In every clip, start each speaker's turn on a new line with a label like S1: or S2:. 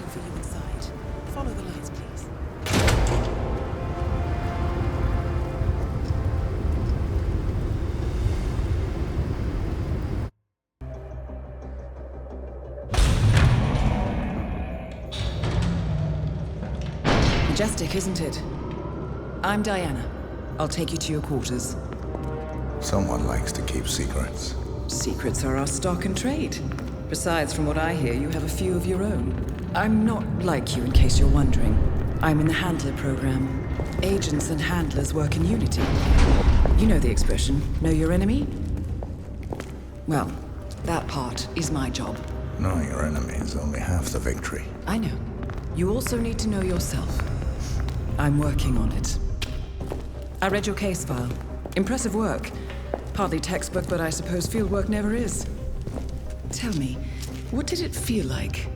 S1: waiting for you inside. Follow the lights, please. Majestic, isn't it? I'm Diana. I'll take you to your quarters.
S2: Someone likes to keep secrets.
S1: Secrets are our stock and trade. Besides, from what I hear, you have a few of your own. I'm not like you, in case you're wondering. I'm in the Handler program. Agents and handlers work in unity. You know the expression, know your enemy? Well, that part is my job.
S2: Knowing your enemy is only half the victory.
S1: I know. You also need to know yourself. I'm working on it. I read your case file. Impressive work. Hardly textbook, but I suppose fieldwork never is. Tell me, what did it feel like,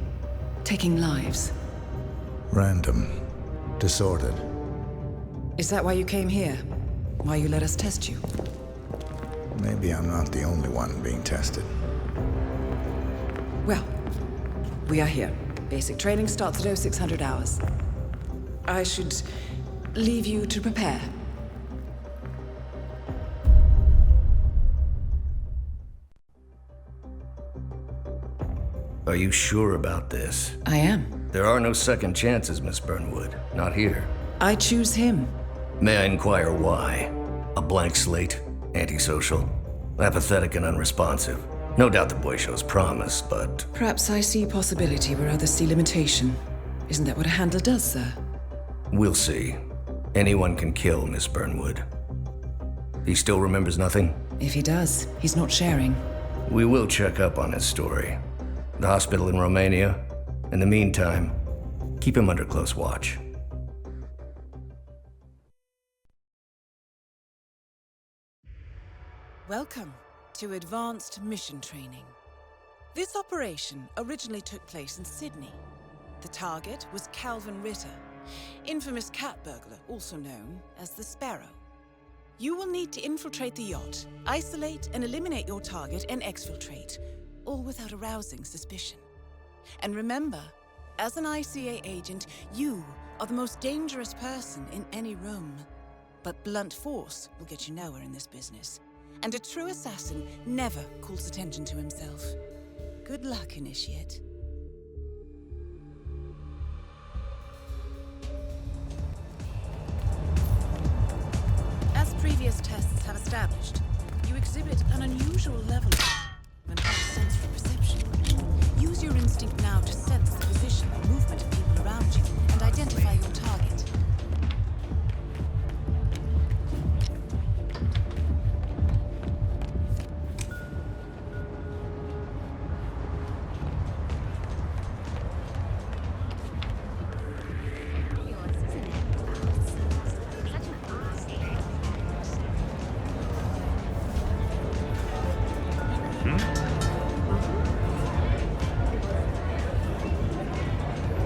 S1: taking lives?
S2: Random. Disordered.
S1: Is that why you came here? Why you let us test you?
S2: Maybe I'm not the only one being tested.
S1: Well, we are here. Basic training starts at 0600 hours. I should leave you to prepare.
S3: Are you sure about this?
S1: I am.
S3: There are no second chances, Miss Burnwood. Not here.
S1: I choose him.
S3: May I inquire why? A blank slate? Antisocial? Apathetic and unresponsive? No doubt the boy shows promise, but...
S1: Perhaps I see possibility where others see limitation. Isn't that what a handler does, sir?
S3: We'll see. Anyone can kill Miss Burnwood. He still remembers nothing?
S1: If he does, he's not sharing.
S3: We will check up on his story. The hospital in Romania. In the meantime, keep him under close watch.
S1: Welcome to Advanced Mission Training. This operation originally took place in Sydney. The target was Calvin Ritter, infamous cat burglar, also known as the Sparrow. You will need to infiltrate the yacht, isolate and eliminate your target, and exfiltrate, all without arousing suspicion. And remember, as an ICA agent, you are the most dangerous person in any room. But blunt force will get you nowhere in this business. And a true assassin never calls attention to himself. Good luck, Initiate. As previous tests have established, you exhibit an unusual level of enhanced sensory perception. Use your instinct now to sense the position and movement of people around you and identify your target.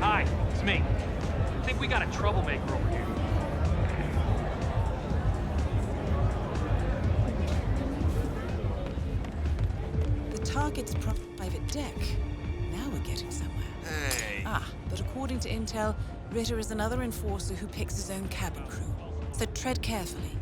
S4: Hi, it's me. I think we got a troublemaker over here.
S1: The target's private deck. Now we're getting somewhere.
S5: Hey.
S1: But according to intel, Ritter is another enforcer who picks his own cabin crew. So tread carefully.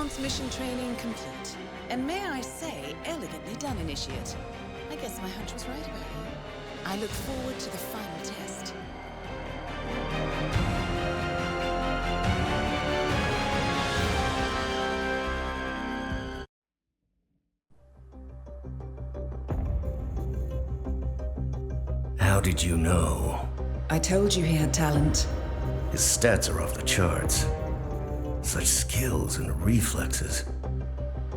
S1: Advanced mission training complete. And may I say, elegantly done, Initiate. I guess my hunch was right about you. I look forward to the final test.
S3: How did you know?
S5: I told you he had talent.
S3: His stats are off the charts. Such skills and reflexes.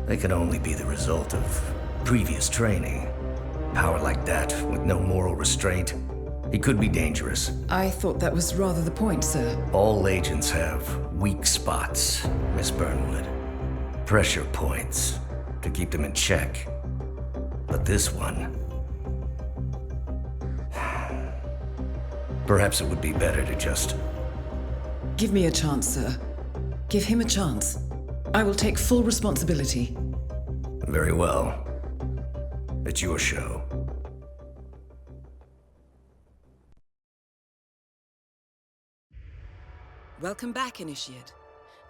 S3: They can only be the result of previous training. Power like that, with no moral restraint, he could be dangerous.
S5: I thought that was rather the point, sir.
S3: All agents have weak spots, Miss Burnwood. Pressure points to keep them in check. But this one... Perhaps it would be better to just...
S5: Give me a chance, sir. Give him a chance. I will take full responsibility.
S3: Very well. It's your show.
S1: Welcome back, Initiate.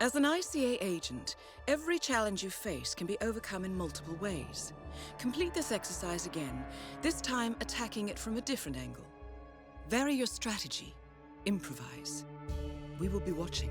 S1: As an ICA agent, every challenge you face can be overcome in multiple ways. Complete this exercise again, this time attacking it from a different angle. Vary your strategy. Improvise. We will be watching.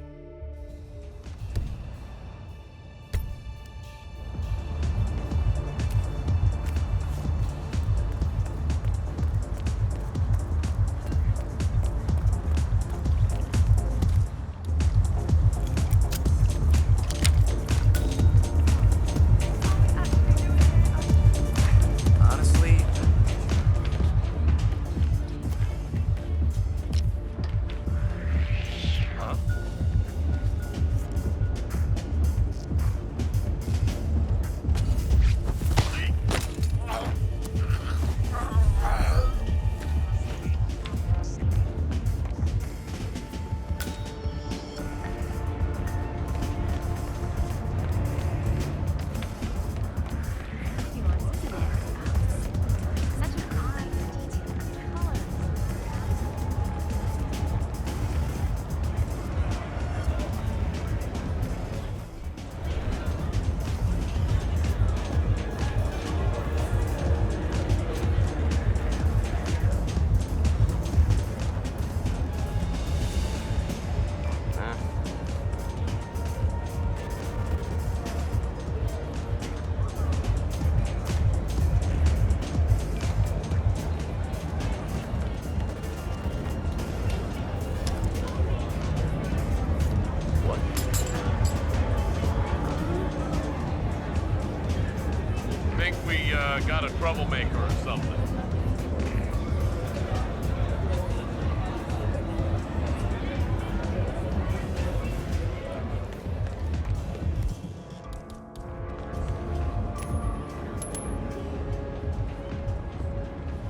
S6: Got a troublemaker or something.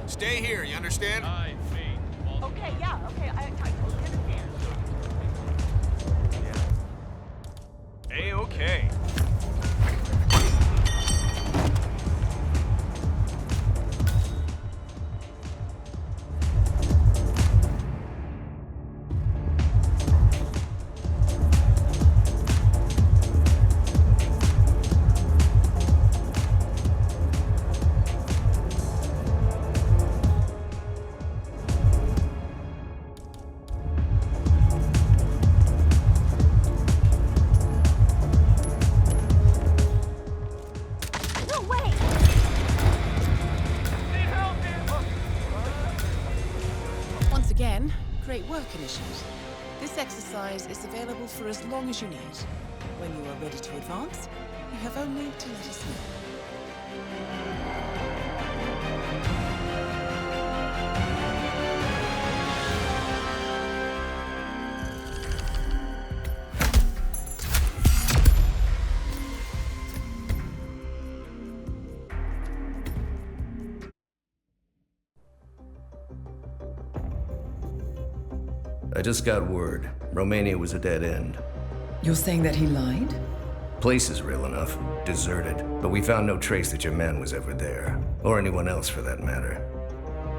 S7: Stay here, you understand?
S6: Aye, me.
S8: Okay, yeah, okay, I totally understand.
S6: A-okay.
S1: Great work, Initiate. This exercise is available for as long as you need. When you are ready to advance, you have only to let us know.
S3: I just got word. Romania was a dead end.
S5: You're saying that he lied?
S3: Place is real enough. Deserted. But we found no trace that your man was ever there. Or anyone else for that matter.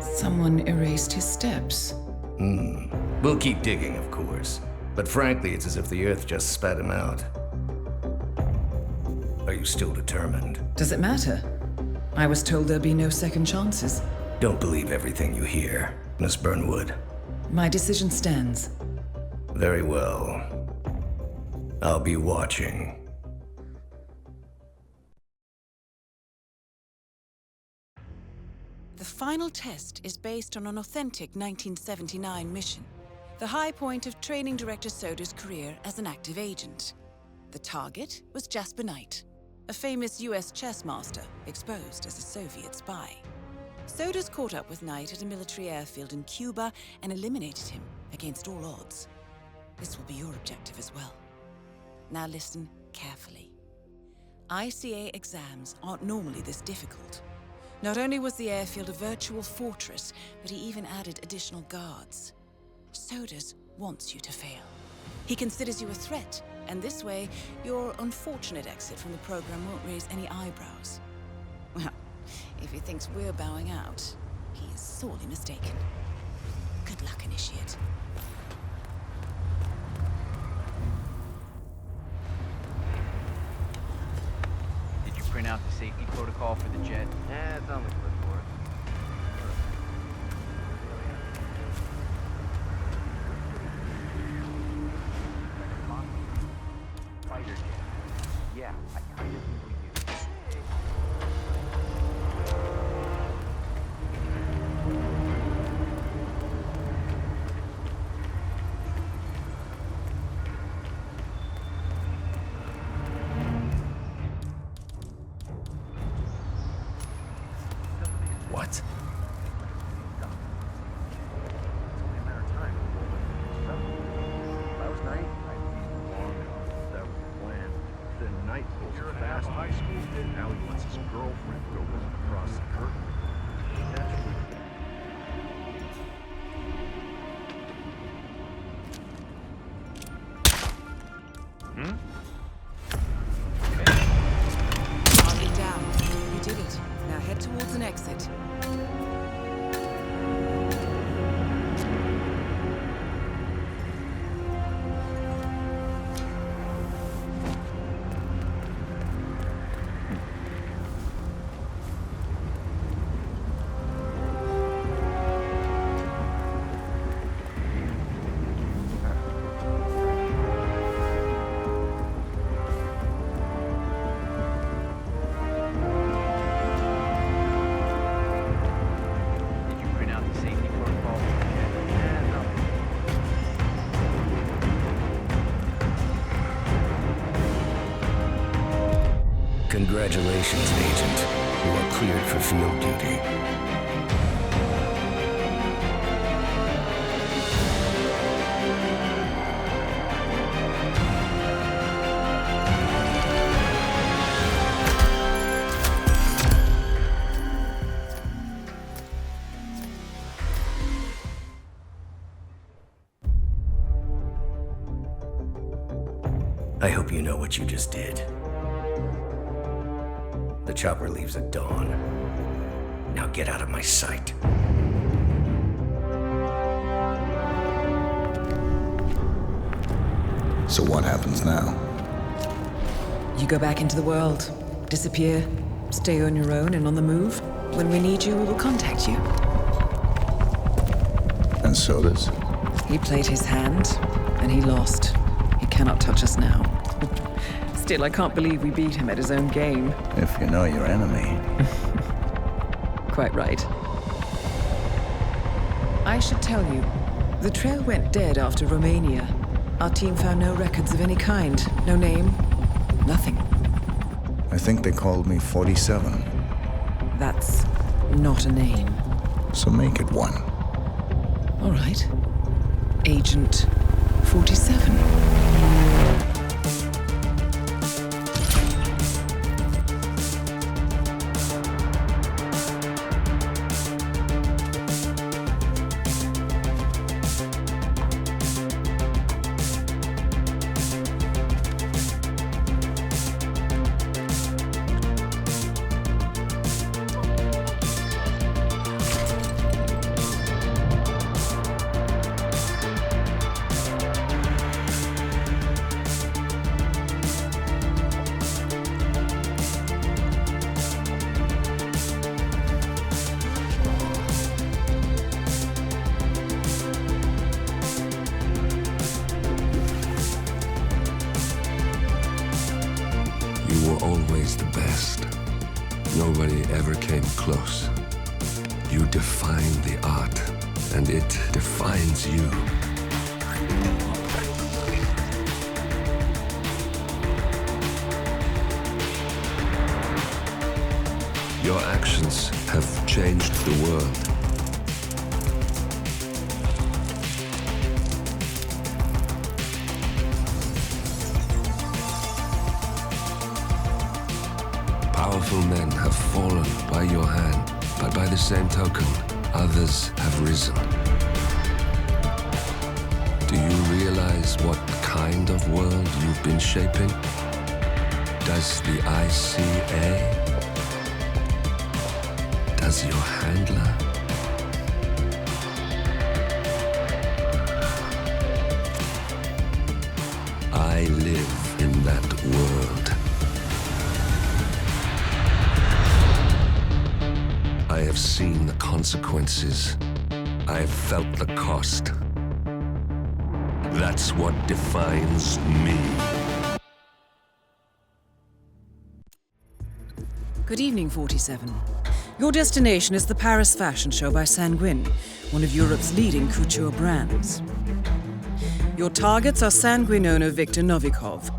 S5: Someone erased his steps.
S3: We'll keep digging, of course. But frankly, it's as if the Earth just spat him out. Are you still determined?
S5: Does it matter? I was told there'd be no second chances.
S3: Don't believe everything you hear, Miss Burnwood.
S5: My decision stands.
S3: Very well. I'll be watching.
S1: The final test is based on an authentic 1979 mission, the high point of training director Soda's career as an active agent. The target was Jasper Knight, a famous US chess master exposed as a Soviet spy. Soda's caught up with Knight at a military airfield in Cuba and eliminated him against all odds. This will be your objective as well. Now listen carefully. ICA exams aren't normally this difficult. Not only was the airfield a virtual fortress, but he even added additional guards. Sodas wants you to fail. He considers you a threat, and this way, your unfortunate exit from the program won't raise any eyebrows. Well, if he thinks we're bowing out, he is sorely mistaken. Good luck, Initiate.
S4: Did you print out the safety protocol for the jet?
S9: Yeah, it's on the clipboard.
S4: Fighter jet. Yeah, I kind of think we do.
S3: What?
S9: Last night, I beat long gone. That was the plan. Then Nightcall so fast. High school kid. Now he wants his girlfriend to go across the curtain. That's what
S1: Argue down. You did it. Now head towards an exit.
S4: Did you print out the safety protocol for the jet?
S3: Congratulations, Agent. You are cleared for field duty. I hope you know what you just did. The chopper leaves at dawn. Now get out of my sight.
S2: So what happens now?
S5: You go back into the world, disappear, stay on your own and on the move. When we need you, we will contact you.
S2: And Sodas?
S5: He played his hand, and he lost. He cannot touch us now. Still, I can't believe we beat him at his own game.
S2: If you know your enemy.
S5: Quite right. I should tell you, the trail went dead after Romania. Our team found no records of any kind. No name, nothing.
S2: I think they called me 47.
S5: That's not a name.
S2: So make it one.
S5: All right. Agent 47.
S10: always the best. Nobody ever came close. You define the art, and it defines you. Your actions have changed the world. Powerful men have fallen by your hand, but by the same token, others have risen. Do you realize what kind of world you've been shaping? Does the ICA? Does your handler? I live in that world. I have seen the consequences. I have felt the cost. That's what defines me.
S1: Good evening, 47. Your destination is the Paris Fashion Show by Sanguine, one of Europe's leading couture brands. Your targets are Sanguine owner Viktor Novikov,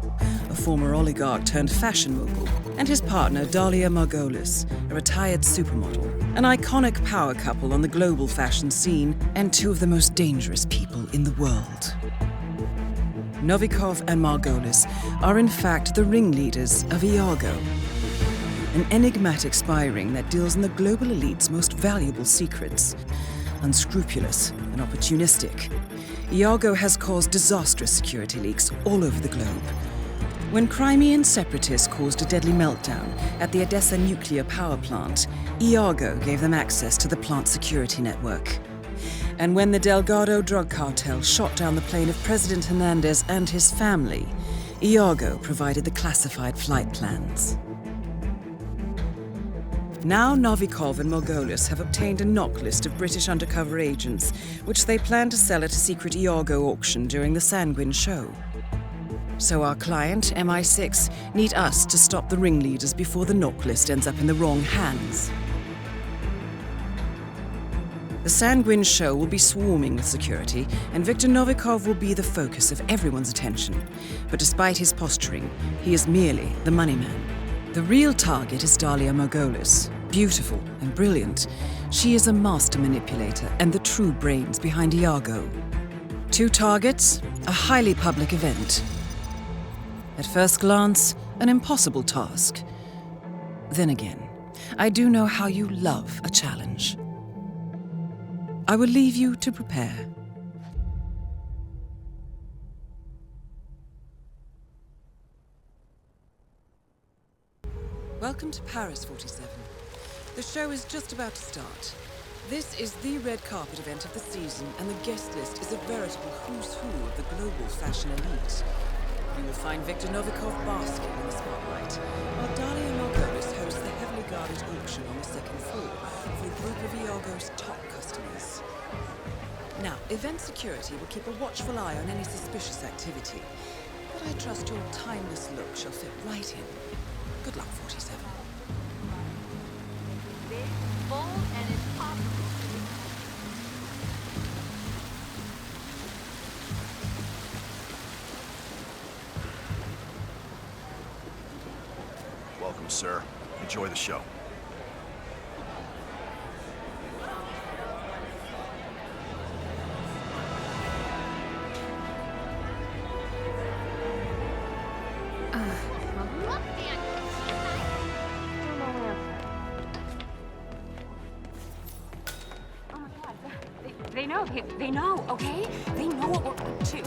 S1: a former oligarch turned fashion mogul, and his partner Dalia Margolis, a retired supermodel, an iconic power couple on the global fashion scene and two of the most dangerous people in the world. Novikov and Margolis are in fact the ringleaders of Iago, an enigmatic spy ring that deals in the global elite's most valuable secrets. Unscrupulous and opportunistic, Iago has caused disastrous security leaks all over the globe. When Crimean separatists caused a deadly meltdown at the Odessa nuclear power plant, Iago gave them access to the plant's security network. And when the Delgado drug cartel shot down the plane of President Hernandez and his family, Iago provided the classified flight plans. Now Novikov and Margolis have obtained a knock list of British undercover agents, which they plan to sell at a secret Iago auction during the Sanguine show. So our client, MI6, need us to stop the ringleaders before the knock list ends up in the wrong hands. The Sanguine show will be swarming with security, and Viktor Novikov will be the focus of everyone's attention. But despite his posturing, he is merely the money man. The real target is Dalia Margolis. Beautiful and brilliant, she is a master manipulator and the true brains behind Iago. Two targets, a highly public event. At first glance, an impossible task. Then again, I do know how you love a challenge. I will leave you to prepare. Welcome to Paris, 47. The show is just about to start. This is the red carpet event of the season, and the guest list is a veritable who's who of the global fashion elite. You will find Viktor Novikov basking in the spotlight, while Dalia Margolis hosts the heavily guarded auction on the second floor for a group of Iago's top customers. Now, event security will keep a watchful eye on any suspicious activity, but I trust your timeless look shall fit right in. Good luck, 47.
S8: Big, bold, and impossible.
S7: Welcome, sir. Enjoy the show.
S8: They know, okay? They know what we're up to.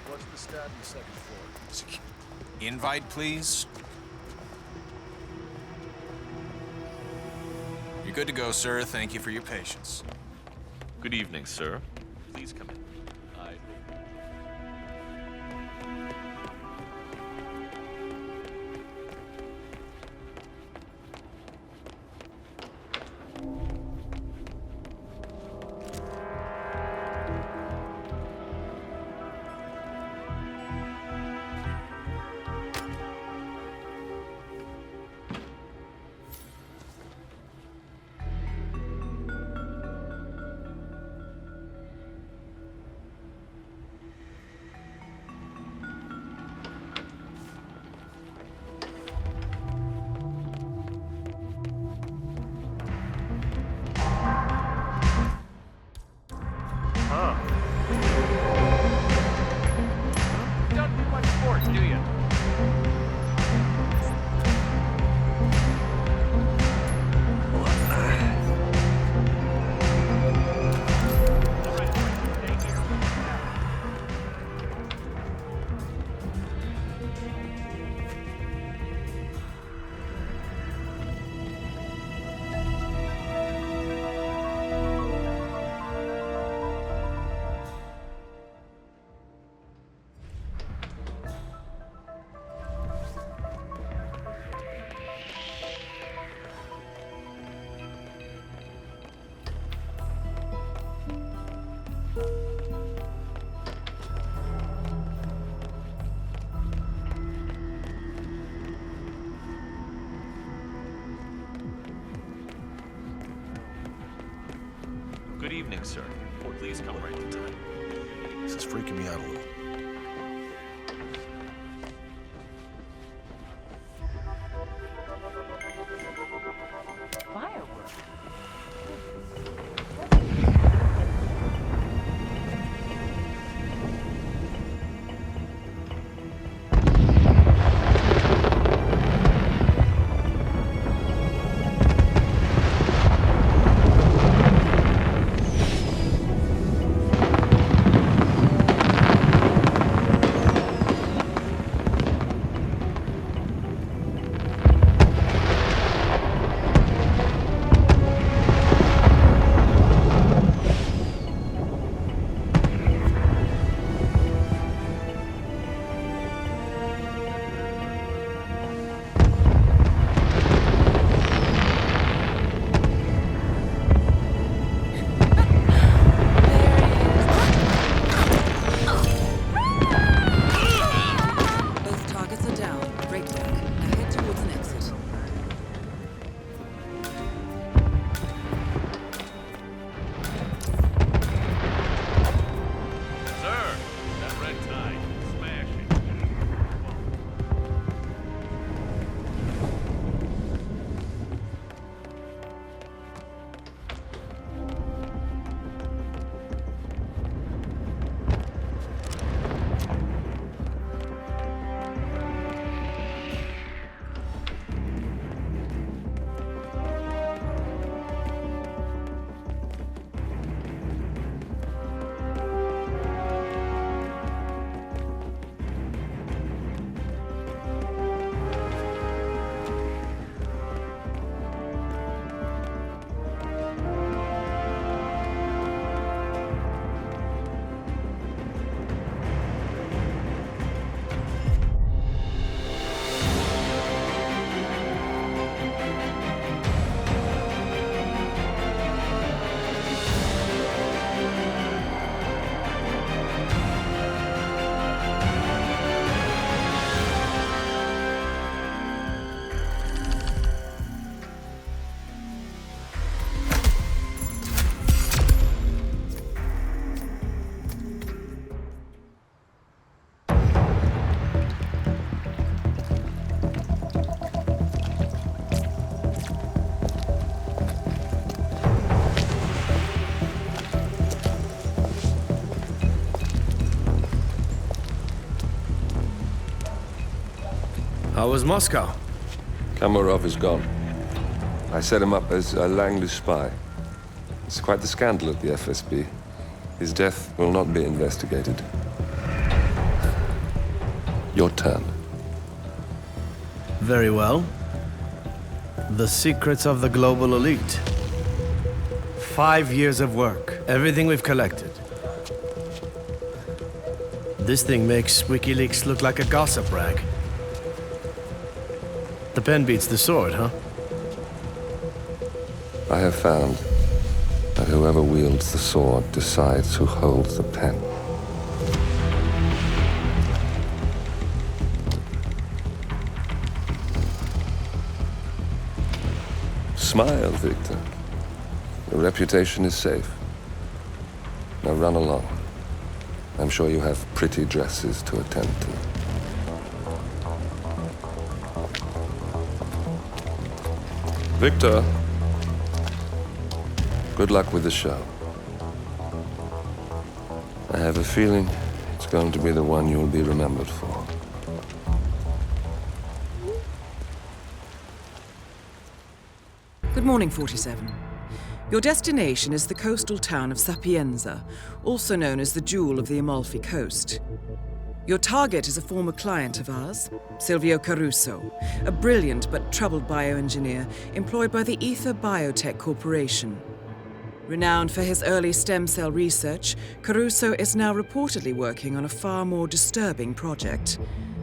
S9: What's the stat on the second floor?
S7: Invite, please. You're good to go, sir. Thank you for your patience.
S6: Good evening, sir. Please come in. Good evening, sir. Please come right to time.
S7: This is freaking me out a little.
S11: How was Moscow?
S10: Kamarov is gone. I set him up as a Langley spy. It's quite the scandal at the FSB. His death will not be investigated. Your turn.
S11: Very well. The secrets of the global elite. 5 years of work. Everything we've collected. This thing makes WikiLeaks look like a gossip rag. The pen beats the sword, huh?
S10: I have found that whoever wields the sword decides who holds the pen. Smile, Victor. Your reputation is safe. Now run along. I'm sure you have pretty dresses to attend to. Victor, good luck with the show. I have a feeling it's going to be the one you'll be remembered for.
S5: Good morning, 47. Your destination is the coastal town of Sapienza, also known as the Jewel of the Amalfi Coast. Your target is a former client of ours, Silvio Caruso, a brilliant but troubled bioengineer employed by the Ether Biotech Corporation. Renowned for his early stem cell research, Caruso is now reportedly working on a far more disturbing project,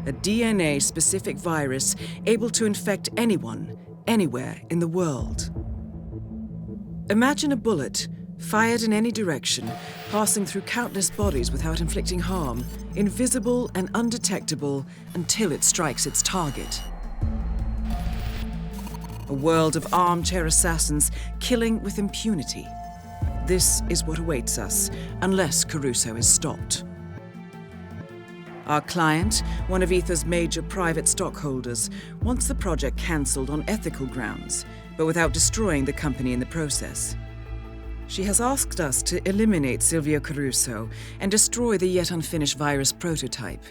S5: a DNA-specific virus able to infect anyone, anywhere in the world. Imagine a bullet, fired in any direction, passing through countless bodies without inflicting harm, invisible and undetectable until it strikes its target. A world of armchair assassins killing with impunity. this is what awaits us, unless Caruso is stopped. Our client, one of Ether's major private stockholders, wants the project cancelled on ethical grounds, but without destroying the company in the process. She has asked us to eliminate Silvio Caruso and destroy the yet unfinished virus prototype.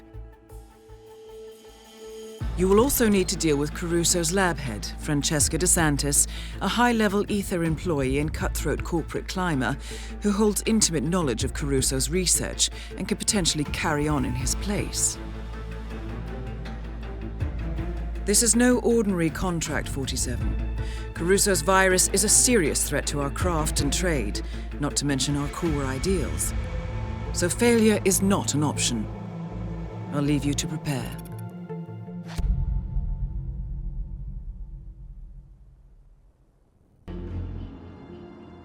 S5: You will also need to deal with Caruso's lab head, Francesca DeSantis, a high-level Ether employee and cutthroat corporate climber who holds intimate knowledge of Caruso's research and could potentially carry on in his place. This is no ordinary contract, 47. Caruso's virus is a serious threat to our craft and trade, not to mention our core ideals. So failure is not an option. I'll leave you to prepare.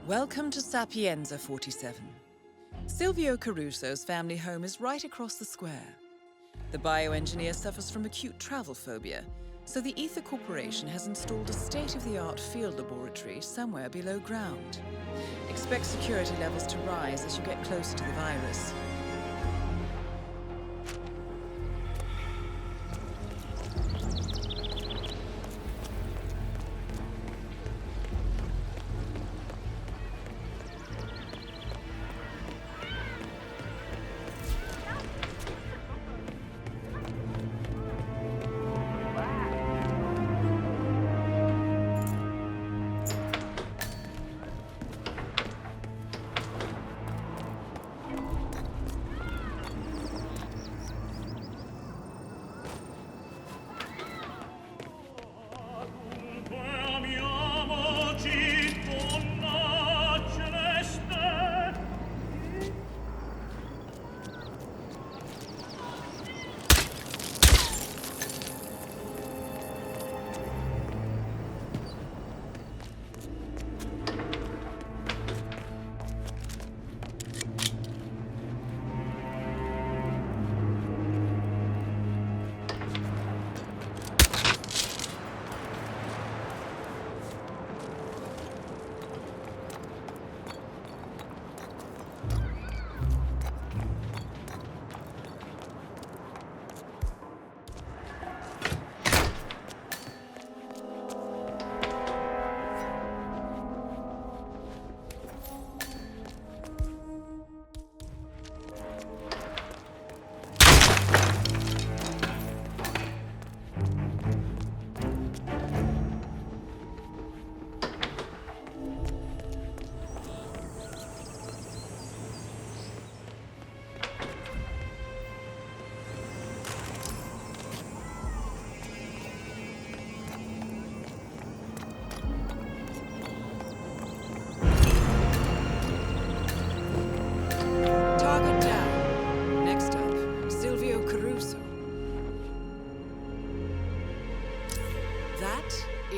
S5: Welcome to Sapienza, 47. Silvio Caruso's family home is right across the square. The bioengineer suffers from acute travel phobia, so the Ether Corporation has installed a state-of-the-art field laboratory somewhere below ground. Expect security levels to rise as you get closer to the virus.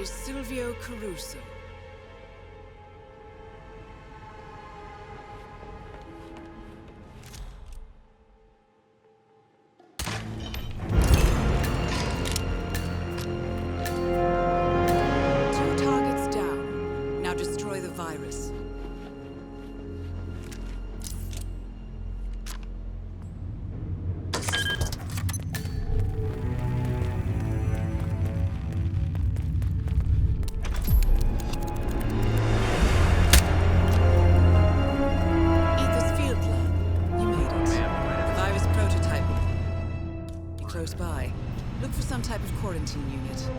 S5: Silvio Caruso. Two targets down. Now destroy the virus. Quarantine unit.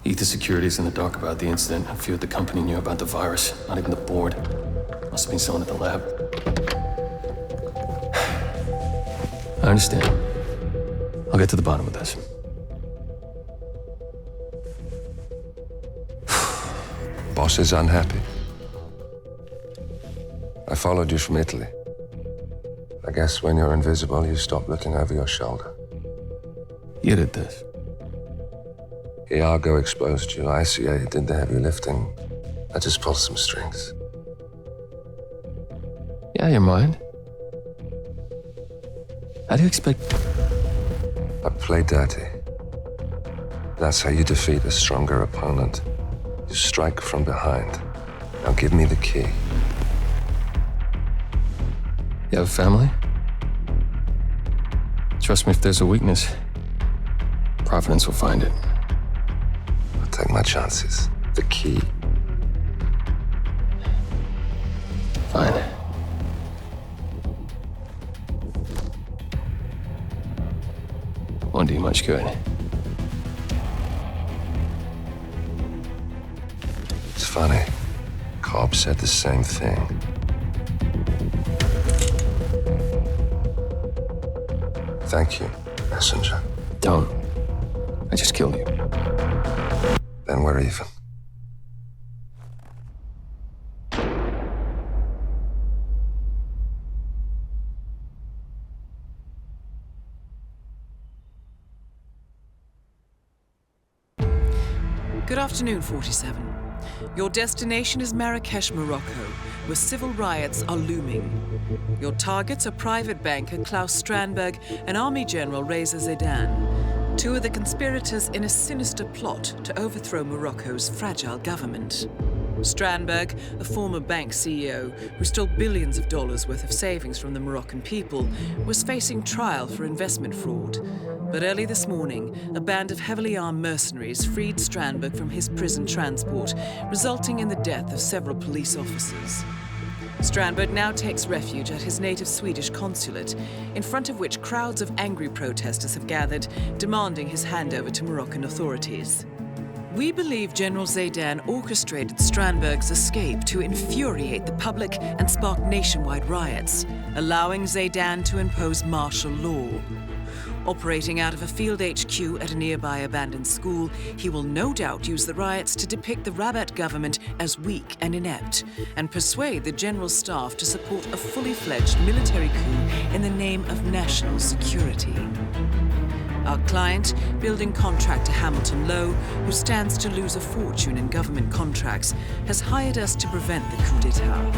S12: Ether Security's in the dark about the incident. I feared the company knew about the virus, not even the board. Must have been someone at the lab. I understand. I'll get to the bottom of this.
S10: Boss is unhappy. I followed you from Italy. I guess when you're invisible, you stop looking over your shoulder.
S12: You did this.
S10: Iago exposed you. ICA did the heavy lifting. I just pulled some strings.
S12: Yeah, you're mine. How do you expect...
S10: I play dirty. That's how you defeat a stronger opponent. You strike from behind. Now give me the key.
S12: You have a family? Trust me, if there's a weakness, Providence will find it.
S10: I'll take my chances. The key.
S12: Fine. Won't do you much good.
S10: It's funny. Cobb said the same thing. Thank you, messenger.
S12: Don't. I just killed you.
S10: Then we're even.
S5: Good afternoon, 47. Your destination is Marrakesh, Morocco, where civil riots are looming. Your targets are private banker Klaus Strandberg and Army General Reza Zaidan, two of the conspirators in a sinister plot to overthrow Morocco's fragile government. Strandberg, a former bank CEO who stole billions of dollars worth of savings from the Moroccan people, was facing trial for investment fraud. But early this morning, a band of heavily armed mercenaries freed Strandberg from his prison transport, resulting in the death of several police officers. Strandberg now takes refuge at his native Swedish consulate, in front of which crowds of angry protesters have gathered, demanding his handover to Moroccan authorities. We believe General Zaidan orchestrated Strandberg's escape to infuriate the public and spark nationwide riots, allowing Zaidan to impose martial law. Operating out of a field HQ at a nearby abandoned school, he will no doubt use the riots to depict the Rabat government as weak and inept, and persuade the general staff to support a fully fledged military coup in the name of national security. Our client, building contractor Hamilton Lowe, who stands to lose a fortune in government contracts, has hired us to prevent the coup d'etat.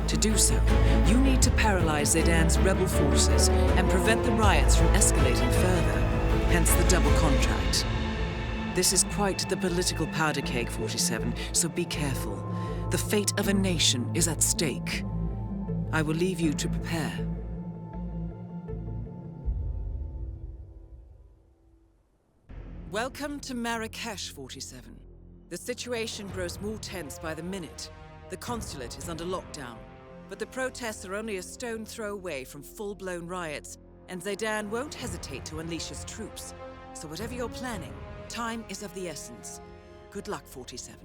S5: To do so, you need to paralyze Zaidan's rebel forces and prevent the riots from escalating further, hence the double contract. This is quite the political powder keg, 47, so be careful. The fate of a nation is at stake. I will leave you to prepare. Welcome to Marrakesh, 47. The situation grows more tense by the minute. The consulate is under lockdown, but the protests are only a stone throw away from full-blown riots, and Zaidan won't hesitate to unleash his troops. So whatever you're planning, time is of the essence. Good luck, 47.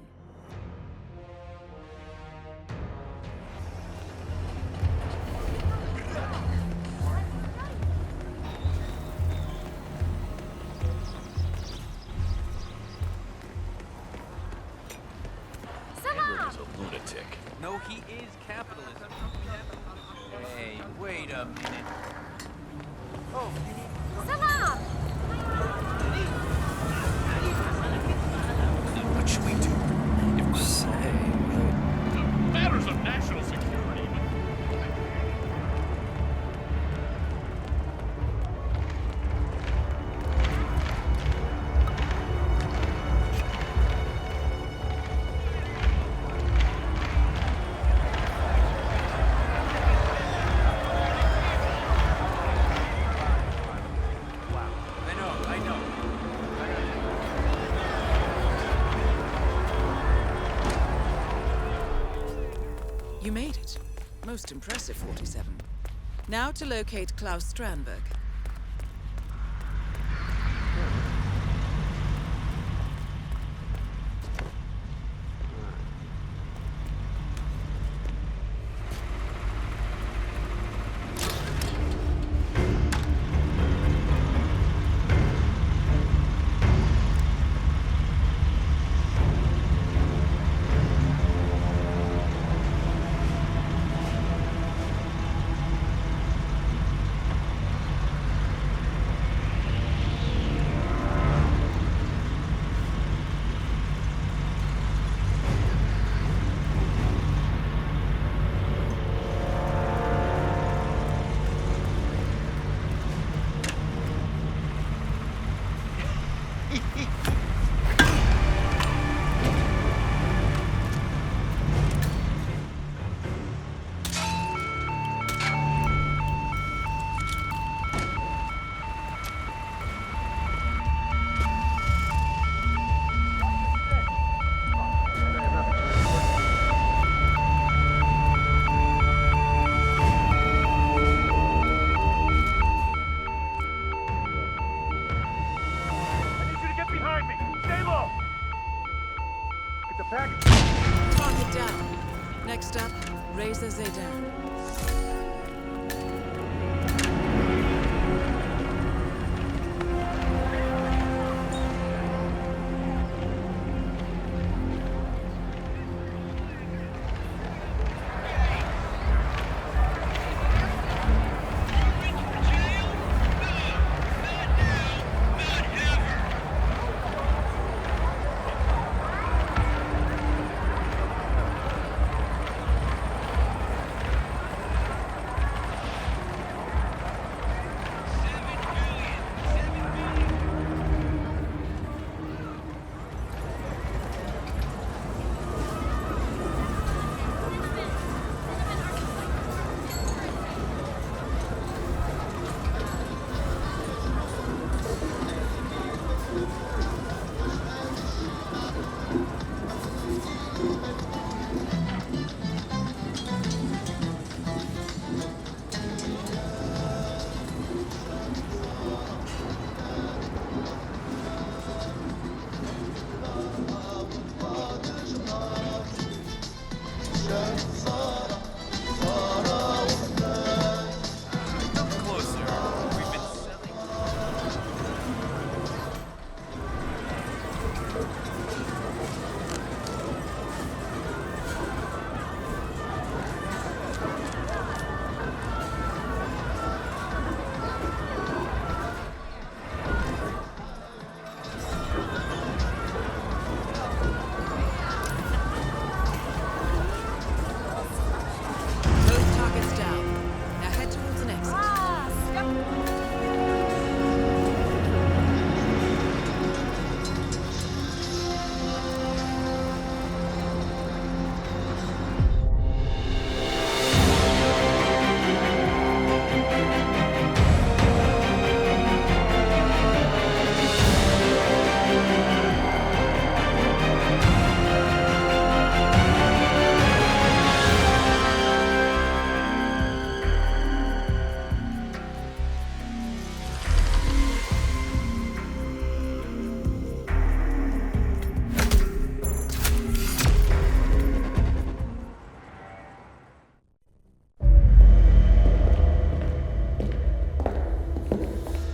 S4: No, he is capitalism. Hey, wait a minute. Oh, what should we do? If we say matters of national security.
S5: You made it. Most impressive, 47. Now to locate Klaus Strandberg.
S1: Target down. Next up, raise the Zaydan.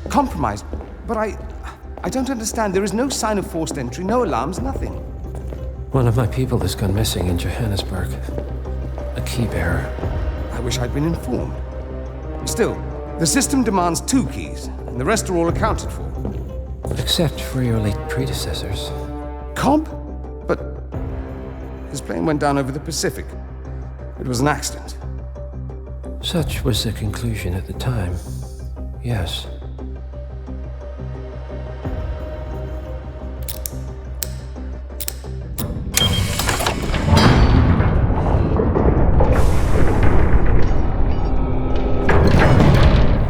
S13: Compromised, but I don't understand. There is no sign of forced entry, no alarms, nothing.
S12: One of my people has gone missing in Johannesburg. A key bearer.
S13: I wish I'd been informed. Still, the system demands 2 keys, and the rest are all accounted for.
S12: Except for your late predecessors.
S13: Comp? But his plane went down over the Pacific. It was an accident.
S12: Such was the conclusion at the time. Yes.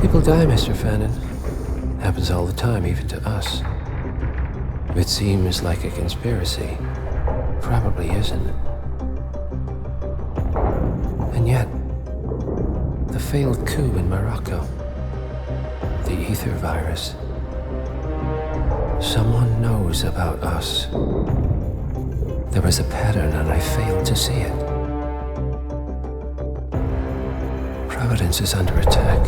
S12: People die, Mr. Fannin. Happens all the time, even to us. It seems like a conspiracy. Probably isn't. And yet, the failed coup in Morocco, the ether virus. Someone knows about us. There was a pattern and I failed to see it. Providence is under attack.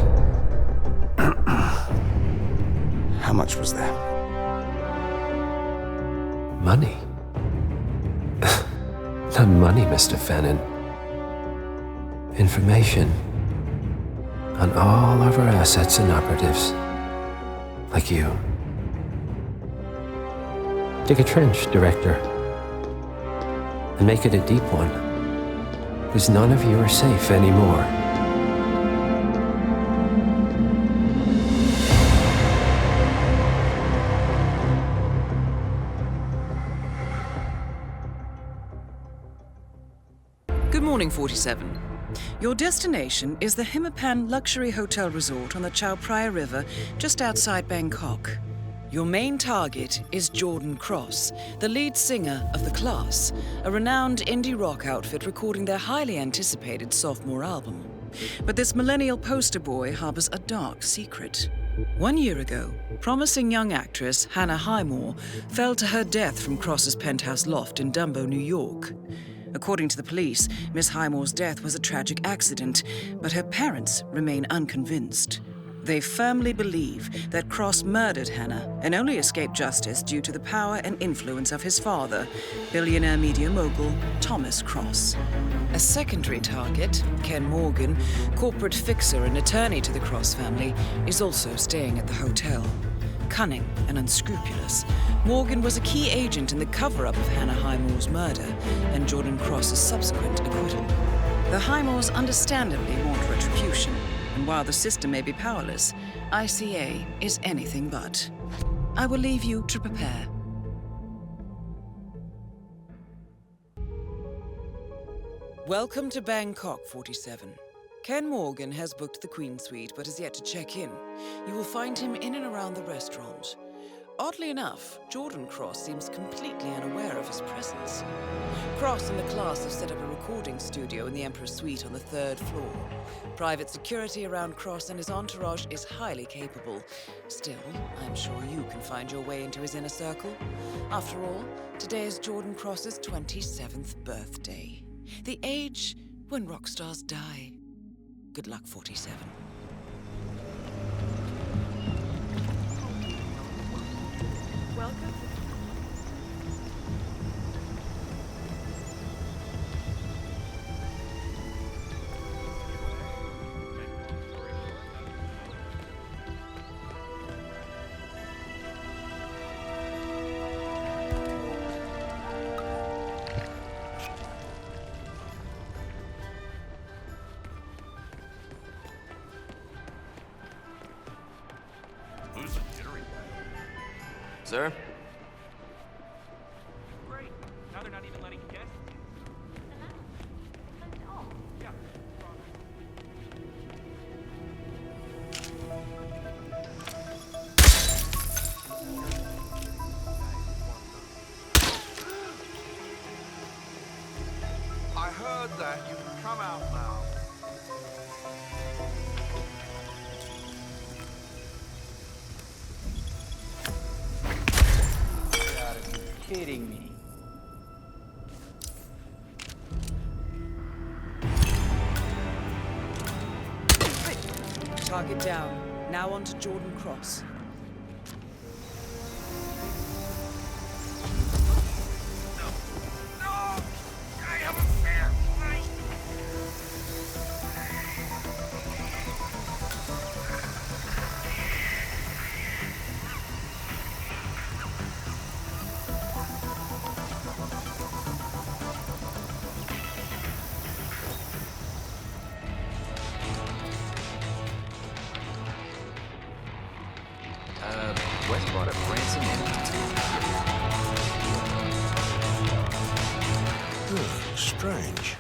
S13: How much was there?
S12: Money? Not money, Mr. Fannin. Information on all of our assets and operatives. Like you. Dig a trench, Director. And make it a deep one. Because none of you are safe anymore.
S5: morning, 47. Your destination is the Hitman luxury hotel resort on the Chao Phraya River, just outside Bangkok. Your main target is Jordan Cross, the lead singer of The Class, a renowned indie rock outfit recording their highly anticipated sophomore album. But this millennial poster boy harbors a dark secret. 1 year ago, promising young actress Hannah Highmore fell to her death from Cross's penthouse loft in Dumbo, New York. According to the police, Miss Highmore's death was a tragic accident, but her parents remain unconvinced. They firmly believe that Cross murdered Hannah and only escaped justice due to the power and influence of his father, billionaire media mogul Thomas Cross. A secondary target, Ken Morgan, corporate fixer and attorney to the Cross family, is also staying at the hotel. Cunning and unscrupulous, Morgan was a key agent in the cover-up of Hannah Highmore's murder and Jordan Cross's subsequent acquittal. The Highmores understandably want retribution, and while the system may be powerless, ICA is anything but. I will leave you to prepare. Welcome to Bangkok, 47. Ken Morgan has booked the Queen Suite but has yet to check in. You will find him in and around the restaurant. Oddly enough, Jordan Cross seems completely unaware of his presence. Cross and the class have set up a recording studio in the Emperor's Suite on the 3rd floor. Private security around Cross and his entourage is highly capable. Still, I'm sure you can find your way into his inner circle. After all, today is Jordan Cross's 27th birthday. The age when rock stars die. Good luck, 47. Welcome.
S6: Sir?
S4: Great. Now they're not even letting guests. Yeah.
S14: I heard that. You can come out now.
S15: Kidding me.
S5: Target down. Now on to Jordan Cross.
S6: Wes brought up ransom and
S2: Strange.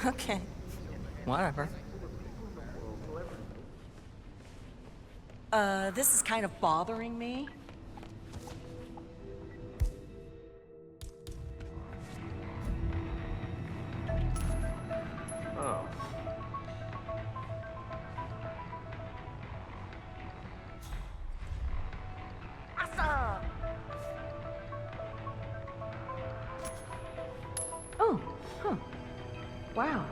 S15: Okay. Whatever.
S16: This is kind of bothering me.
S9: Oh.
S16: Awesome! Oh, huh. Wow.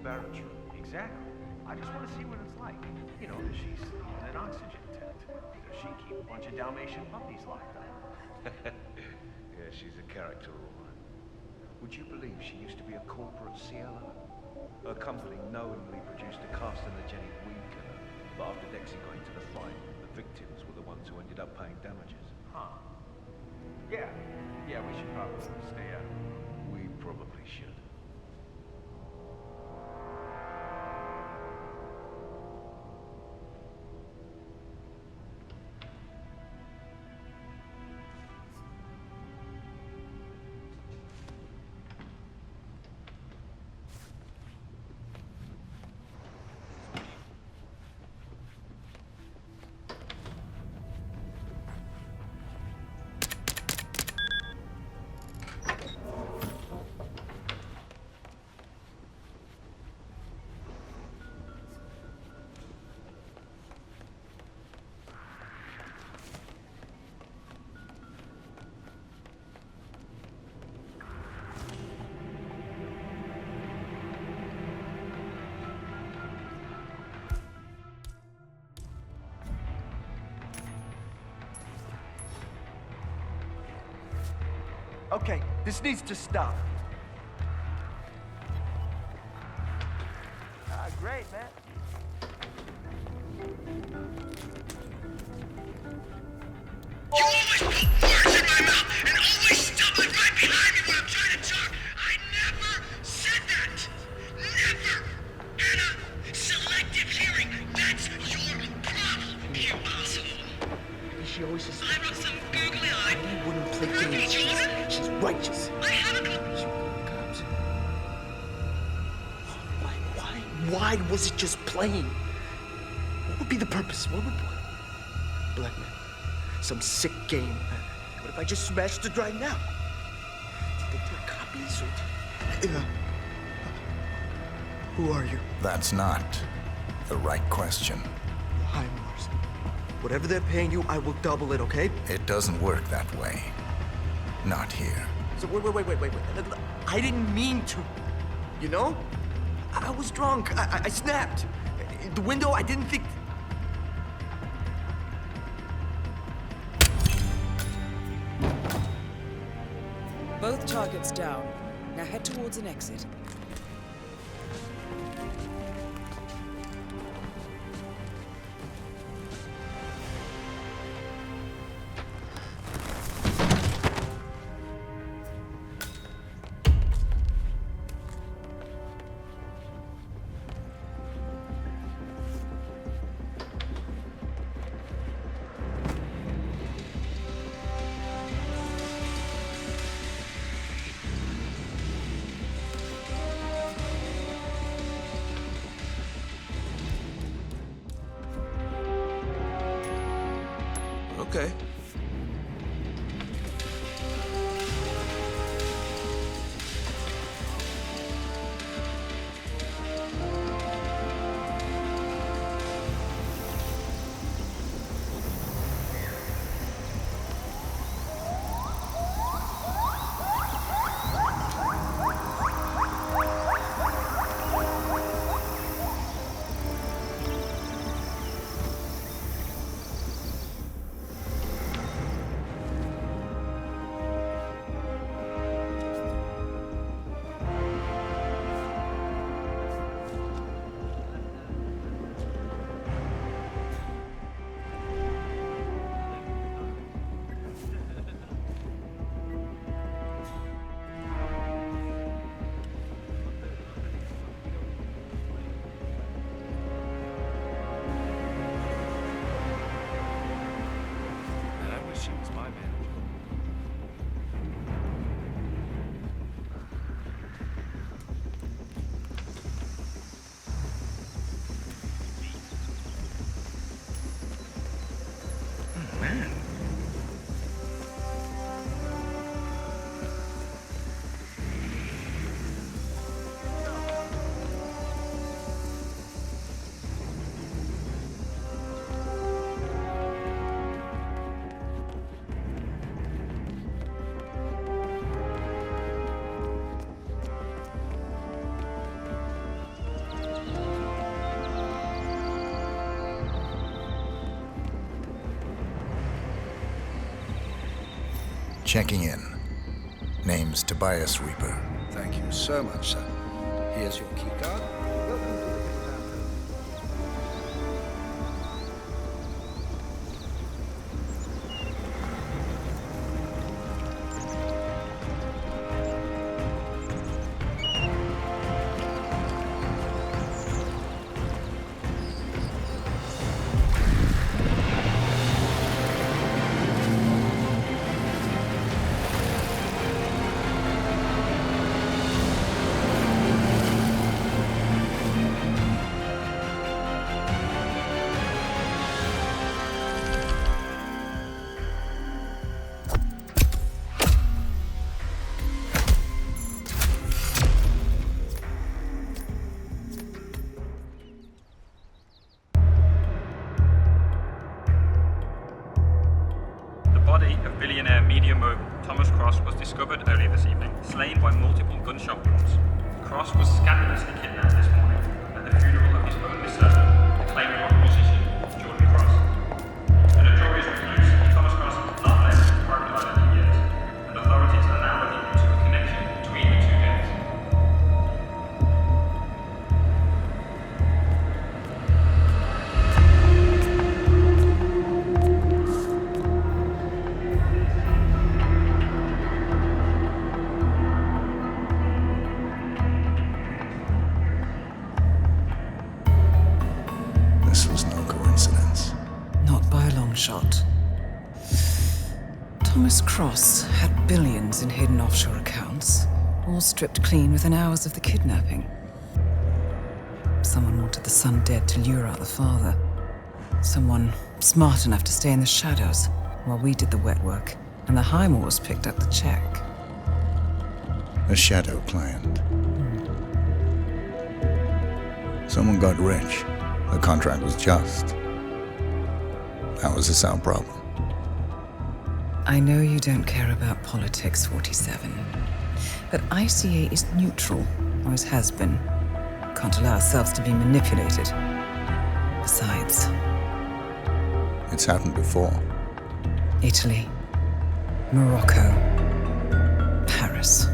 S9: Barrett's room. Exactly. I just want to see what it's like. You know, does she sleep in an oxygen tent? Does she keep a bunch of Dalmatian puppies locked up? Yeah, she's a character, all right. Would you believe she used to be a corporate CLO? Her company knowingly produced a carcinogenic weed killer, but after Dexy got into the fight, the victims were the ones who ended up paying damages. Huh. Yeah. Yeah, we should probably stay out of it. We probably should.
S17: Okay, this needs to stop. Great, man.
S18: You always put words in my mouth and always stumbling right behind me when I'm trying to talk. I never said that. Never. Anna, selective hearing. That's your problem, you asshole.
S17: She always just...
S18: I wrote some googly eyed.
S17: He wouldn't play games. She's righteous.
S18: I have a couple.
S17: Cops. Why was it just playing? What would be the purpose? What would... Blackmail. Some sick game. What if I just smashed it right now? Did they take copies or... Who are you?
S2: That's not the right question.
S17: Hi, Mars. Whatever they're paying you, I will double it, okay?
S2: It doesn't work that way. Not here.
S17: So wait. I didn't mean to. You know? I was drunk. I snapped. The window, I didn't think...
S1: Both targets down. Now head towards an exit.
S7: Okay.
S2: Checking in. Name's Tobias Reaper.
S19: Thank you so much, sir. Here's your key card. Welcome to the Hitman.
S20: Billionaire media mogul Thomas Cross was discovered earlier this evening, slain by multiple gunshot wounds. Cross was scandalously kidnapped this morning at the funeral of his only son, acclaimed rock musician Jordan Cross. A notorious recluse, Thomas Cross has not left his private island in years, and authorities are now looking into a connection between the two deaths.
S5: Shot. Thomas Cross had billions in hidden offshore accounts, all stripped clean within hours of the kidnapping. Someone wanted the son dead to lure out the father. Someone smart enough to stay in the shadows while we did the wet work, and the Highmoors picked up the check.
S2: A shadow client. Someone got rich. The contract was just. That was a sound problem.
S5: I know you don't care about politics, 47. But ICA is neutral, always has been. Can't allow ourselves to be manipulated. Besides...
S2: It's happened before.
S5: Italy. Morocco. Paris.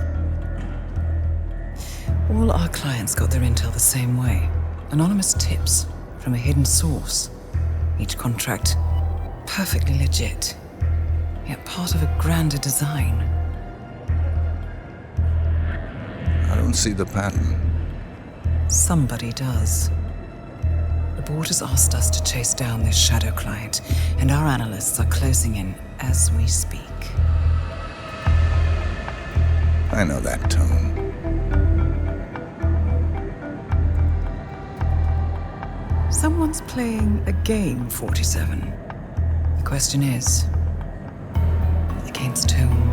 S5: All our clients got their intel the same way. Anonymous tips from a hidden source. Each contract perfectly legit, yet part of a grander design.
S2: I don't see the pattern.
S5: Somebody does. The board has asked us to chase down this shadow client, and our analysts are closing in as we speak.
S2: I know that tone.
S5: Someone's playing a game, 47. The question is, against whom?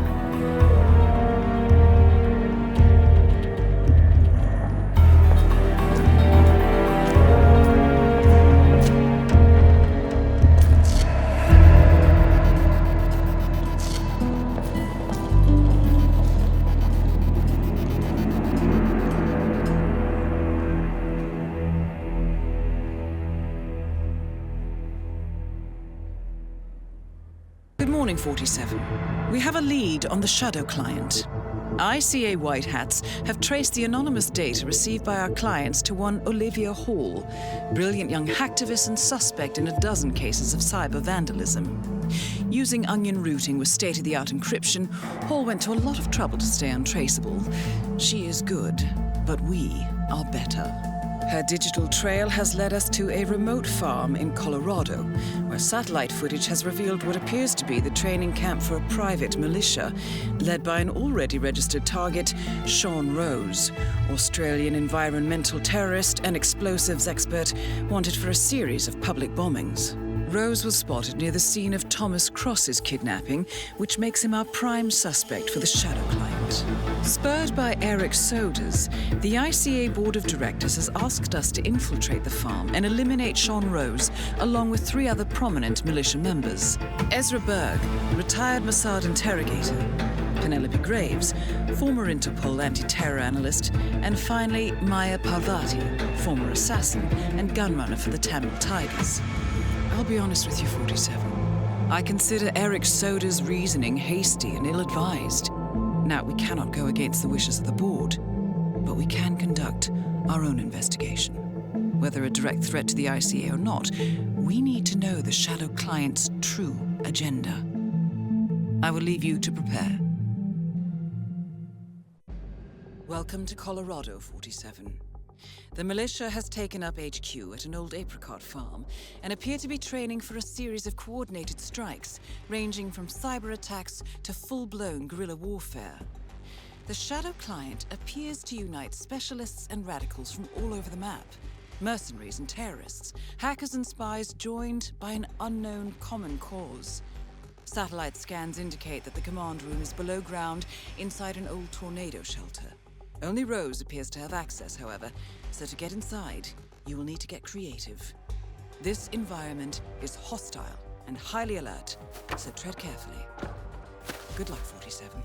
S5: Good morning, 47. We have a lead on the shadow client. ICA White Hats have traced the anonymous data received by our clients to one Olivia Hall, brilliant young hacktivist and suspect in a dozen cases of cyber vandalism. Using onion routing with state-of-the-art encryption, Hall went to a lot of trouble to stay untraceable. She is good, but we are better. Her digital trail has led us to a remote farm in Colorado, where satellite footage has revealed what appears to be the training camp for a private militia, led by an already registered target, Sean Rose, Australian environmental terrorist and explosives expert wanted for a series of public bombings. Rose was spotted near the scene of Thomas Cross's kidnapping, which makes him our prime suspect for the shadow client. Spurred by Eric Sodas, the ICA Board of Directors has asked us to infiltrate the farm and eliminate Sean Rose, along with 3 other prominent militia members. Ezra Berg, retired Mossad interrogator, Penelope Graves, former Interpol anti-terror analyst, and finally Maya Parvati, former assassin and gunrunner for the Tamil Tigers. I'll be honest with you, 47. I consider Eric Soda's reasoning hasty and ill-advised. Now, we cannot go against the wishes of the board, but we can conduct our own investigation. Whether a direct threat to the ICA or not, we need to know the Shadow client's true agenda. I will leave you to prepare. Welcome to Colorado, 47. The militia has taken up HQ at an old apricot farm and appear to be training for a series of coordinated strikes, ranging from cyber attacks to full-blown guerrilla warfare. The Shadow client appears to unite specialists and radicals from all over the map. Mercenaries and terrorists, hackers and spies joined by an unknown common cause. Satellite scans indicate that the command room is below ground inside an old tornado shelter. Only Rose appears to have access, however, so to get inside, you will need to get creative. This environment is hostile and highly alert, so tread carefully. Good luck, 47.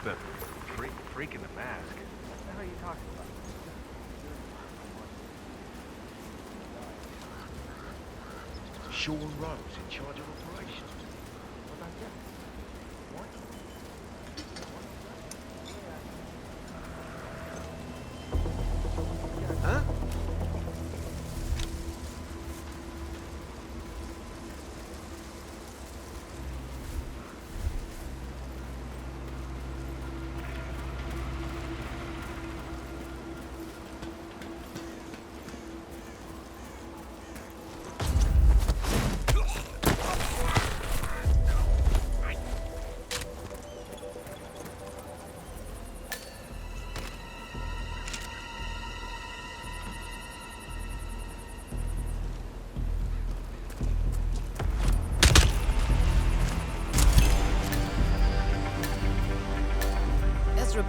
S9: The freak in the mask. What the hell are you talking about? Sean Rose in charge of operations. What about that? What? Huh?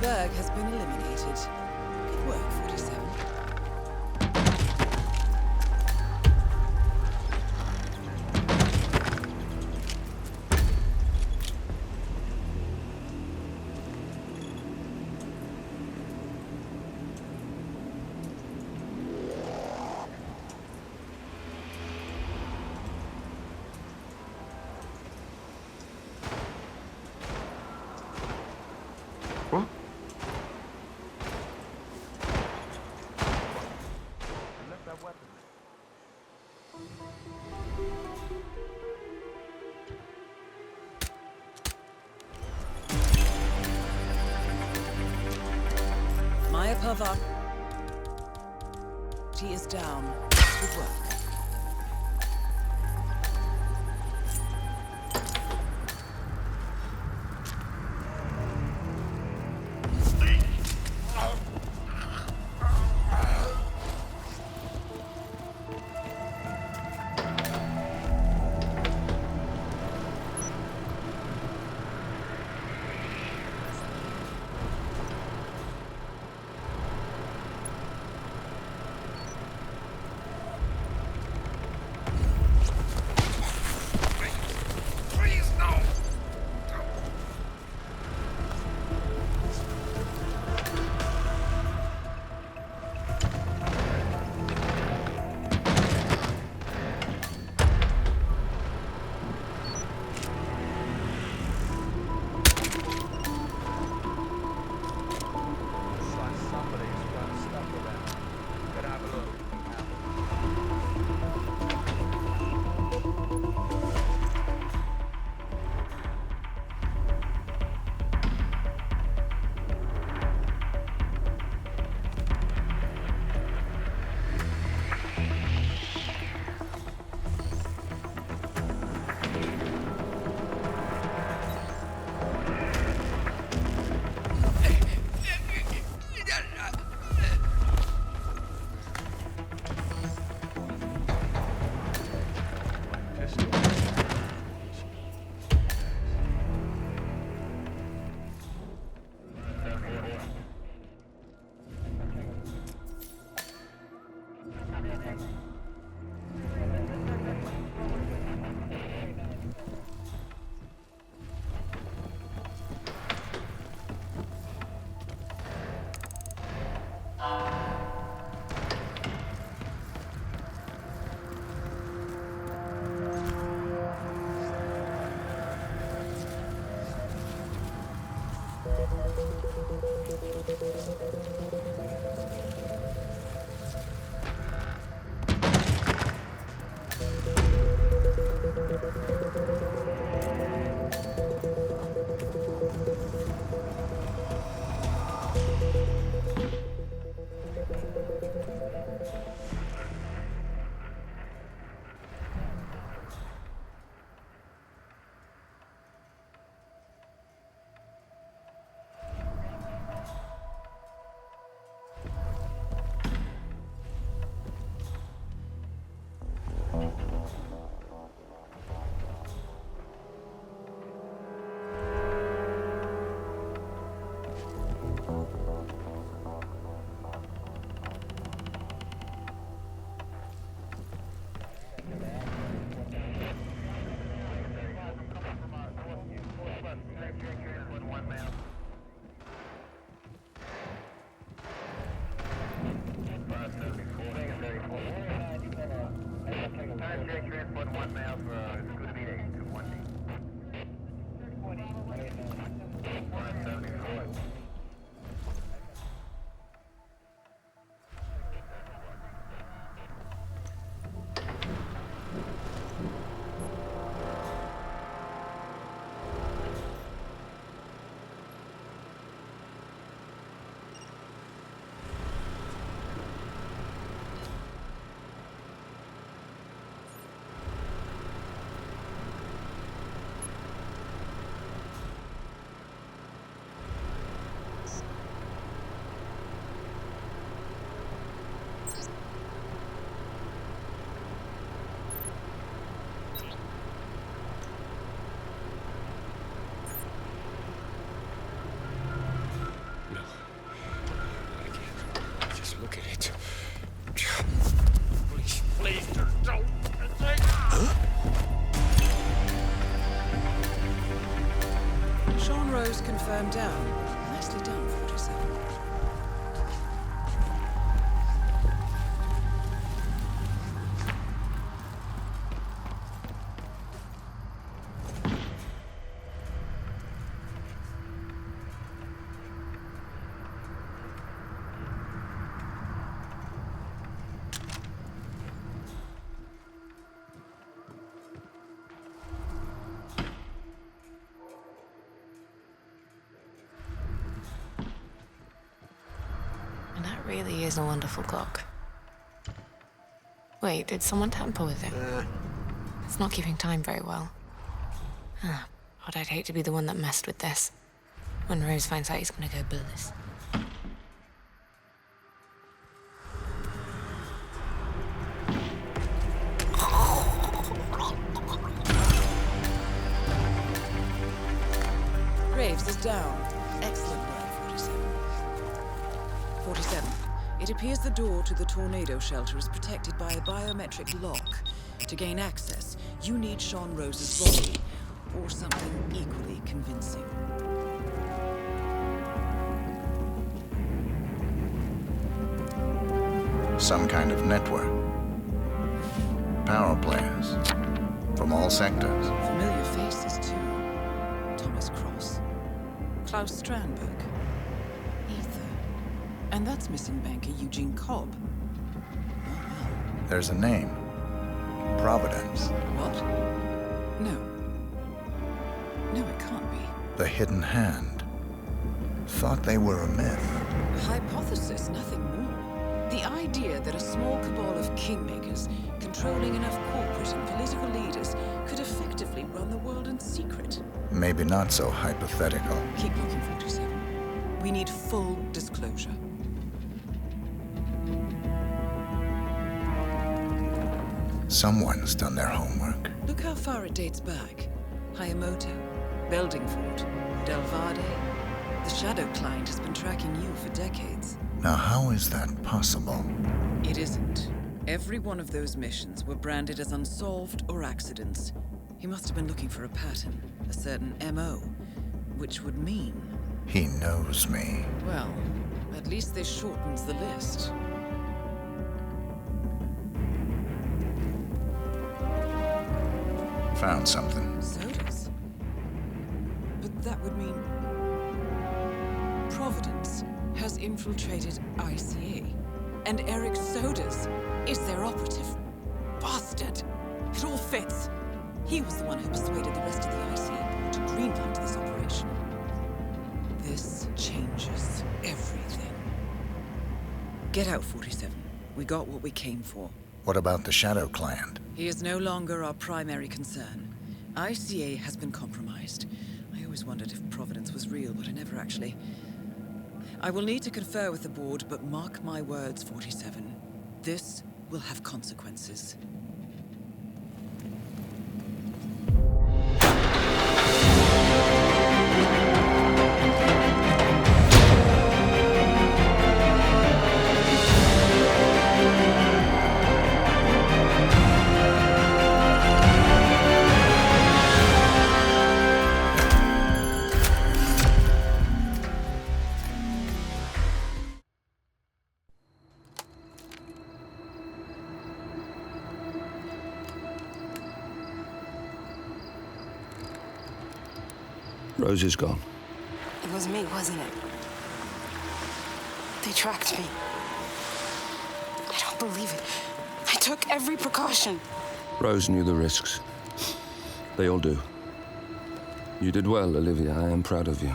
S1: Berg has been eliminated. Good work, 47. He is down. Good work. Confirmed down. Nicely done, 47.
S21: Really is a wonderful clock. Wait, did someone tamper with it? It's not keeping time very well. God, I'd hate to be the one that messed with this. When Rose finds out, he's gonna go ballistic.
S1: Graves is down. Excellent work, 47. 47. It appears the door to the tornado shelter is protected by a biometric lock. To gain access, you need Sean Rose's body, or something equally convincing.
S2: Some kind of network. Power players. From all sectors.
S1: Familiar faces, too. Thomas Cross. Klaus Strandberg. And that's missing banker Eugene Cobb.
S2: There's a name. Providence.
S1: What? No. No, it can't be.
S2: The Hidden Hand. Thought they were a myth.
S1: A hypothesis, nothing more. The idea that a small cabal of kingmakers, controlling enough corporate and political leaders, could effectively run the world in secret.
S2: Maybe not so hypothetical.
S1: Keep looking, 47. We need full disclosure.
S2: Someone's done their homework.
S1: Look how far it dates back. Hayamoto, Beldingford, Delvade. The Shadow Client has been tracking you for decades.
S2: Now, how is that possible?
S1: It isn't. Every one of those missions were branded as unsolved or accidents. He must have been looking for a pattern, a certain MO, which would mean...
S2: He knows me.
S1: Well, at least this shortens the list.
S2: Found something.
S1: Sodas? But that would mean... Providence has infiltrated ICA, and Eric Sodas is their operative. Bastard! It all fits. He was the one who persuaded the rest of the ICA to greenlight this operation. This changes everything. Get out, 47. We got what we came for.
S2: What about the Shadow Clan?
S1: He is no longer our primary concern. ICA has been compromised. I always wondered if Providence was real, but I never actually... I will need to confer with the board, but mark my words, 47. This will have consequences.
S10: Rose is gone.
S21: It was me, wasn't it? They tracked me. I don't believe it. I took every precaution.
S10: Rose knew the risks. They all do. You did well, Olivia. I am proud of you.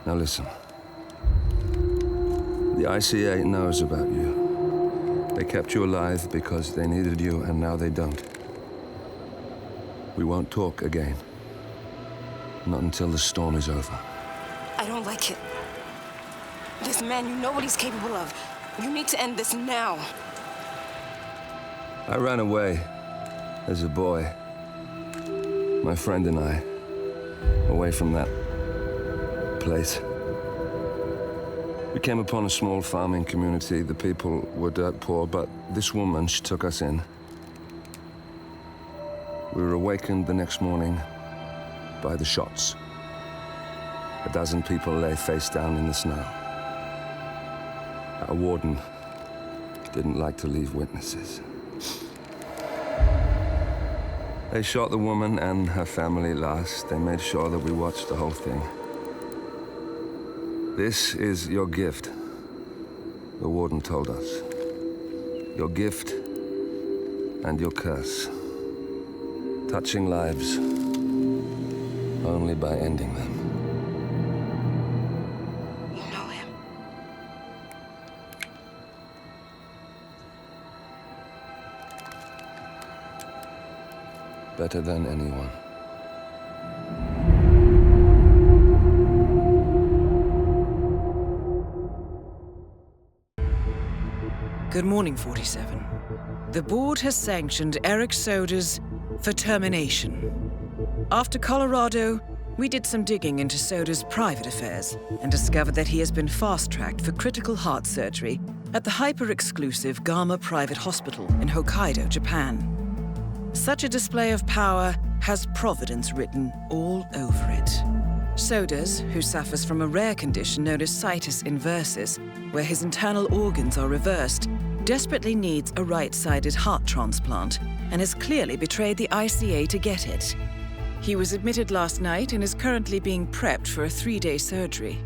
S10: Now listen. The ICA knows about you. They kept you alive because they needed you, and now they don't. We won't talk again. Not until the storm is over.
S21: I don't like it. This man, you know what he's capable of. You need to end this now.
S10: I ran away as a boy. My friend and I. Away from that place. We came upon a small farming community. The people were dirt poor, but this woman, she took us in. We were awakened the next morning by the shots. 12 people lay face down in the snow. Our warden didn't like to leave witnesses. They shot the woman and her family last. They made sure that we watched the whole thing. This is your gift, the warden told us. Your gift and your curse. Touching lives only by ending them.
S21: You know him.
S10: Better than anyone.
S1: Good morning, 47. The board has sanctioned Eric Sodas for termination. After Colorado, we did some digging into Soda's private affairs and discovered that he has been fast-tracked for critical heart surgery at the hyper-exclusive Gama Private Hospital in Hokkaidō, Japan. Such a display of power has Providence written all over it. Sodas, who suffers from a rare condition known as Situs Inversus, where his internal organs are reversed, desperately needs a right-sided heart transplant and has clearly betrayed the ICA to get it. He was admitted last night and is currently being prepped for a 3-day surgery.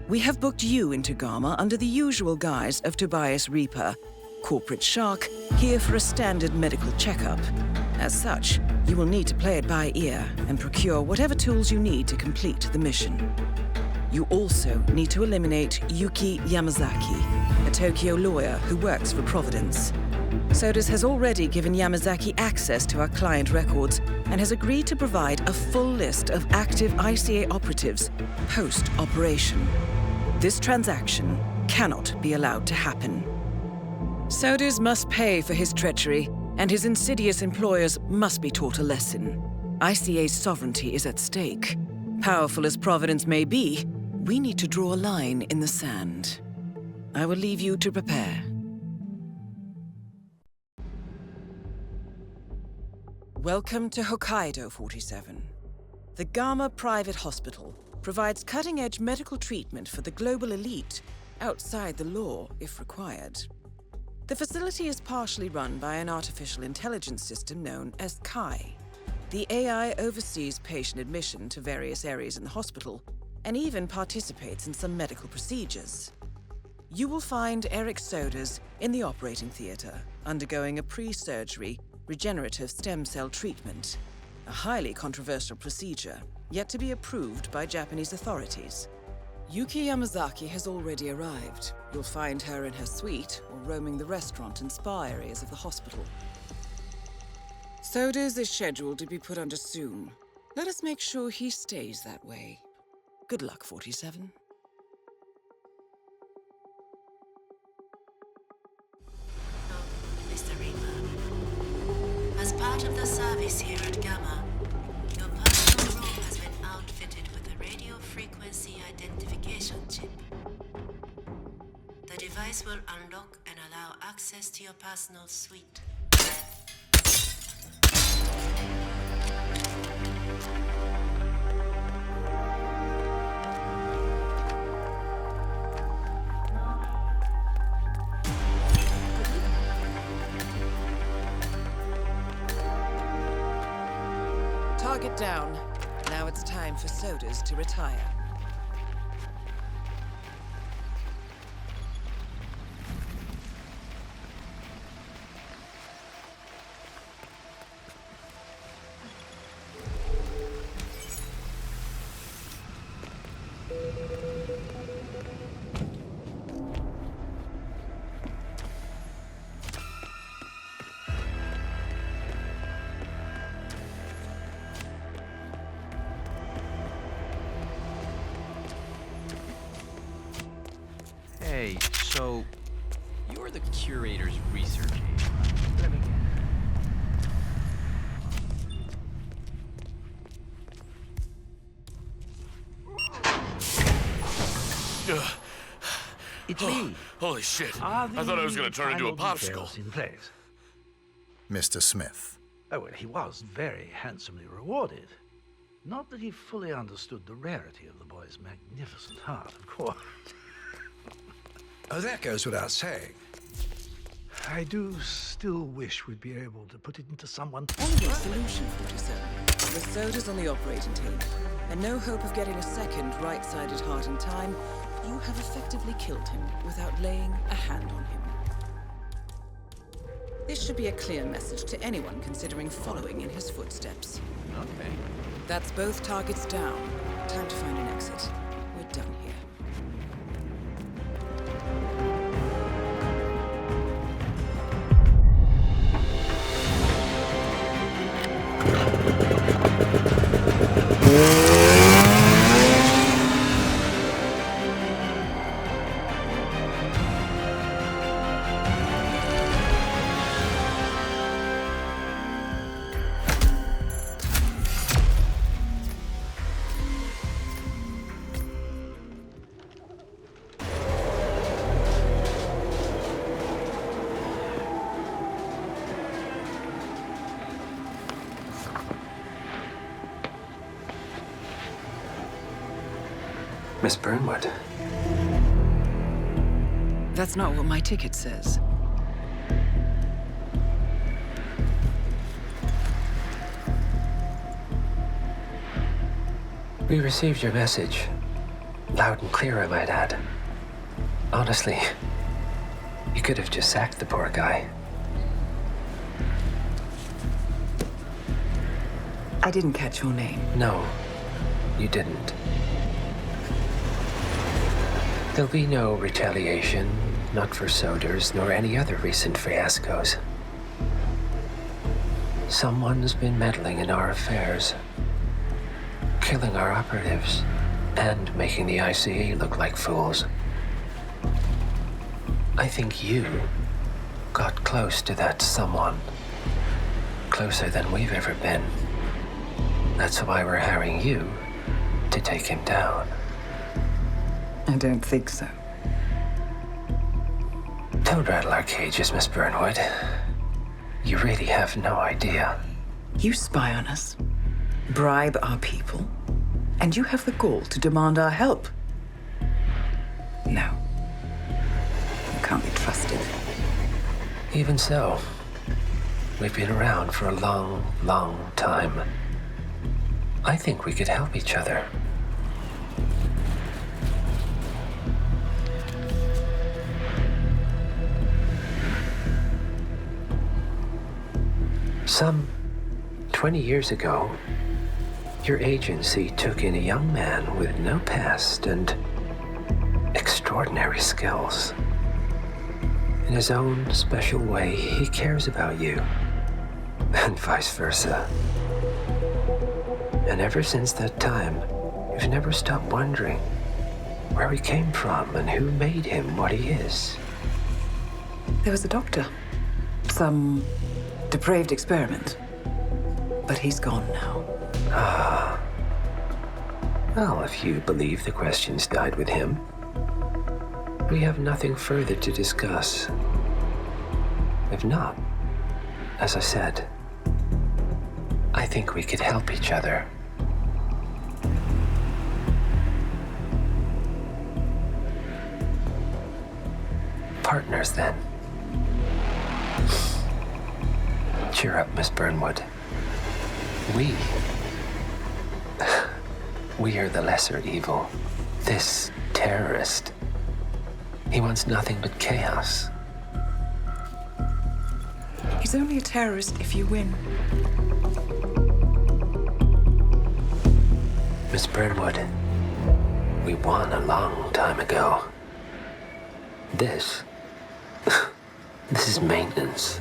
S1: We have booked you into Gama under the usual guise of Tobias Reaper, corporate shark, here for a standard medical checkup. As such, you will need to play it by ear and procure whatever tools you need to complete the mission. You also need to eliminate Yuki Yamazaki, a Tokyo lawyer who works for Providence. Sodas has already given Yamazaki access to our client records and has agreed to provide a full list of active ICA operatives post-operation. This transaction cannot be allowed to happen. Sodas must pay for his treachery, and his insidious employers must be taught a lesson. ICA's sovereignty is at stake. Powerful as Providence may be, we need to draw a line in the sand. I will leave you to prepare. Welcome to Hokkaidō, 47. The Gama Private Hospital provides cutting-edge medical treatment for the global elite, outside the law if required. The facility is partially run by an artificial intelligence system known as Kai. The AI oversees patient admission to various areas in the hospital, and even participates in some medical procedures. You will find Eric Soders in the operating theater, undergoing a pre-surgery regenerative stem cell treatment, a highly controversial procedure, yet to be approved by Japanese authorities. Yuki Yamazaki has already arrived. You'll find her in her suite or roaming the restaurant and spa areas of the hospital. Soders is scheduled to be put under soon. Let us make sure he stays that way. Good luck, 47.
S3: Mr. Reaper. As part of the service here at Gamma, your personal room has been outfitted with a radio frequency identification chip. The device will unlock and allow access to your personal suite.
S1: Target down. Now it's time for Soders to retire.
S4: Hey, so you're the curator's research agent. Let me
S7: It's me.
S22: Holy shit.
S7: Are
S22: I thought I was
S7: the
S22: going to turn into a
S7: final
S22: popsicle.
S7: details in place?
S2: Mr. Smith.
S7: Oh, well, he was very handsomely rewarded. Not that he fully understood the rarity of the boy's magnificent heart, of course.
S19: Oh, that goes without saying.
S7: I do still wish we'd be able to put it into someone.
S1: Only a solution, 47. With Soders on the operating table, and no hope of getting a second right-sided heart in time, you have effectively killed him without laying a hand on him. This should be a clear message to anyone considering following in his footsteps.
S4: Okay.
S1: That's both targets down. Time to find an exit. We're done here.
S12: Miss Burnwood.
S5: That's not what my ticket says.
S12: We received your message. Loud and clear, I might add. Honestly, you could have just sacked the poor guy.
S5: I didn't catch your name.
S12: No, you didn't. There'll be no retaliation, not for Soders, nor any other recent fiascos. Someone's been meddling in our affairs, killing our operatives, and making the ICE look like fools. I think you got close to that someone. Closer than we've ever been. That's why we're hiring you to take him down.
S5: I don't think so.
S12: Don't rattle our cages, Miss Burnwood. You really have no idea.
S5: You spy on us, bribe our people, and you have the gall to demand our help. No. You can't be trusted.
S12: Even so, we've been around for a long, long time. I think we could help each other. Some 20 years ago, your agency took in a young man with no past and extraordinary skills. In his own special way, he cares about you, and vice versa. And ever since that time, you've never stopped wondering where he came from and who made him what he is.
S5: There was a doctor. Some depraved experiment. But he's gone now.
S12: Ah. Well, if you believe the questions died with him, we have nothing further to discuss. If not, as I said, I think we could help each other. Partners, then. Cheer up, Miss Burnwood. We are the lesser evil. This terrorist, he wants nothing but chaos.
S5: He's only a terrorist if you win.
S12: Miss Burnwood, we won a long time ago. This is maintenance.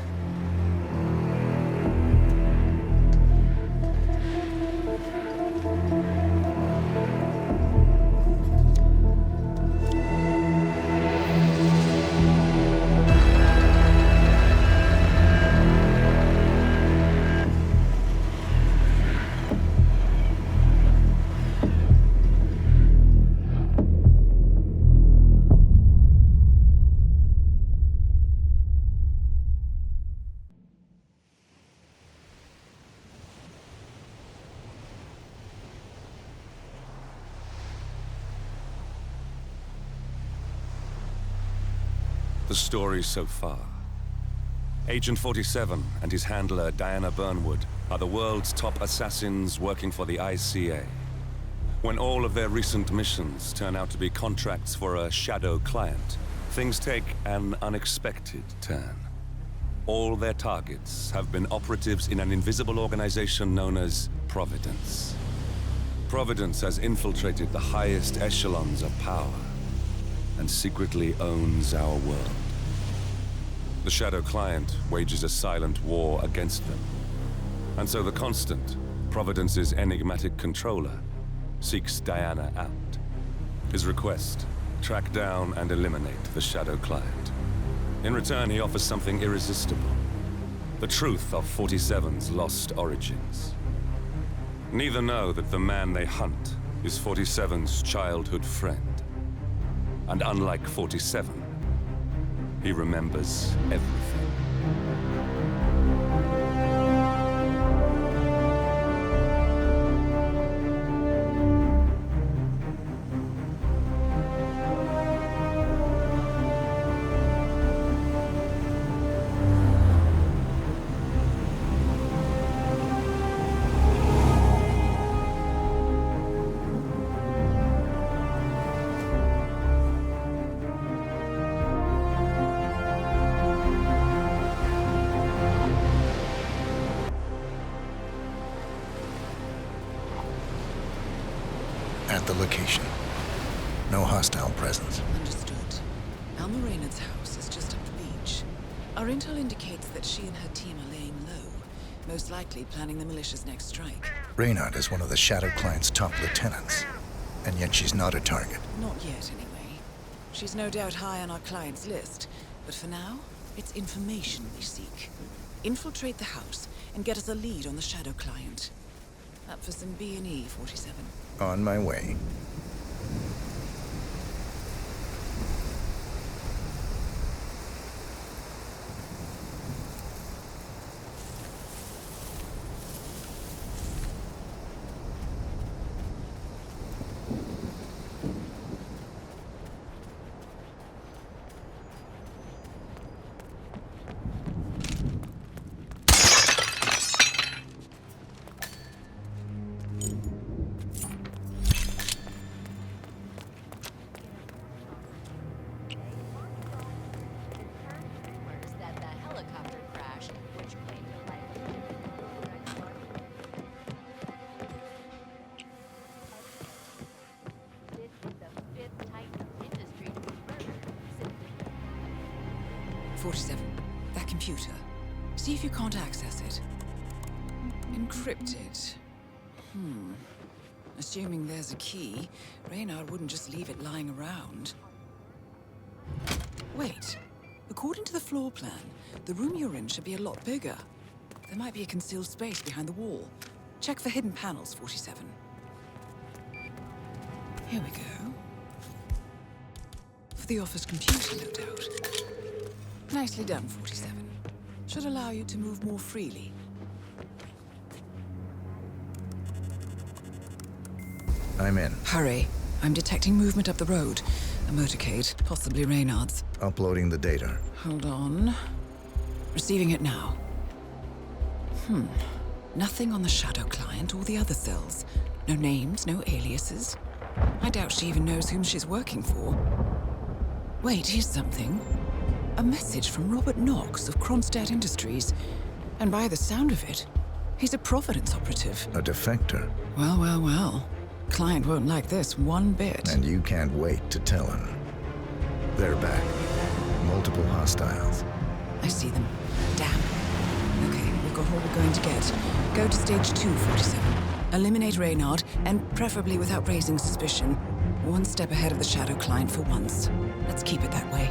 S8: The story so far. Agent 47 and his handler, Diana Burnwood, are the world's top assassins working for the ICA. When all of their recent missions turn out to be contracts for a shadow client, things take an unexpected turn. All their targets have been operatives in an invisible organization known as Providence. Providence has infiltrated the highest echelons of power and secretly owns our world. The Shadow Client wages a silent war against them. And so the Constant, Providence's enigmatic controller, seeks Diana out. His request, track down and eliminate the Shadow Client. In return, he offers something irresistible. The truth of 47's lost origins. Neither know that the man they hunt is 47's childhood friend. And unlike 47, he remembers everything.
S2: At the location. No hostile presence.
S1: Understood. Alma Reynard's house is just up the beach. Our intel indicates that she and her team are laying low, most likely planning the militia's next strike.
S2: Reynard is one of the Shadow Client's top lieutenants, and yet she's not a target.
S1: Not yet, anyway. She's no doubt high on our client's list, but for now, it's information we seek. Infiltrate the house and get us a lead on the Shadow Client. Up for some B&E, 47.
S2: On my way.
S1: 47. That computer. See if you can't access it. Encrypted. Assuming there's a key, Reynard wouldn't just leave it lying around. Wait. According to the floor plan, the room you're in should be a lot bigger. There might be a concealed space behind the wall. Check for hidden panels, 47. Here we go. For the office computer, no doubt. Nicely done, 47. Should allow you to move more freely.
S2: I'm in.
S1: Hurry. I'm detecting movement up the road. A motorcade, possibly Reynard's.
S2: Uploading the data.
S1: Hold on. Receiving it now. Nothing on the shadow client or the other cells. No names, no aliases. I doubt she even knows whom she's working for. Wait, here's something. A message from Robert Knox of Kronstadt Industries. And by the sound of it, he's a Providence operative.
S2: A defector.
S1: Well, well, well. Client won't like this one bit.
S2: And you can't wait to tell him. They're back. Multiple hostiles.
S1: I see them. Damn. Okay, we've got all we're going to get. Go to stage 2, 47. Eliminate Reynard, and preferably without raising suspicion. One step ahead of the shadow client for once. Let's keep it that way.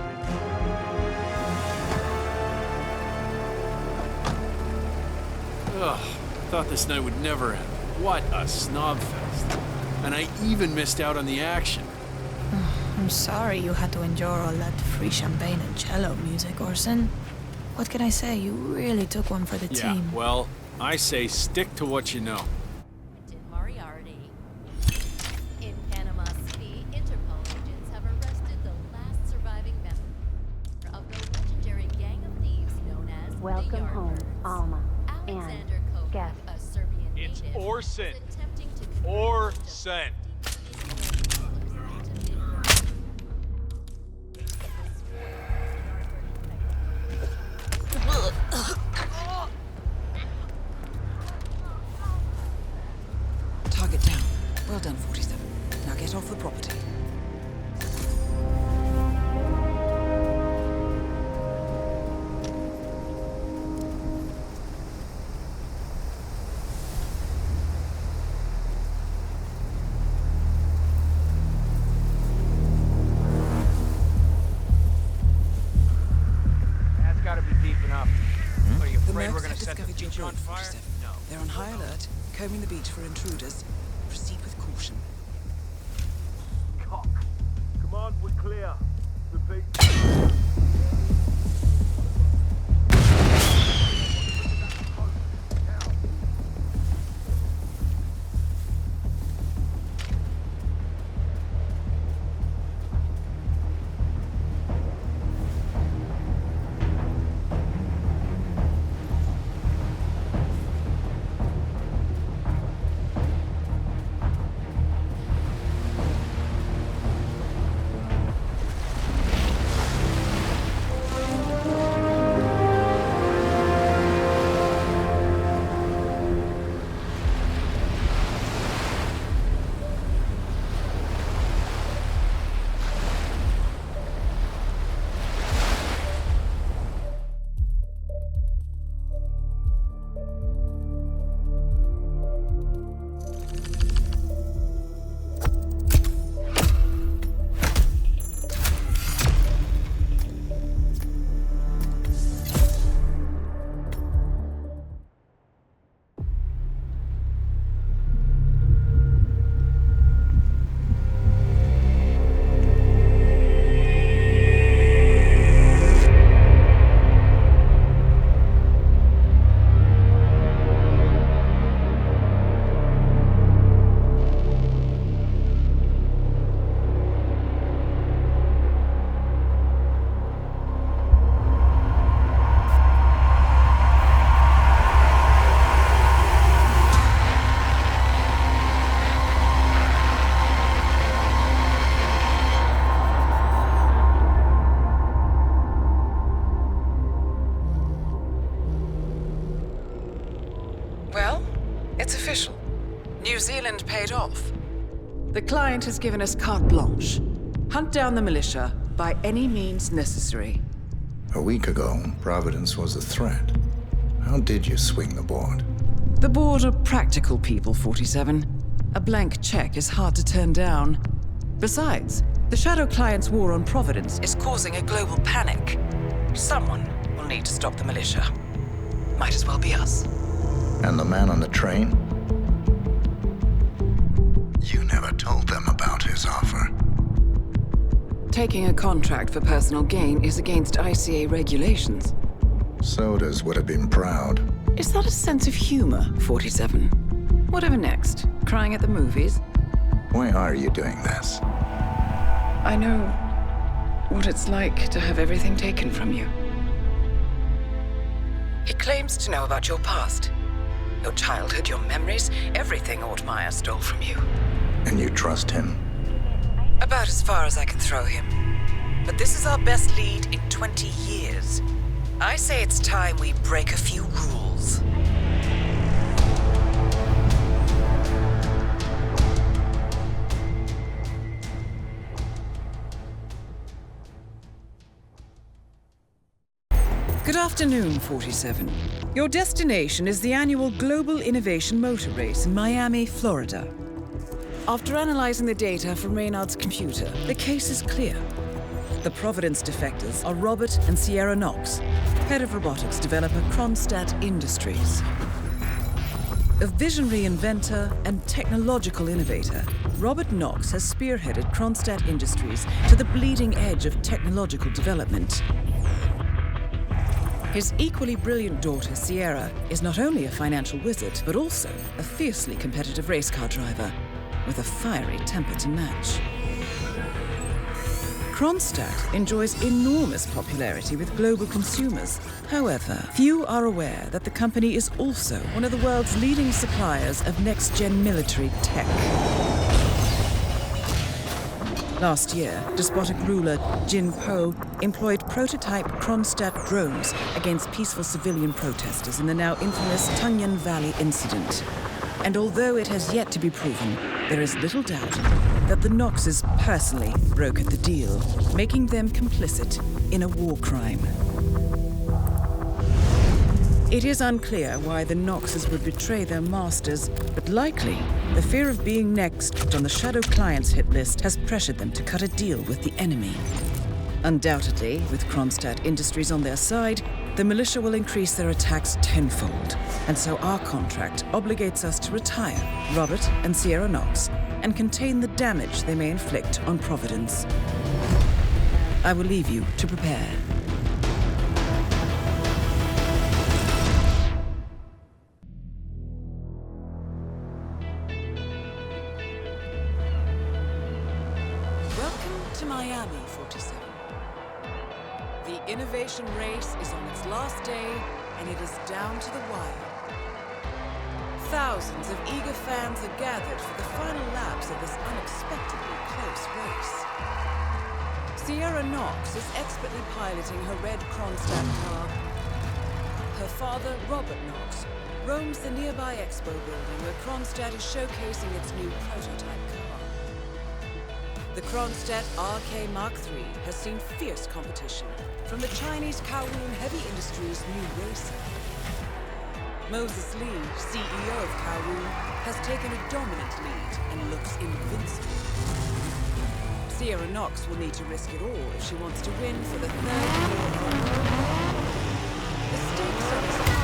S4: Ugh, thought this night would never end. What a snobfest. And I even missed out on the action.
S11: I'm sorry you had to endure all that free champagne and cello music, Orson. What can I say? You really took one for the
S4: Yeah,
S11: team.
S4: well, I say stick to what you know.
S22: In Panama City, Interpol agents have arrested the last surviving member of the legendary gang of thieves known as
S23: Welcome home, Alma.
S22: Alexander
S23: And
S22: Kovac,
S23: guest.
S22: a Serbian
S4: It's
S22: native,
S4: Orson.
S22: was attempting to
S4: Orson.
S1: Target down. Well done, 47. Now get off the property.
S15: That's gotta be deep enough. Are you
S1: The
S15: afraid we're
S1: Mercs
S15: gonna
S1: have
S15: set the
S1: discovered your
S15: beach on
S1: grave,
S15: fire?
S1: 47.
S15: No.
S1: They're on high alert, combing the beach for intruders. Proceed with caution.
S9: Command, we're clear. Repeat.
S1: Well, it's official. New Zealand paid off. The client has given us carte blanche. Hunt down the militia by any means necessary.
S2: A week ago, Providence was a threat. How did you swing the board?
S5: The board are practical people, 47. A blank check is hard to turn down. Besides, the Shadow Client's war on Providence is causing a global panic. Someone will need to stop the militia. Might as well be us.
S2: And the man on the train? You never told them about his offer.
S5: Taking a contract for personal gain is against ICA regulations.
S2: Sodas would have been proud.
S5: Is that a sense of humor, 47? Whatever next? Crying at the movies?
S2: Why are you doing this?
S5: I know what it's like to have everything taken from you. He claims to know about your past. Your childhood, your memories, everything Ortmeyer stole from you.
S2: And you trust him?
S5: About as far as I can throw him. But this is our best lead in 20 years. I say it's time we break a few rules. Good afternoon, 47. Your destination is the annual Global Innovation Motor Race in Miami, Florida. After analyzing the data from Reynard's computer, the case is clear. The Providence defectors are Robert and Sierra Knox, head of robotics developer Kronstadt Industries. A visionary inventor and technological innovator, Robert Knox has spearheaded Kronstadt Industries to the bleeding edge of technological development. His equally brilliant daughter, Sierra, is not only a financial wizard, but also a fiercely competitive race car driver, with a fiery temper to match. Kronstadt enjoys enormous popularity with global consumers. However, few are aware that the company is also one of the world's leading suppliers of next-gen military tech. Last year, despotic ruler Jin Po employed prototype Kronstadt drones against peaceful civilian protesters in the now infamous Tungan Valley incident. And although it has yet to be proven, there is little doubt that the Knoxes personally brokered the deal, making them complicit in a war crime. It is unclear why the Knoxes would betray their masters, but likely the fear of being next on the Shadow Client's hit list has pressured them to cut a deal with the enemy. Undoubtedly, with Kronstadt Industries on their side, the militia will increase their attacks tenfold, and so our contract obligates us to retire Robert and Sierra Knox and contain the damage they may inflict on Providence. I will leave you to prepare. Welcome to Miami, 47. The innovation race is on its last day, and it is down to the wire. Thousands of eager fans are gathered for the final laps of this unexpectedly close race. Sierra Knox is expertly piloting her red Kronstadt car. Her father, Robert Knox, roams the nearby expo building where Kronstadt is showcasing its new prototype car. The Kronstadt RK Mark III has seen fierce competition from the Chinese Kowloon Heavy Industries' new racer. Moses Lee, CEO of Kowloon, has taken a dominant lead and looks invincible. Sierra Knox will need to risk it all if she wants to win for the third year in a row. The stakes are as high.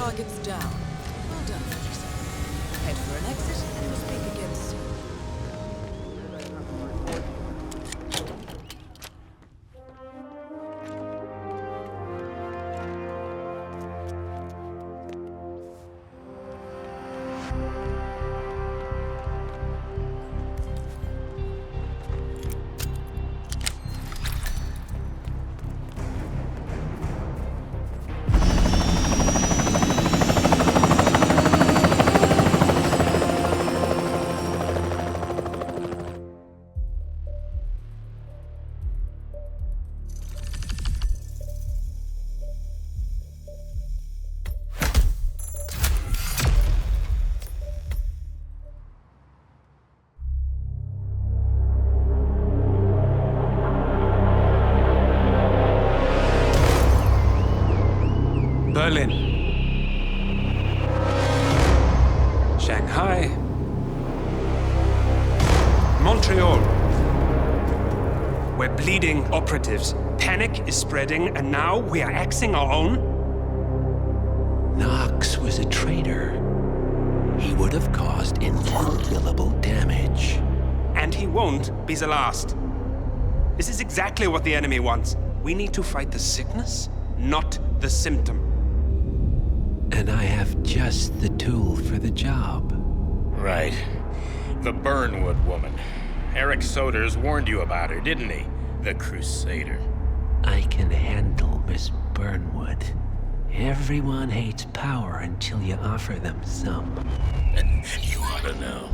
S1: Target's down. Well done, 47. Head for an exit, and we'll speak again soon.
S6: Berlin, Shanghai, Montreal. We're bleeding operatives. Panic is spreading, and now we are axing our own?
S12: Knox was a traitor. He would have caused incalculable damage.
S6: And he won't be the last. This is exactly what the enemy wants. We need to fight the sickness, not the symptom.
S12: And I have just the tool for the job.
S15: Right. The Burnwood woman. Eric Soders warned you about her, didn't he? The Crusader.
S12: I can handle Miss Burnwood. Everyone hates power until you offer them some.
S15: You ought to know.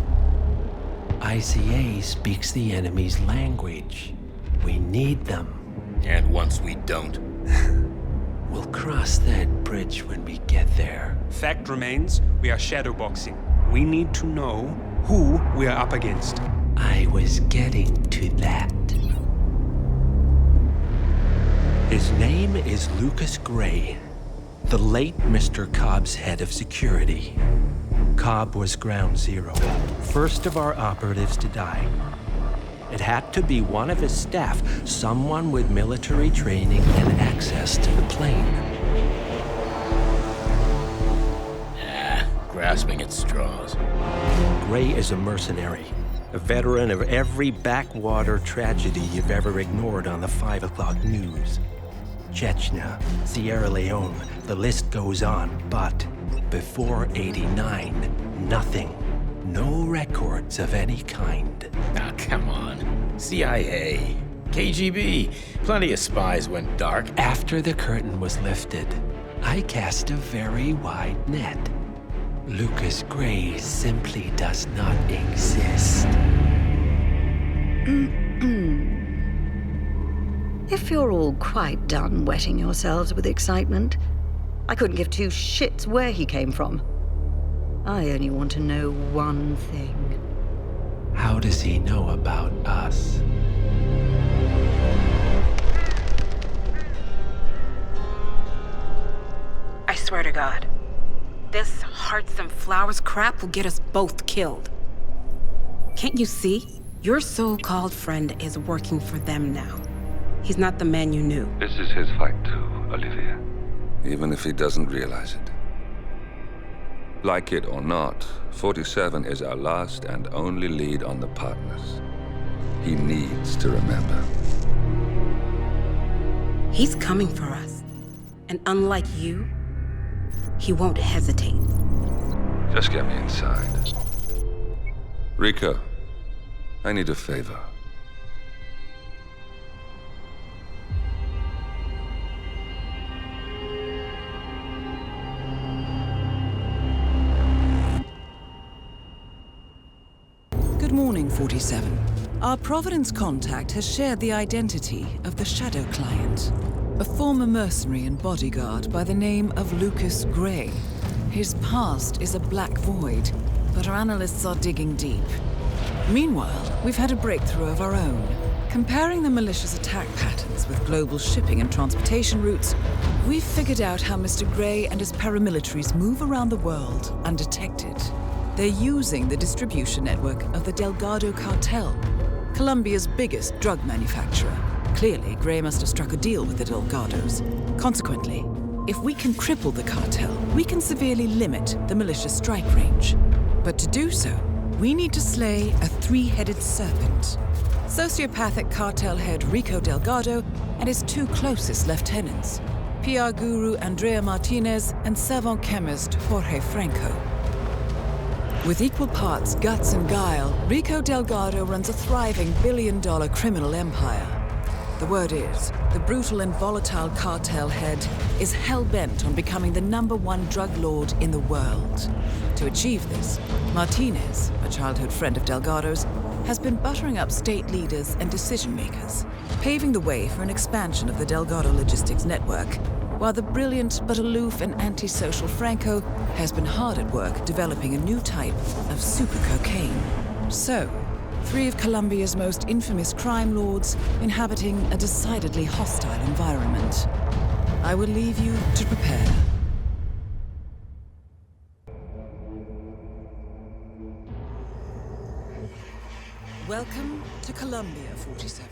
S12: ICA speaks the enemy's language. We need them.
S15: And once we don't?
S12: We'll cross that bridge when we get there.
S6: Fact remains, we are shadowboxing. We need to know who we are up against.
S12: I was getting to that. His name is Lucas Gray, the late Mr. Cobb's head of security. Cobb was ground zero, first of our operatives to die. It had to be one of his staff, someone with military training and access to the plane.
S15: Grasping at straws.
S12: Gray is a mercenary, a veteran of every backwater tragedy you've ever ignored on the 5 o'clock news. Chechnya, Sierra Leone, the list goes on, but before '89, nothing. No records of any kind.
S15: Ah, come on. CIA, KGB, plenty of spies went dark.
S12: After the curtain was lifted, I cast a very wide net. Lucas Gray simply does not exist.
S13: If you're all quite done wetting yourselves with excitement, I couldn't give two shits where he came from. I only want to know one thing.
S12: How does he know about us?
S14: I swear to God, this hearts and flowers crap will get us both killed. Can't you see? Your so-called friend is working for them now. He's not the man you knew.
S8: This is his fight too, Olivia. Even if he doesn't realize it. Like it or not, 47 is our last and only lead on the partners. He needs to remember.
S14: He's coming for us. And unlike you, he won't hesitate.
S8: Just get me inside. Rico, I need a favor.
S5: Good morning, 47. Our Providence contact has shared the identity of the Shadow Client, a former mercenary and bodyguard by the name of Lucas Gray. His past is a black void, but our analysts are digging deep. Meanwhile, we've had a breakthrough of our own. Comparing the malicious attack patterns with global shipping and transportation routes, we've figured out how Mr. Gray and his paramilitaries move around the world undetected. They're using the distribution network of the Delgado Cartel, Colombia's biggest drug manufacturer. Clearly, Gray must have struck a deal with the Delgados. Consequently, If we can cripple the cartel, we can severely limit the militia strike range. But to do so, we need to slay a three-headed serpent. Sociopathic cartel head Rico Delgado and his two closest lieutenants, PR guru Andrea Martinez and savant chemist Jorge Franco. With equal parts guts and guile, Rico Delgado runs a thriving billion-dollar criminal empire. The word is, the brutal and volatile cartel head is hell-bent on becoming the #1 drug lord in the world. To achieve this, Martinez, a childhood friend of Delgado's, has been buttering up state leaders and decision-makers, paving the way for an expansion of the Delgado logistics network, while the brilliant but aloof and antisocial Franco has been hard at work developing a new type of super cocaine. So, three of Colombia's most infamous crime lords inhabiting a decidedly hostile environment. I will leave you to prepare. Welcome to Colombia, 47.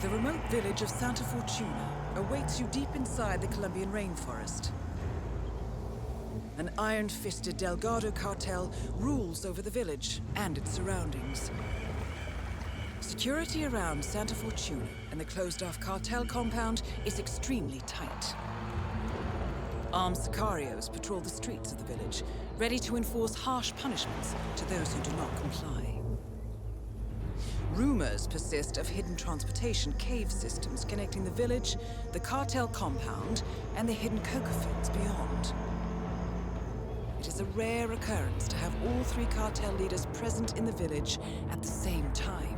S5: The remote village of Santa Fortuna awaits you deep inside the Colombian rainforest. An iron-fisted Delgado cartel rules over the village and its surroundings. Security around Santa Fortuna and the closed-off cartel compound is extremely tight. Armed sicarios patrol the streets of the village, ready to enforce harsh punishments to those who do not comply. Rumors persist of hidden transportation cave systems connecting the village, the cartel compound, and the hidden coca fields beyond. It is a rare occurrence to have all three cartel leaders present in the village at the same time.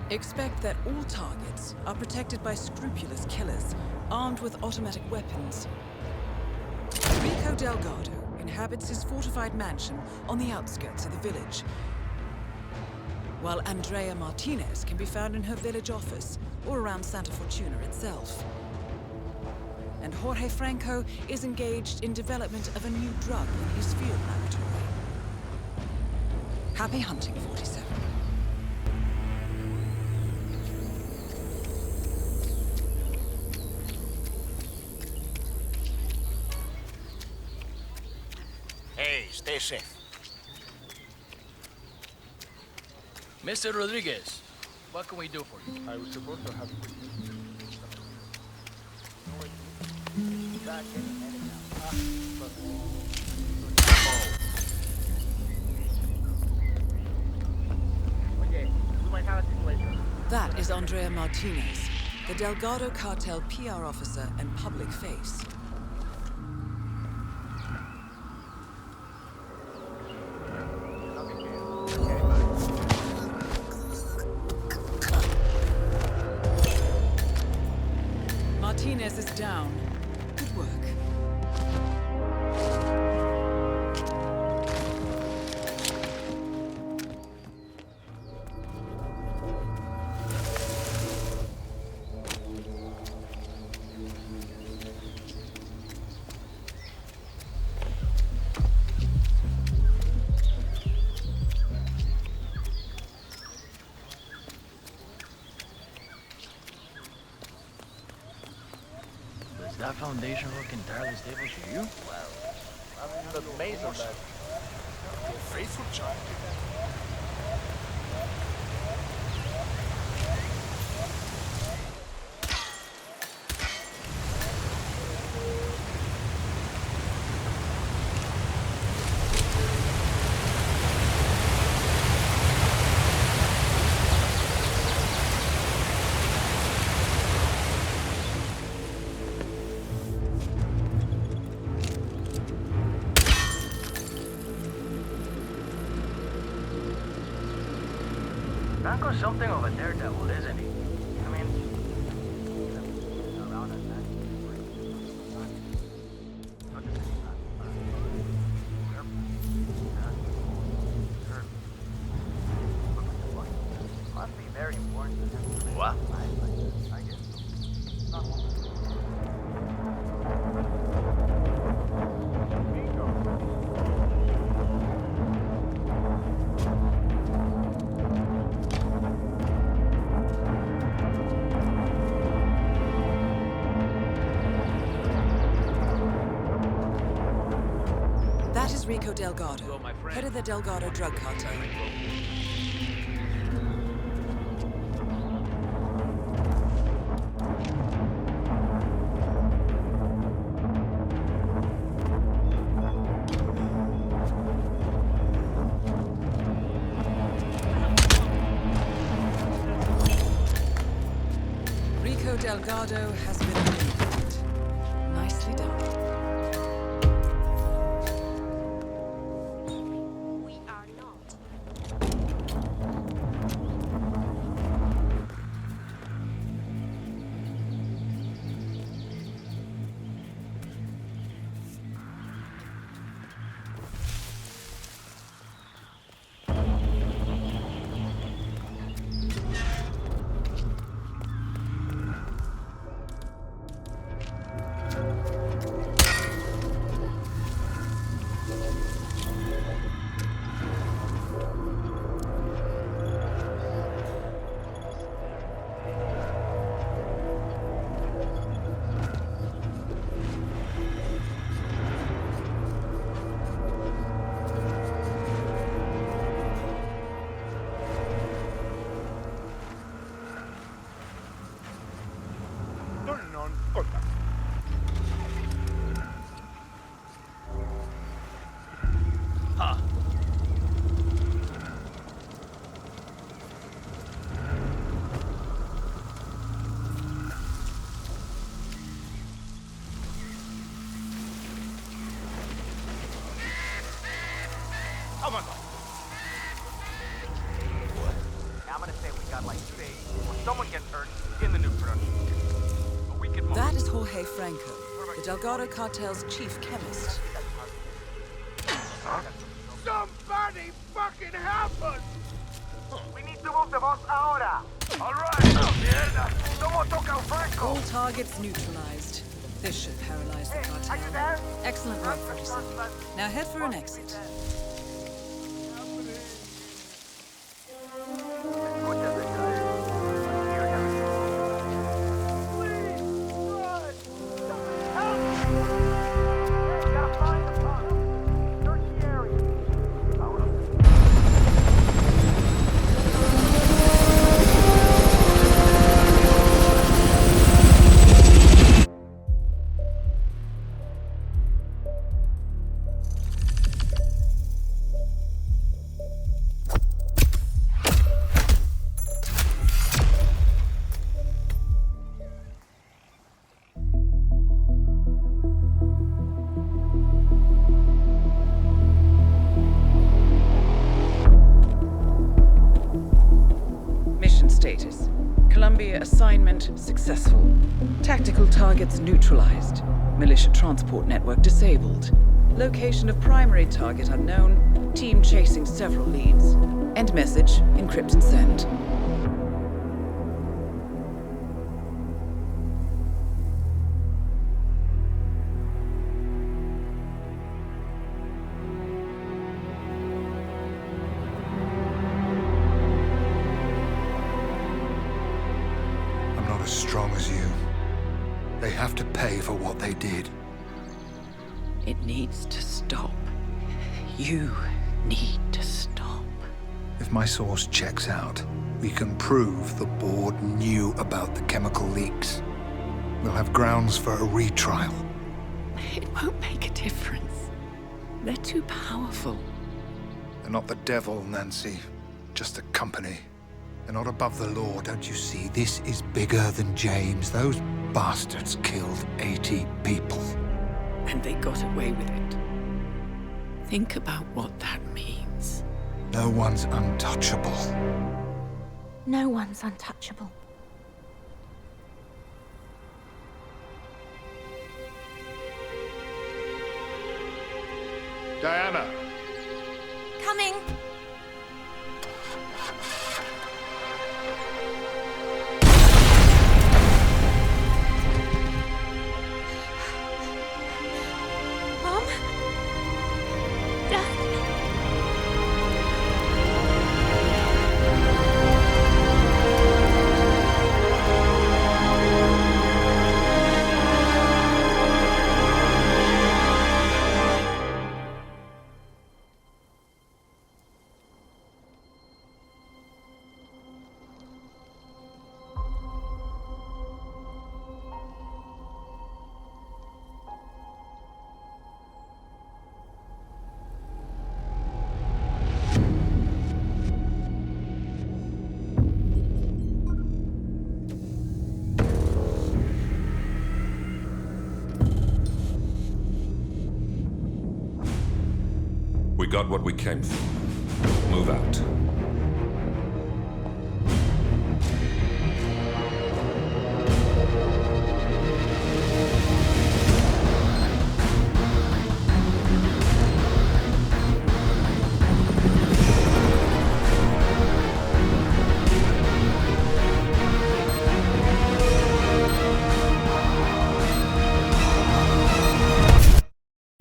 S5: Expect that all targets are protected by scrupulous killers, armed with automatic weapons. Rico Delgado inhabits his fortified mansion on the outskirts of the village, while Andrea Martinez can be found in her village office or around Santa Fortuna itself. And Jorge Franco is engaged in development of a new drug in his field laboratory. Happy hunting, 47.
S16: Hey, stay safe.
S17: Mr. Rodriguez, what can we do for you?
S16: I was supposed to have...
S5: That is Andrea Martinez, the Delgado cartel PR officer and public face. Martinez is down. Good work.
S17: That foundation look entirely stable to you?
S16: Well, I'm in the maze of that. Your faithful child.
S17: Franco's something of a daredevil, isn't he? I mean... Must be very important to him. What? I guess so. Not one.
S1: That is Rico Delgado, head of the Delgado drug cartel. Rico Delgado has been relieved. Nicely done.
S9: Oh my god. What? I'm gonna say we got like say, or someone gets hurt in the new production. A week at most.
S1: That is Jorge Franco, the Delgado cartel's chief chemist.
S9: Huh? Somebody fucking help us! We need to move the boss ahora. All right. Mierda. Someone took out Franco.
S1: All targets neutralized. This should paralyze the cartel.
S9: Are you there?
S1: Excellent work, 47. Now head for an exit. Status. Columbia assignment successful. Tactical targets neutralized. Militia transport network disabled. Location of primary target unknown. Team chasing several leads. End message, encrypt and send.
S2: As strong as you. They have to pay for what they did.
S5: It needs to stop. You need to stop.
S2: If my source checks out, we can prove the board knew about the chemical leaks. We'll have grounds for a retrial.
S5: It won't make a difference. They're too powerful.
S2: They're not the devil, Nancy. Just a company. They're not above the law, don't you see? This is bigger than James. Those bastards killed 80 people.
S5: And they got away with it. Think about what that means.
S2: No one's untouchable.
S23: No one's untouchable.
S2: Diana!
S23: Coming!
S8: We got what we came for. Move out.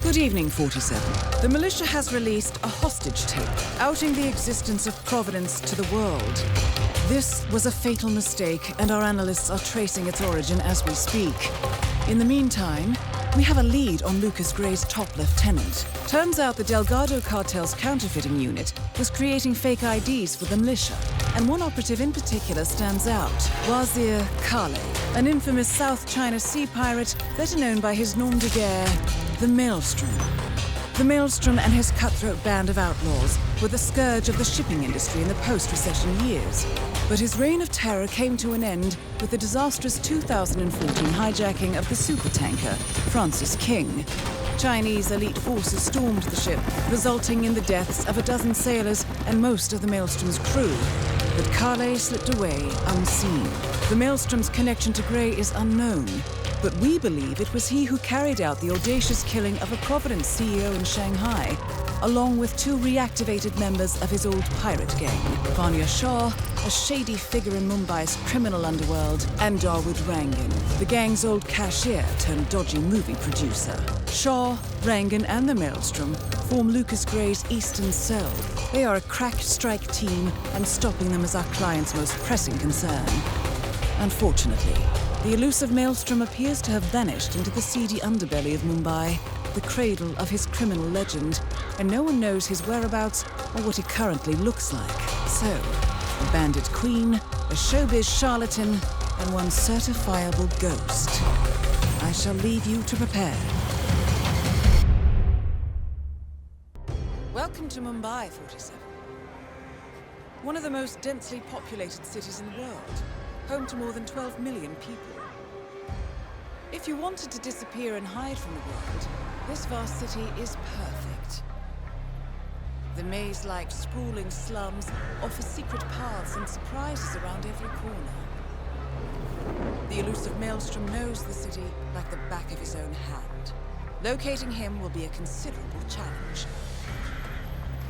S5: Good evening, 47. The militia has released a hostage tape, outing the existence of Providence to the world. This was a fatal mistake, and our analysts are tracing its origin as we speak. In the meantime, we have a lead on Lucas Gray's top lieutenant. Turns out the Delgado cartel's counterfeiting unit was creating fake IDs for the militia, and one operative in particular stands out, Wazir Kale, an infamous South China Sea pirate better known by his nom de guerre, the Maelstrom. The Maelstrom and his cutthroat band of outlaws were the scourge of the shipping industry in the post-recession years. But his reign of terror came to an end with the disastrous 2014 hijacking of the supertanker Francis King. Chinese elite forces stormed the ship, resulting in the deaths of a dozen sailors and most of the Maelstrom's crew. But Kale slipped away unseen. The Maelstrom's connection to Gray is unknown, but we believe it was he who carried out the audacious killing of a Providence CEO in Shanghai, along with two reactivated members of his old pirate gang, Vanya Shah, a shady figure in Mumbai's criminal underworld, and Dawood Rangan, the gang's old cashier turned dodgy movie producer. Shah, Rangan, and the Maelstrom form Lucas Gray's Eastern Cell. They are a crack strike team, and stopping them is our client's most pressing concern. Unfortunately, the elusive Maelstrom appears to have vanished into the seedy underbelly of Mumbai, the cradle of his criminal legend, and no one knows his whereabouts or what he currently looks like. So, a bandit queen, a showbiz charlatan, and one certifiable ghost. I shall leave you to prepare. Welcome to Mumbai, 47. One of the most densely populated cities in the world, home to more than 12 million people. If you wanted to disappear and hide from the world, this vast city is perfect. The maze-like sprawling slums offer secret paths and surprises around every corner. The elusive Maelstrom knows the city like the back of his own hand. Locating him will be a considerable challenge.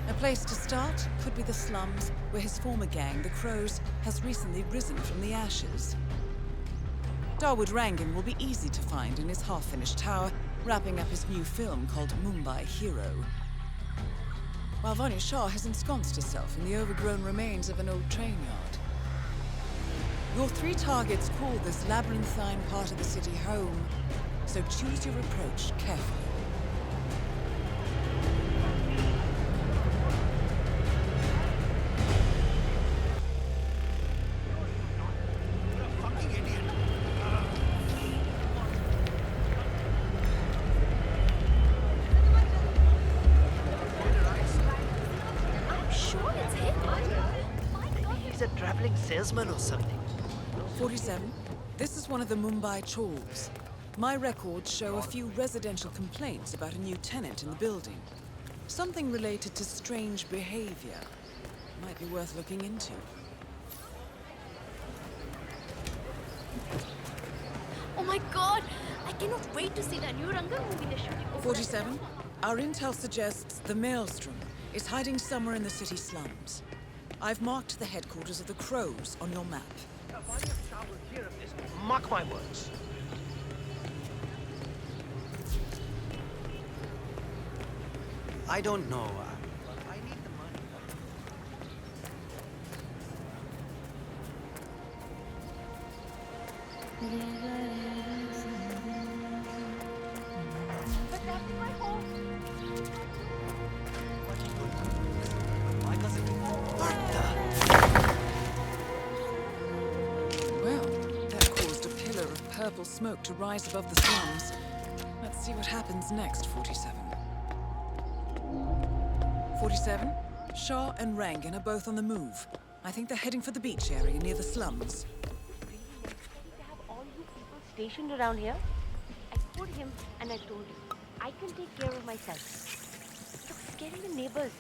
S5: A place to start could be the slums, where his former gang, the Crows, has recently risen from the ashes. Dawood Rangan will be easy to find in his half-finished tower, wrapping up his new film called Mumbai Hero. While Vanya Shah has ensconced herself in the overgrown remains of an old train yard. Your three targets call this labyrinthine part of the city home, so choose your approach carefully.
S18: Salesman or something.
S5: 47. This is one of the Mumbai chawls. My records show a few residential complaints about a new tenant in the building. Something related to strange behavior. Might be worth looking into.
S23: Oh my god! I cannot wait to see that new Ranga movie they're shooting.
S5: 47. Our intel suggests the Maelstrom is hiding somewhere in the city slums. I've marked the headquarters of the Crows on your map.
S18: Mark my words. I don't know. I need the money.
S23: But that's my home.
S5: Well, that caused a pillar of purple smoke to rise above the slums. Let's see what happens next, 47. 47? Shah and Rangan are both on the move. I think they're heading for the beach area near the slums.
S23: Really necessary to have all you people stationed around here? I told him and I told you, I can take care of myself. scaring the neighbors.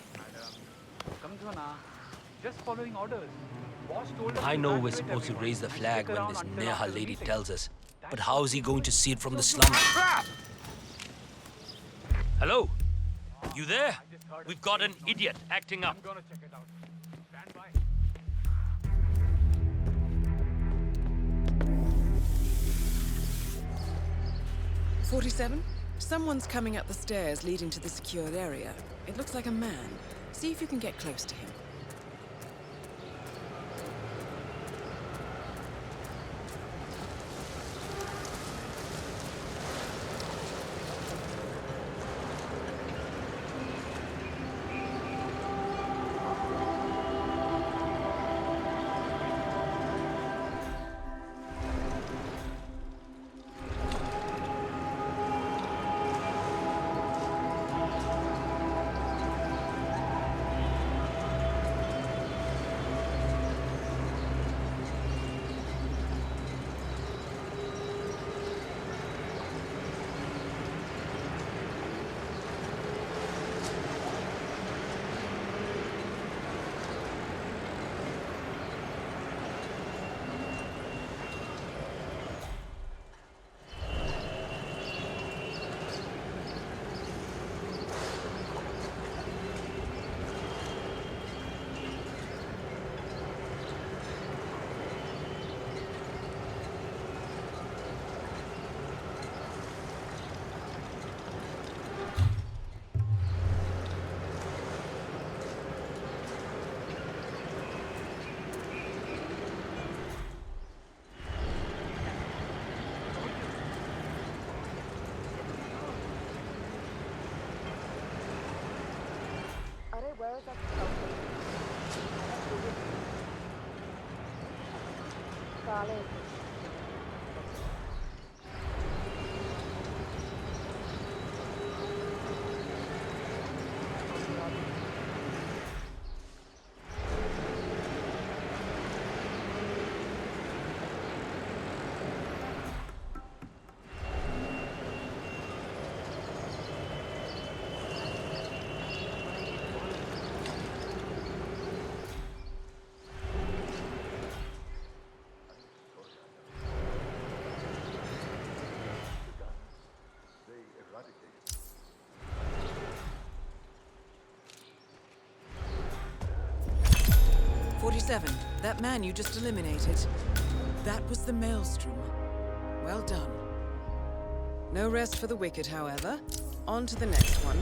S16: Just following orders. Boss told us
S10: I know we're supposed to raise the flag when this Neha lady tells us, but how is he going to see it from the slums? Hello? You there? We've got an idiot acting up.
S16: I'm gonna check it out. Stand by.
S5: 47? Someone's coming up the stairs leading to the secured area. It looks like a man. See if you can get close to him.
S23: Where is that Chongqing? Sgàil.
S5: That man you just eliminated. That was the Maelstrom. Well done. No rest for the wicked, however. On to the next one.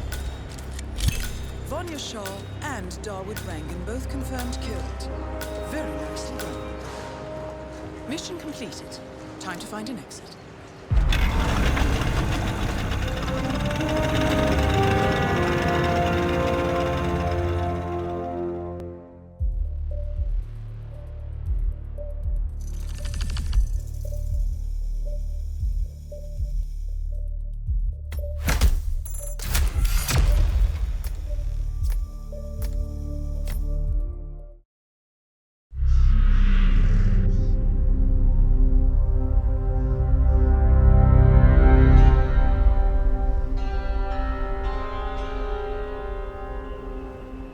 S5: Vanya Shaw and Darwood Rangan both confirmed killed. Very nicely done. Mission completed. Time to find an exit.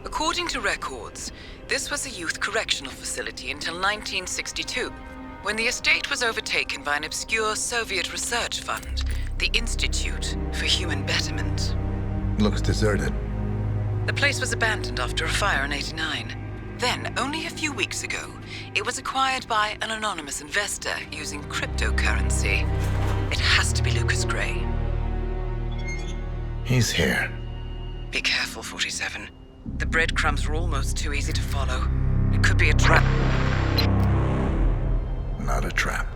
S5: According to records, this was a youth correctional facility until 1962, when the estate was overtaken by an obscure Soviet research fund, the Institute for Human Betterment.
S2: Looks deserted.
S5: The place was abandoned after a fire in '89. Then, only a few weeks ago, it was acquired by an anonymous investor using cryptocurrency. It has to be Lucas Gray.
S2: He's here.
S5: Be careful, 47. The breadcrumbs were almost too easy to follow. It could be a trap.
S2: Not a trap.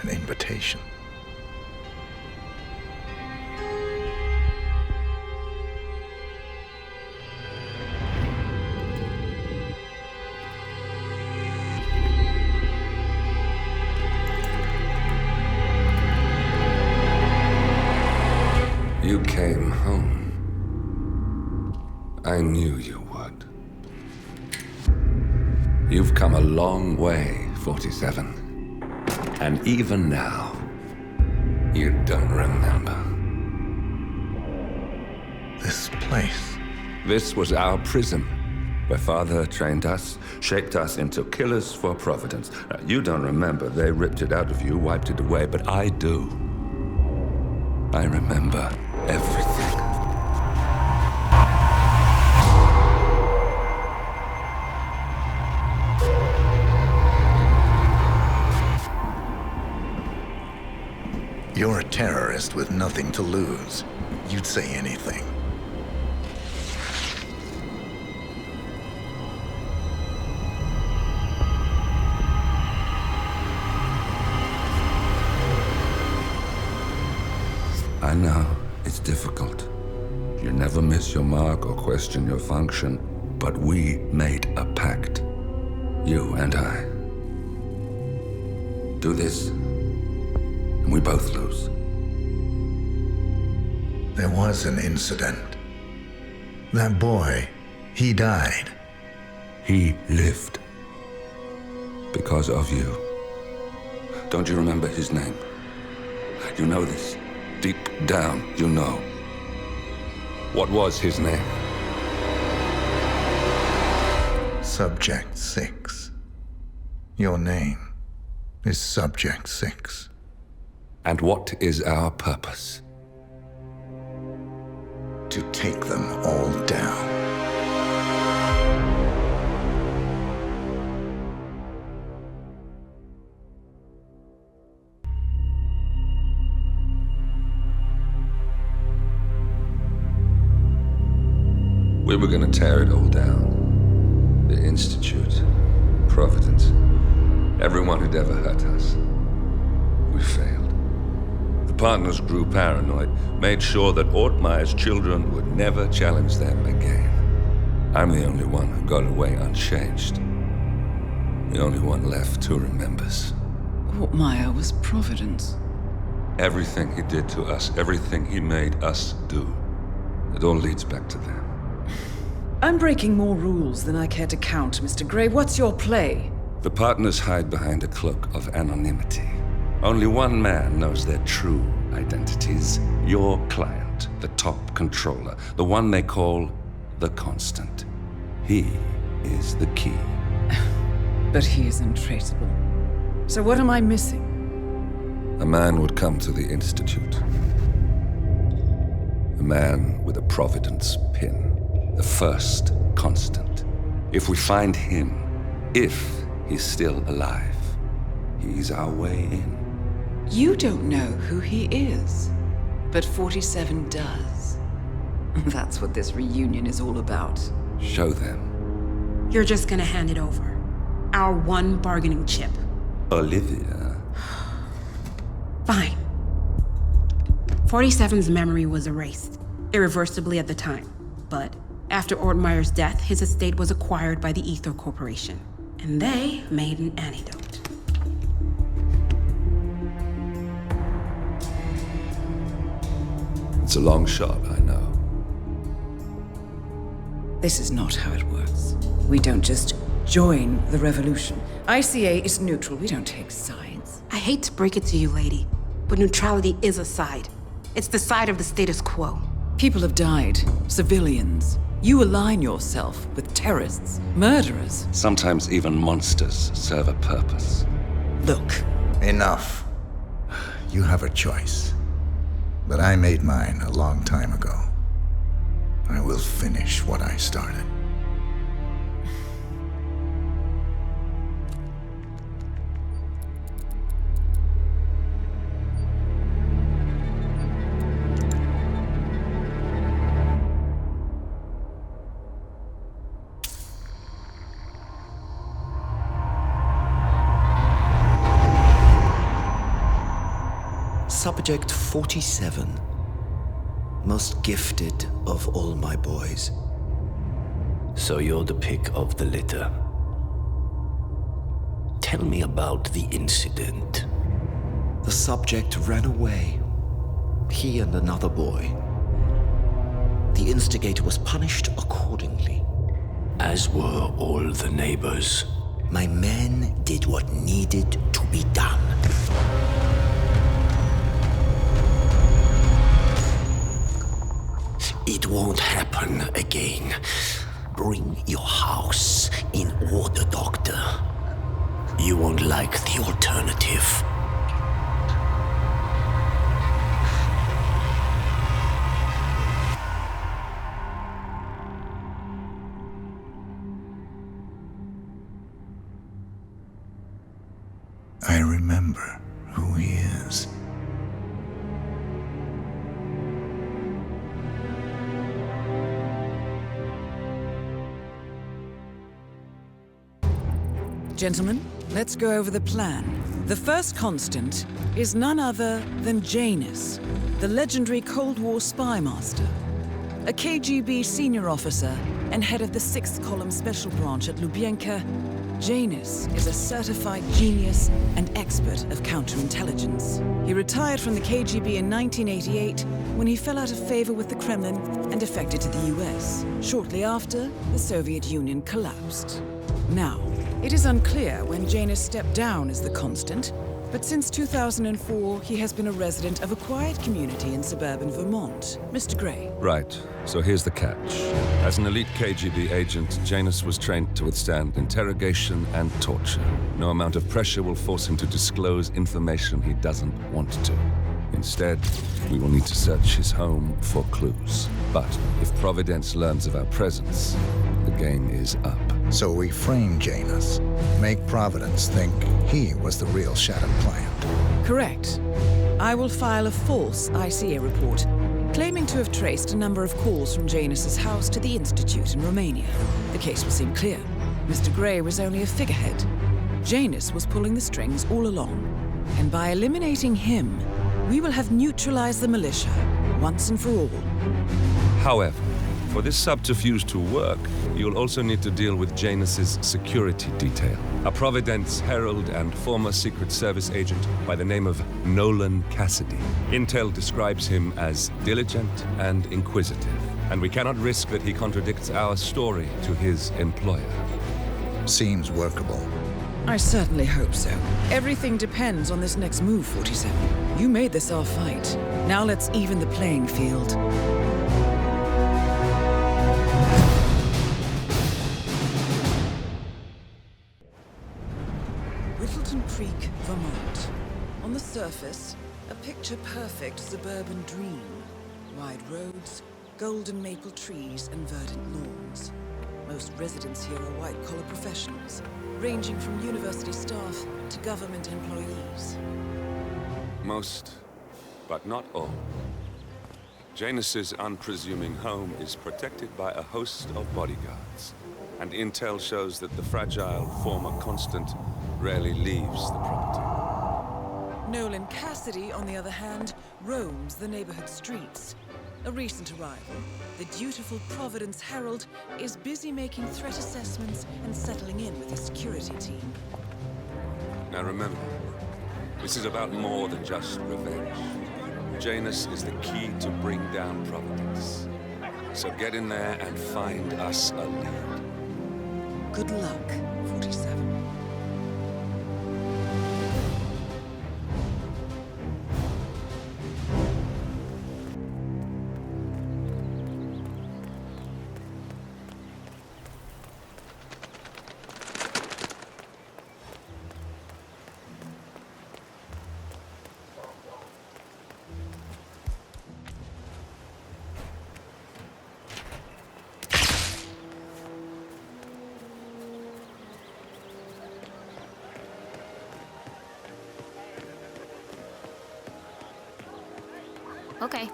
S2: An invitation.
S8: You came home. I knew you would. You've come a long way, 47. And even now, you don't remember.
S2: place?
S8: This was our prison, where Father trained us, shaped us into killers for Providence. Now, you don't remember. They ripped it out of you, wiped it away, but I do. I remember everything.
S2: You're a terrorist with nothing to lose. You'd say anything.
S8: I know, it's difficult. You never miss your mark or question your function, but we made a pact. You and I. Do this, and we both lose.
S2: There was an incident. That boy, he died.
S8: He lived. Because of you. Don't you remember his name? You know this. Deep down, you know. What was his name?
S2: Subject 6. Your name is Subject 6.
S8: And what is our purpose?
S2: To take them all down.
S8: We were gonna tear it all down. The Institute, Providence, everyone who'd ever hurt us. We failed. The partners grew paranoid, made sure that Ortmeyer's children would never challenge them again. I'm the only one who got away unchanged. The only one left who remembers.
S5: Ortmeyer was Providence.
S8: Everything he did to us, everything he made us do, it all leads back to them.
S5: I'm breaking more rules than I care to count, Mr. Grey. What's your play?
S8: The partners hide behind a cloak of anonymity. Only one man knows their true identities. Your client, the top controller, the one they call the Constant. He is the key.
S5: But he is untraceable. So what am I missing?
S8: A man would come to the Institute. A man with a Providence pin. The first Constant. If we find him, if he's still alive, he's our way in.
S5: You don't know who he is, but 47 does. That's what this reunion is all about.
S8: Show them.
S14: You're just gonna hand it over. Our one bargaining chip.
S8: Olivia.
S14: Fine. 47's memory was erased, irreversibly at the time. But after Ortmeyer's death, his estate was acquired by the Ether Corporation. And they made an antidote.
S8: It's a long shot, I know.
S5: This is not how it works. We don't just join the revolution. ICA is neutral. We don't take sides.
S14: I hate to break it to you, lady, but neutrality is a side. It's the side of the status quo.
S5: People have died. Civilians. You align yourself with terrorists, murderers.
S8: Sometimes even monsters serve a purpose.
S5: Look.
S2: Enough. You have a choice. But I made mine a long time ago. I will finish what I started.
S3: Subject 47. Most gifted of all my boys.
S12: So you're the pick of the litter. Tell me about the incident.
S3: The subject ran away. He and another boy. The instigator was punished accordingly.
S12: As were all the neighbors.
S3: My men did what needed to be done.
S12: It won't happen.
S3: happen again. Bring your house in order, Doctor. You won't like the alternative.
S2: I remember who he is.
S5: Gentlemen, let's go over the plan. The first constant is none other than Janus, the legendary Cold War spy master, a KGB senior officer and head of the 6th Column Special Branch at Lubyanka. Janus is a certified genius and expert of counterintelligence. He retired from the KGB in 1988 when he fell out of favor with the Kremlin and defected to the US. Shortly after, the Soviet Union collapsed. Now, it is unclear when Janus stepped down as the constant, but since 2004, he has been a resident of a quiet community in suburban Vermont. Mr. Gray.
S8: Right. So here's the catch. As an elite KGB agent, Janus was trained to withstand interrogation and torture. No amount of pressure will force him to disclose information he doesn't want to. Instead, we will need to search his home for clues. But if Providence learns of our presence, the game is up.
S2: So we frame Janus, make Providence think he was the real shattered plant.
S5: Correct. I will file a false ICA report, claiming to have traced a number of calls from Janus's house to the Institute in Romania. The case will seem clear. Mr. Gray was only a figurehead. Janus was pulling the strings all along. And by eliminating him, we will have neutralized the militia, once and for all.
S8: However, for this subterfuge to work, you'll also need to deal with Janus's security detail. A Providence herald and former Secret Service agent by the name of Nolan Cassidy. Intel describes him as diligent and inquisitive, and we cannot risk that he contradicts our story to his employer.
S2: Seems workable.
S5: I certainly hope so. Everything depends on this next move, 47. You made this our fight. Now let's even the playing field. Whittleton Creek, Vermont. On the surface, a picture-perfect suburban dream. Wide roads, golden maple trees, and verdant lawns. Most residents here are white-collar professionals, ranging from university staff to government employees.
S8: Most, but not all. Janus's unpresuming home is protected by a host of bodyguards, and intel shows that the fragile former constant rarely leaves the property.
S5: Nolan Cassidy, on the other hand, roams the neighborhood streets. A recent arrival, the dutiful Providence Herald is busy making threat assessments and settling in with his security team.
S8: Now remember, this is about more than just revenge. Janus is the key to bring down Providence. So get in there and find us a lead.
S5: Good luck, 47.
S23: Okay.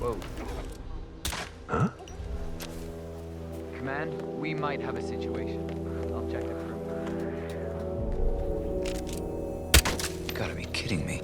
S17: Whoa.
S12: Huh?
S17: Command, we might have a situation. I'll check it through.
S19: You gotta be kidding me.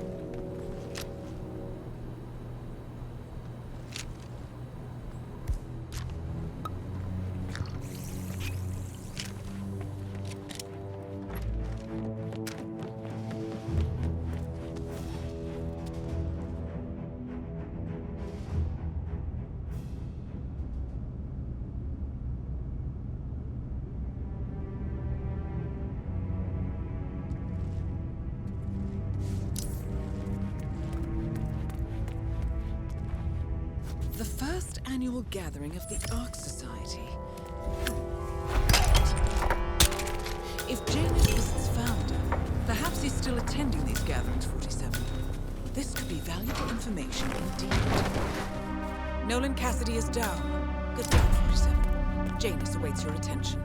S1: first annual gathering of the Ark Society. If Janus is its founder, perhaps he's still attending these gatherings, 47. This could be valuable information indeed. Nolan Cassidy is down. Good work, 47. Janus awaits your attention.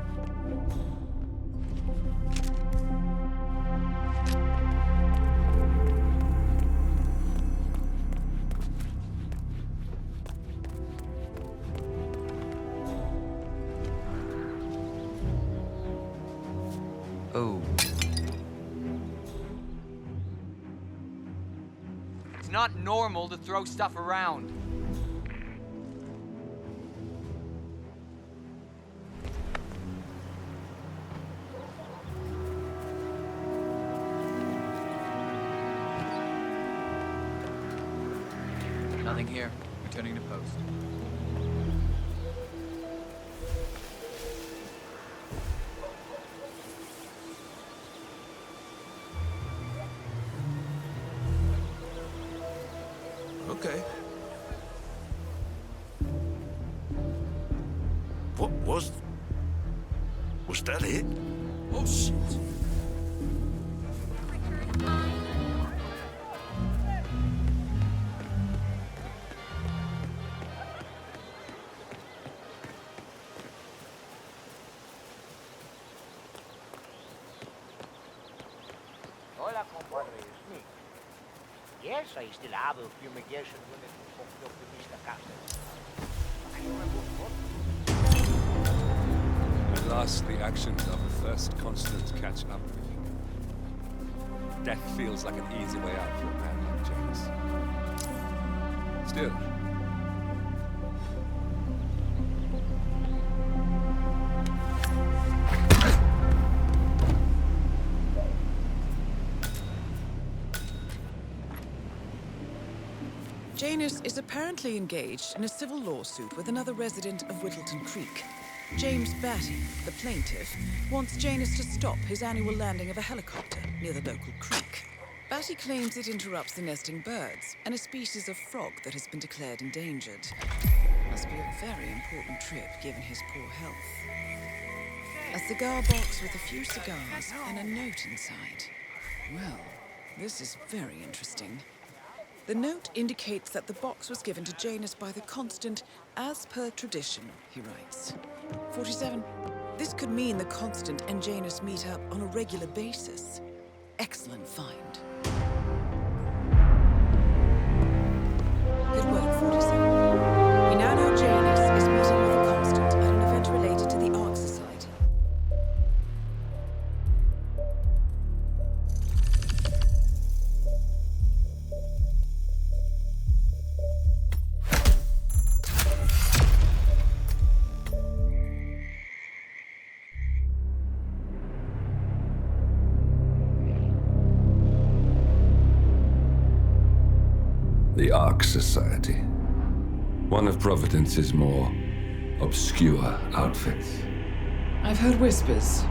S19: Oh. It's not normal to throw stuff around. Nothing here. Returning to post.
S20: Okay. What was... Was that it? Oh, shit.
S17: Hola, compadre, it's me. Yes, I still have a fumigation unit hooked up to Mr. Castle.
S8: At last, the actions of the first constant catch up with you. Death feels like an easy way out for a man like James. Still,
S1: Janus is apparently engaged in a civil lawsuit with another resident of Whittleton Creek. James Batty, the plaintiff, wants Janus to stop his annual landing of a helicopter near the local creek. Batty claims it interrupts the nesting birds and a species of frog that has been declared endangered. Must be a very important trip given his poor health. A cigar box with a few cigars and a note inside. Well, this is very interesting. The note indicates that the box was given to Janus by the Constant as per tradition, he writes. 47. This could mean the Constant and Janus meet up on a regular basis. Excellent find. Good work, 47. We now know Janus is meeting with the Constant at an event related to the Ark Society.
S8: the Ark Society. One of Providence's more obscure outfits.
S5: I've heard whispers.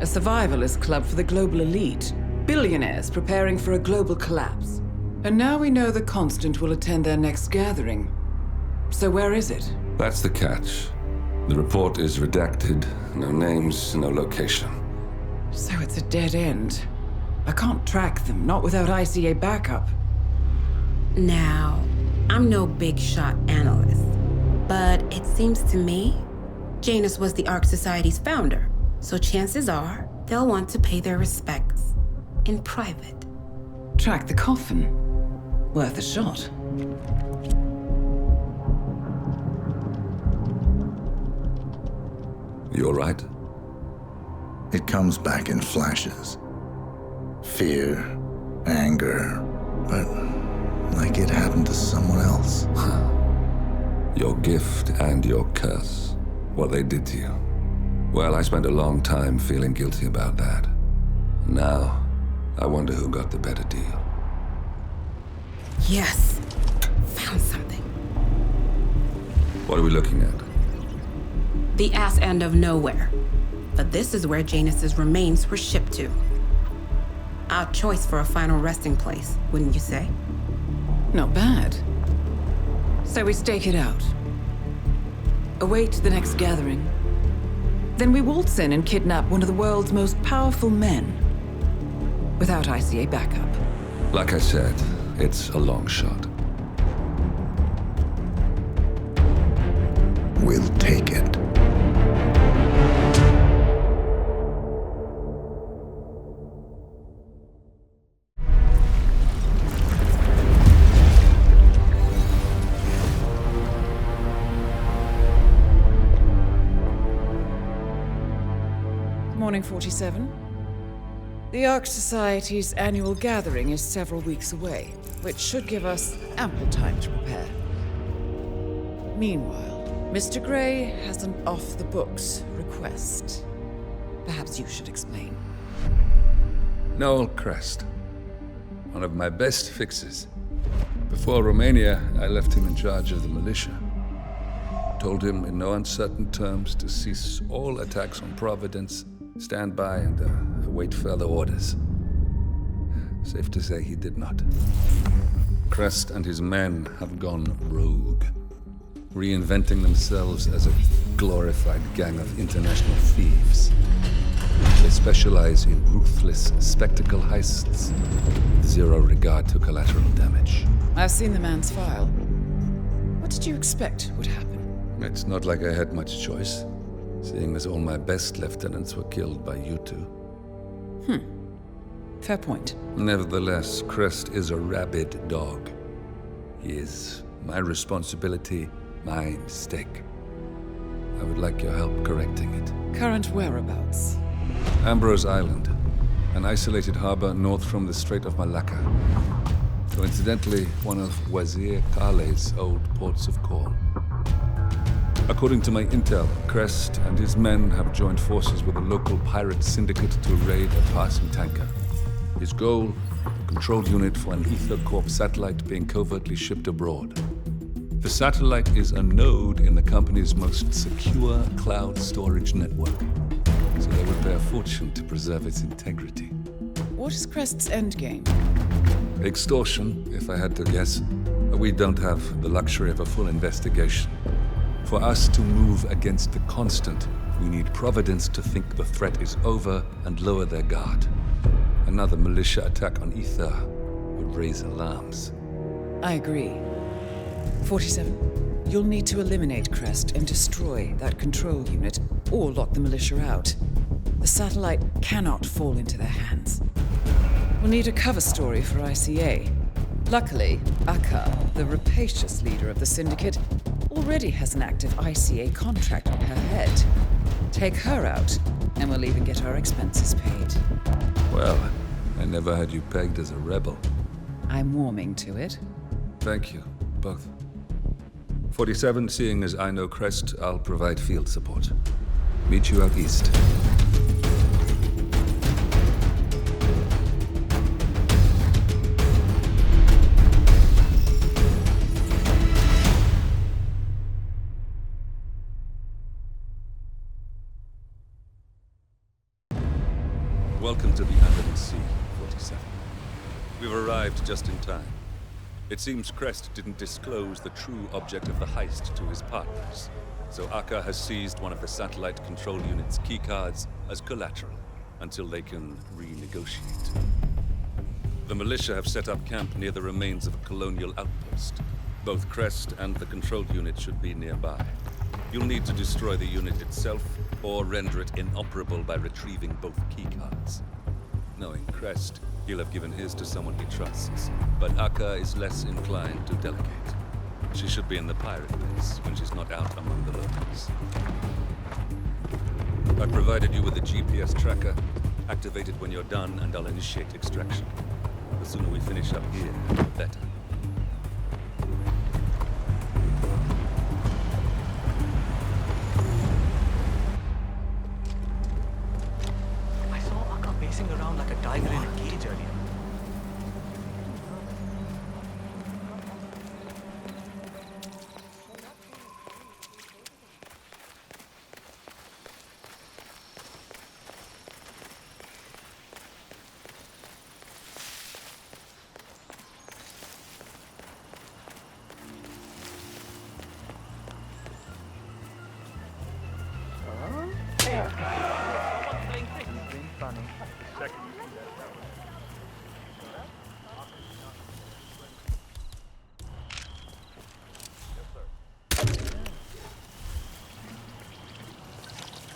S5: A survivalist club for the global elite. Billionaires preparing for a global collapse. And now we know the Constant will attend their next gathering. So where is it?
S8: That's the catch. The report is redacted. No names, no location.
S5: So it's a dead end. I can't track them, not without ICA backup.
S14: Now, I'm no big shot analyst, but it seems to me Janus was the Ark Society's founder, so chances are they'll want to pay their respects in private.
S5: Track the coffin. Worth a shot.
S8: You all right?
S2: It comes back in flashes. Fear, anger, but like it happened to someone else.
S8: Your gift and your curse. What they did to you. Well, I spent a long time feeling guilty about that. Now, I wonder who got the better deal.
S14: Yes. Found something.
S8: What are we looking at?
S14: The ass end of nowhere. But this is where Janus's remains were shipped to. Our choice for a final resting place, wouldn't you say?
S5: Not bad. So we stake it out. Await the next gathering. Then we waltz in and kidnap one of the world's most powerful men. Without ICA backup.
S8: Like I said, it's a long shot.
S2: We'll take it.
S5: Morning, 47. The Ark Society's annual gathering is several weeks away, which should give us ample time to prepare. Meanwhile, Mr. Grey has an off-the-books request. Perhaps you should explain.
S7: Noel Crest. One of my best fixes. Before Romania, I left him in charge of the militia. Told him in no uncertain terms to cease all attacks on Providence, stand by and await further orders. Safe to say he did not. Crest and his men have gone rogue, reinventing themselves as a glorified gang of international thieves. They specialize in ruthless spectacle heists with zero regard to collateral damage.
S5: I've seen the man's file. What did you expect would happen?
S7: It's not like I had much choice, seeing as all my best lieutenants were killed by you two.
S5: Fair point.
S7: Nevertheless, Crest is a rabid dog. He is my responsibility, my mistake. I would like your help correcting it.
S5: Current whereabouts?
S7: Ambrose Island, an isolated harbor north from the Strait of Malacca. Coincidentally, one of Wazir Kale's old ports of call. According to my intel, Crest and his men have joined forces with a local pirate syndicate to raid a passing tanker. His goal, a control unit for an Ether Corp satellite being covertly shipped abroad. The satellite is a node in the company's most secure cloud storage network, so they would pay a fortune to preserve its integrity.
S5: What is Crest's endgame?
S7: Extortion, if I had to guess. We don't have the luxury of a full investigation. For us to move against the constant, we need Providence to think the threat is over and lower their guard. Another militia attack on Ether would raise alarms.
S5: I agree. 47. You'll need to eliminate Crest and destroy that control unit, or lock the militia out. The satellite cannot fall into their hands. We'll need a cover story for ICA. Luckily, Akka, the rapacious leader of the syndicate, already has an active ICA contract on her head. Take her out, and we'll even get our expenses paid.
S7: Well, I never had you pegged as a rebel.
S5: I'm warming to it.
S7: Thank you, both. 47, seeing as I know Crest, I'll provide field support. Meet you out east. Welcome to the Under the Sea, 47. We've arrived just in time. It seems Crest didn't disclose the true object of the heist to his partners, so Akka has seized one of the satellite control unit's keycards as collateral until they can renegotiate. The militia have set up camp near the remains of a colonial outpost. Both Crest and the control unit should be nearby. You'll need to destroy the unit itself, or render it inoperable by retrieving both keycards. Knowing Crest, he'll have given his to someone he trusts, but Akka is less inclined to delegate. She should be in the pirate base when she's not out among the locals. I provided you with a GPS tracker. Activate it when you're done, and I'll initiate extraction. The sooner we finish up here, the better.
S16: Around like a tiger in a cage earlier. second you see that fella. Yes, sir.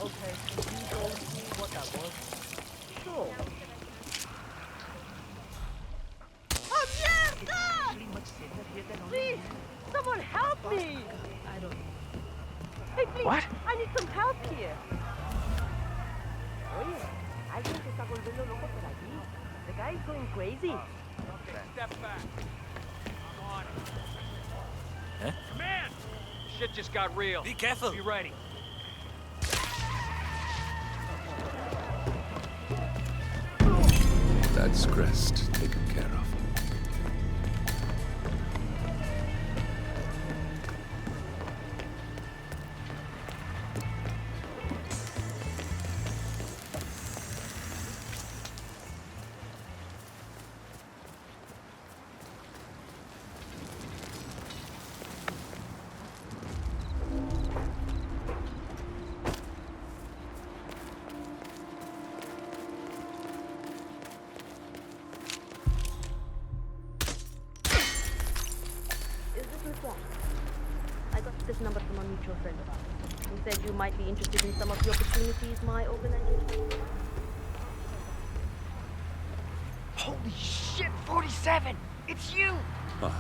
S16: Okay, can you go see what that was? Sure.
S23: Please, someone help me! I don't. Hey, please!
S12: What?
S23: I need some help here. Oye, alguien se está volviendo loco por allí. The guy is going crazy.
S4: Okay, step back. I'm on it.
S10: Huh?
S4: Command! Shit just got real.
S10: Be careful.
S4: Be ready.
S7: That's Crest taken care of.
S23: I got this number from a mutual friend of ours. He said you might be interested in some of the opportunities my organization.
S17: Holy shit, 47! It's you!
S7: Huh.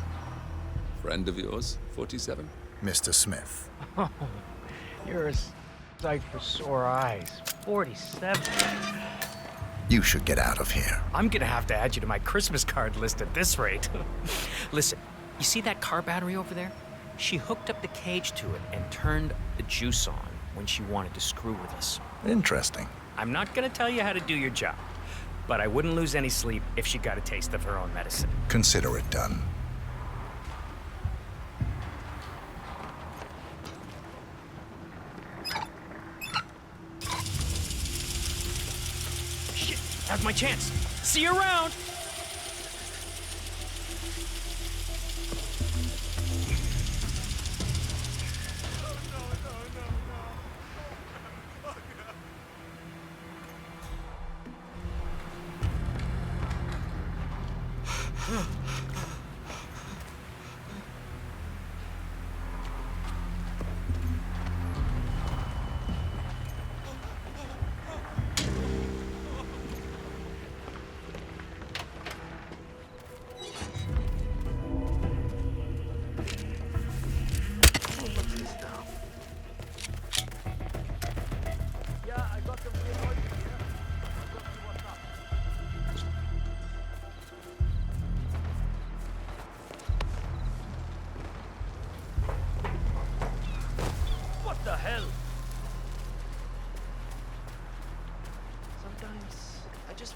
S7: Friend of yours, 47?
S2: Mr. Smith.
S17: Oh, you're a sight for sore eyes. 47.
S2: You should get out of here.
S11: I'm gonna have to add you to my Christmas card list at this rate. Listen, you see that car battery over there? She hooked up the cage to it and turned the juice on when she wanted to screw with us.
S2: Interesting.
S11: I'm not gonna tell you how to do your job, but I wouldn't lose any sleep if she got a taste of her own medicine.
S2: Consider it done.
S11: Shit, that's my chance. See you around!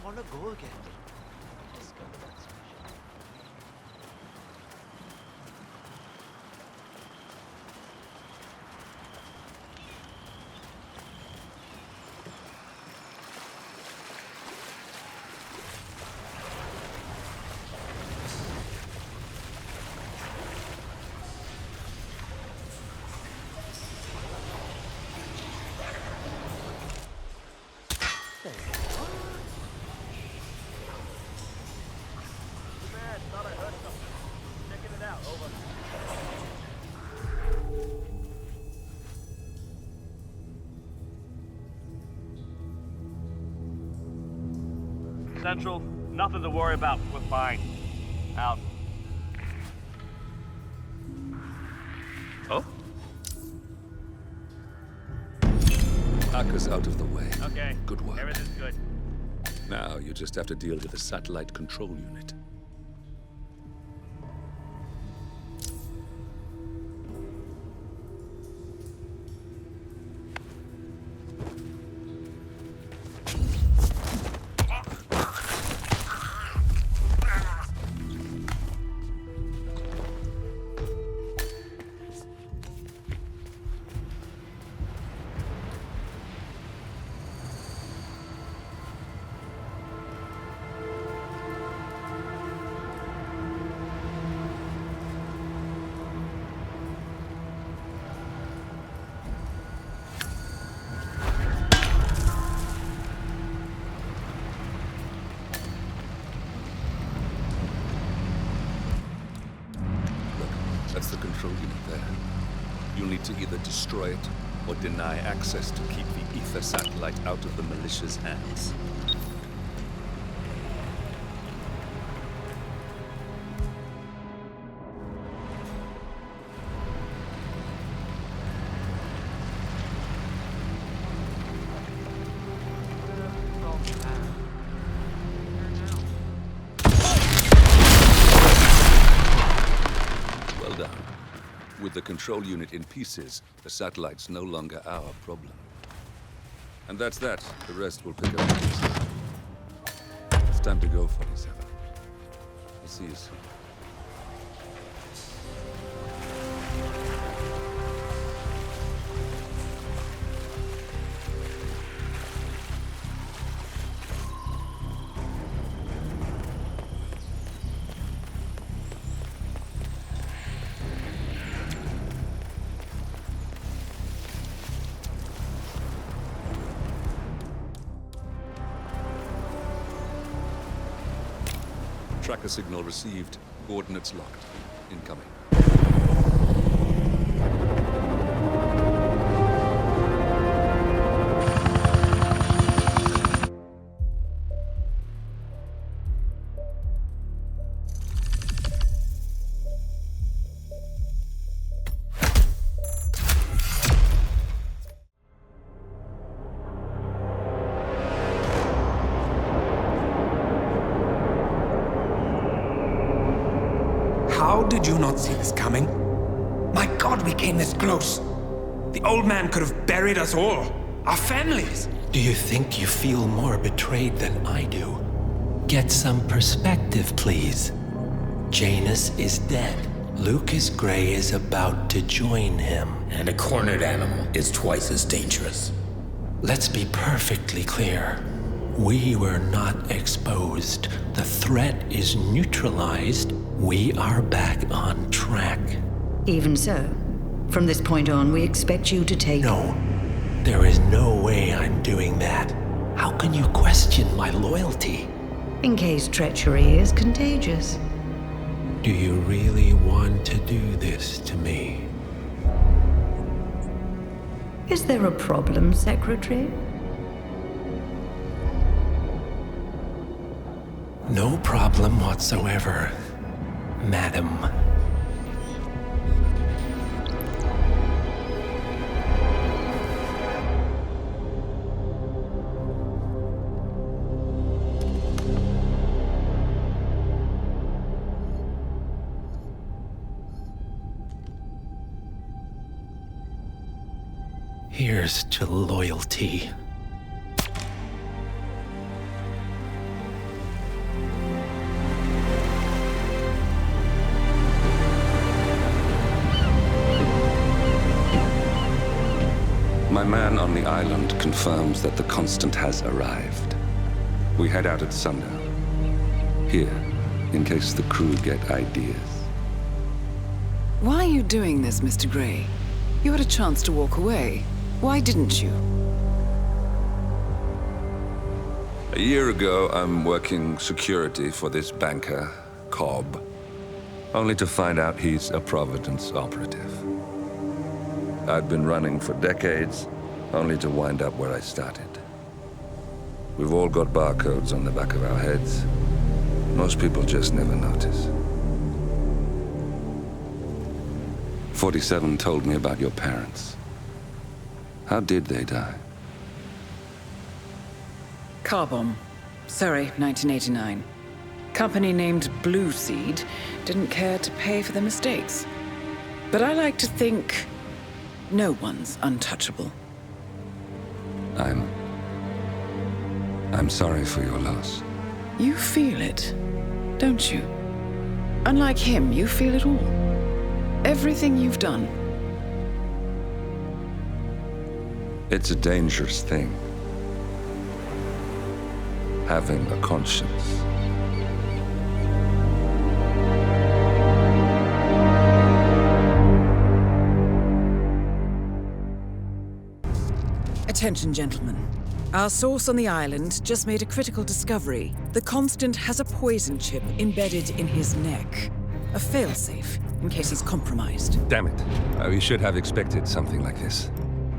S18: want to go again.
S16: Central, nothing to worry about. We're fine. Out.
S7: Oh? Hawke's out of the way.
S16: Okay.
S7: Good work.
S16: Everything's good.
S7: Now you just have to deal with the satellite control unit. That's the control unit there. You'll need to either destroy it or deny access to keep the ether satellite out of the militia's hands. With the control unit in pieces, the satellite's no longer our problem. And that's that. The rest will pick up. It's time to go, 47. We'll see you soon. Tracker signal received. Coordinates locked. Incoming.
S6: How did you not see this coming? My God, we came this close. The old man could have buried us all. Our families.
S12: Do you think you feel more betrayed than I do? Get some perspective, please. Janus is dead. Lucas Gray is about to join him.
S21: And a cornered animal is twice as dangerous.
S12: Let's be perfectly clear. We were not exposed. The threat is neutralized. We are back on track.
S13: Even so, from this point on, we expect you to take...
S12: No, there is no way I'm doing that. How can you question my loyalty?
S13: In case treachery is contagious.
S12: Do you really want to do this to me?
S13: Is there a problem, Secretary?
S12: No problem whatsoever, Madam. Here's to loyalty.
S8: My man on the island confirms that the Constant has arrived. We head out at sundown. Here, in case the crew get ideas.
S5: Why are you doing this, Mr. Gray? You had a chance to walk away. Why didn't you?
S8: A year ago, I'm working security for this banker, Cobb, only to find out he's a Providence operative. I'd been running for decades, only to wind up where I started. We've all got barcodes on the back of our heads. Most people just never notice. 47 told me about your parents. How did they die?
S5: Car bomb. Surrey, 1989. Company named Blue Seed didn't care to pay for their mistakes. But I like to think no one's untouchable.
S8: I'm sorry for your loss.
S5: You feel it, don't you? Unlike him, you feel it all. Everything you've done.
S8: It's a dangerous thing. Having a conscience.
S5: Attention, gentlemen. Our source on the island just made a critical discovery. The Constant has a poison chip embedded in his neck. A failsafe, in case he's compromised.
S8: Damn it. We should have expected something like this.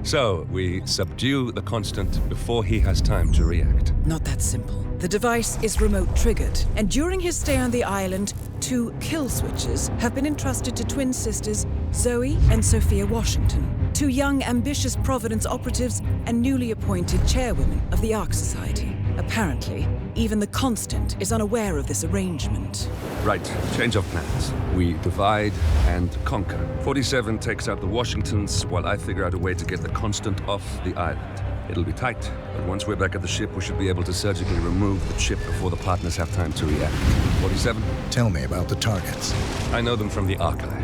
S8: So, we subdue the Constant before he has time to react.
S5: Not that simple. The device is remote triggered, and during his stay on the island, 2 kill switches have been entrusted to twin sisters Zoe and Sophia Washington, 2 young, ambitious Providence operatives and newly appointed chairwomen of the Ark Society. Apparently, even the Constant is unaware of this arrangement.
S8: Right, change of plans. We divide and conquer. 47 takes out the Washingtons, while I figure out a way to get the Constant off the island. It'll be tight, but once we're back at the ship, we should be able to surgically remove the chip before the partners have time to react. 47?
S2: Tell me about the targets.
S8: I know them from the archive.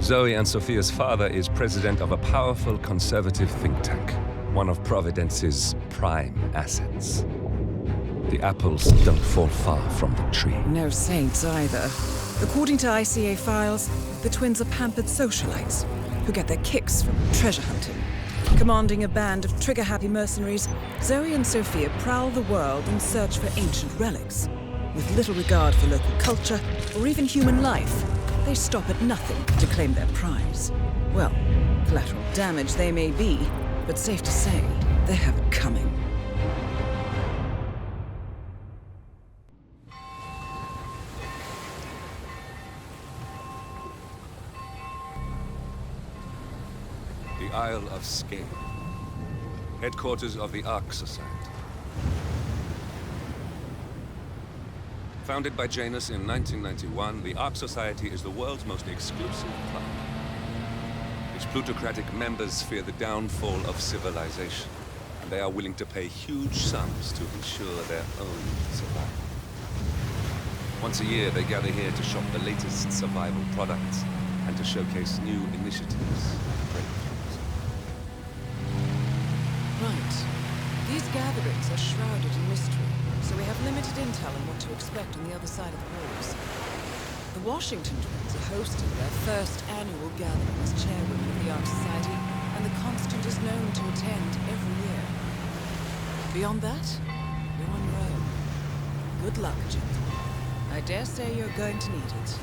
S8: Zoe and Sophia's father is president of a powerful conservative think tank, one of Providence's prime assets. The apples don't fall far from the tree.
S5: No saints either. According to ICA files, the twins are pampered socialites who get their kicks from treasure hunting. Commanding a band of trigger-happy mercenaries, Zoe and Sophia prowl the world in search for ancient relics. With little regard for local culture or even human life, they stop at nothing to claim their prize. Well, collateral damage they may be, but safe to say, they have it coming.
S8: The Isle of Sgàil, headquarters of the Ark Society. Founded by Janus in 1991, the Ark Society is the world's most exclusive club. Its plutocratic members fear the downfall of civilization, and they are willing to pay huge sums to ensure their own survival. Once a year, they gather here to shop the latest survival products and to showcase new initiatives.
S5: Right. These gatherings are shrouded in mystery, so we have limited intel on what to expect on the other side of the walls. The Washington twins are hosting their first annual gathering as chairwomen of the Ark Society, and the Constant is known to attend every year. Beyond that, you're on your own. Good luck, gentlemen. I dare say you're going to need it.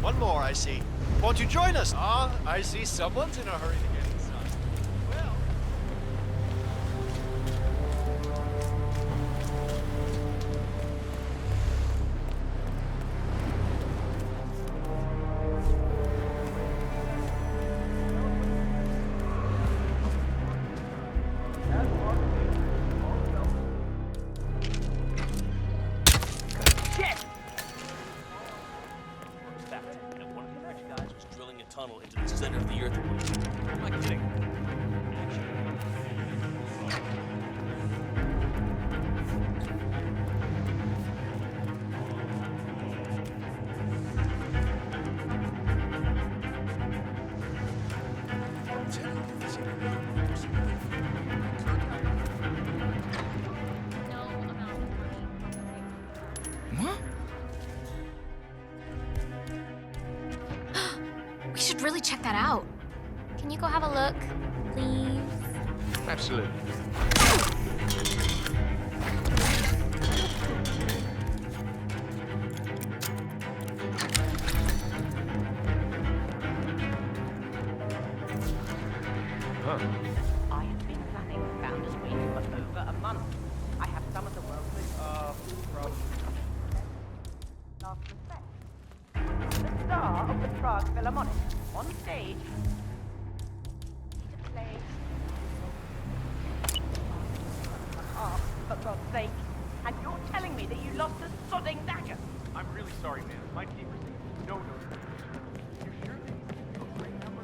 S16: One more, I see. Won't you join us? I see someone's in a hurry to get inside. Well...
S4: tunnel into the center of the earth. I'm not kidding.
S9: We should really check that out. Can you go have a look, please?
S16: Absolutely.
S17: I have been planning Founders Week for over a month. I have some of the world's most last respect. The star of the Prague Philharmonic on stage. To play. For God's sake. And you're telling me that you lost the sodding dagger?
S16: I'm really sorry, man. My team received no notification. You sure these a great number?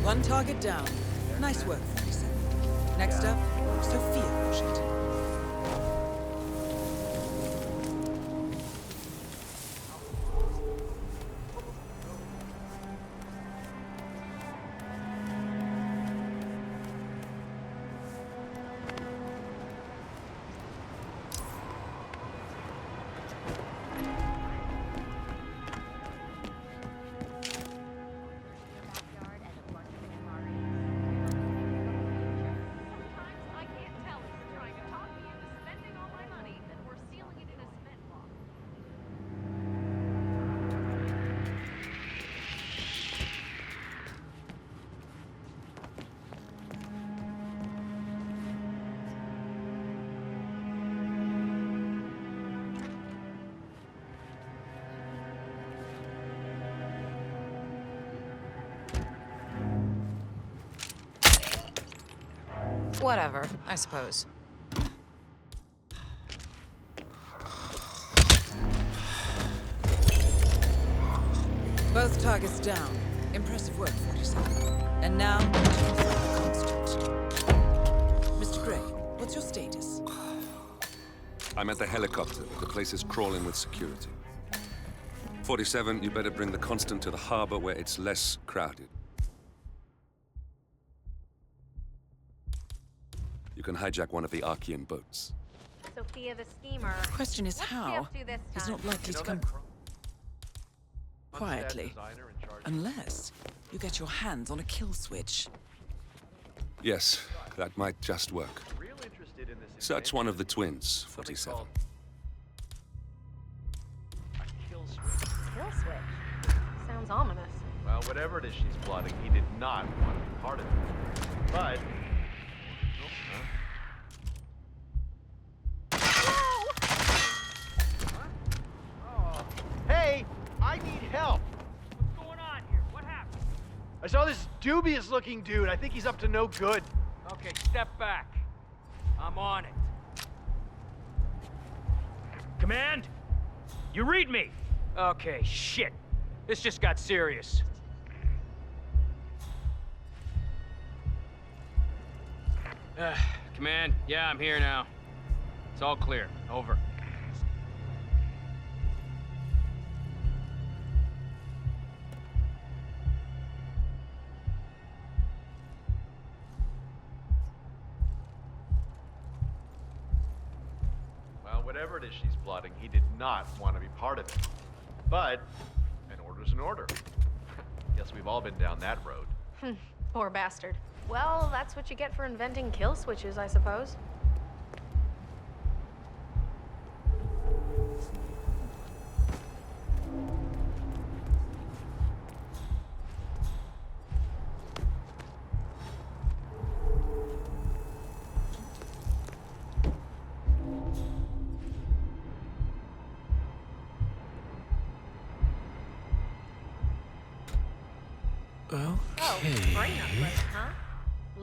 S1: One target down. Nice work, 47. Next up, Sophia Washington.
S3: Whatever, I suppose.
S1: Both targets down. Impressive work, 47. And now, the constant. Mr. Gray, what's your status?
S8: I'm at the helicopter. The place is crawling with security. 47, you better bring the Constant to the harbor where it's less crowded. You can hijack one of the Archean boats.
S3: Sophia the schemer.
S1: Question is how? He's not likely to come quietly. Unless you get your hands on a kill switch.
S8: Yes, that might just work. Search one of the twins, 47.
S3: Kill switch. Sounds ominous.
S16: Well, whatever it is she's plotting, he did not want to be part of it. But... Hey, I need help.
S19: What's going on here? What happened?
S16: I saw this dubious-looking dude. I think he's up to no good.
S19: Okay, step back. I'm on it. Command? You read me? Okay, shit. This just got serious. Command, yeah, I'm here now. It's all clear. Over.
S16: Whatever it is she's plotting, he did not want to be part of it. But an order's an order. Guess we've all been down that road.
S3: Poor bastard. Well, that's what you get for inventing kill switches, I suppose.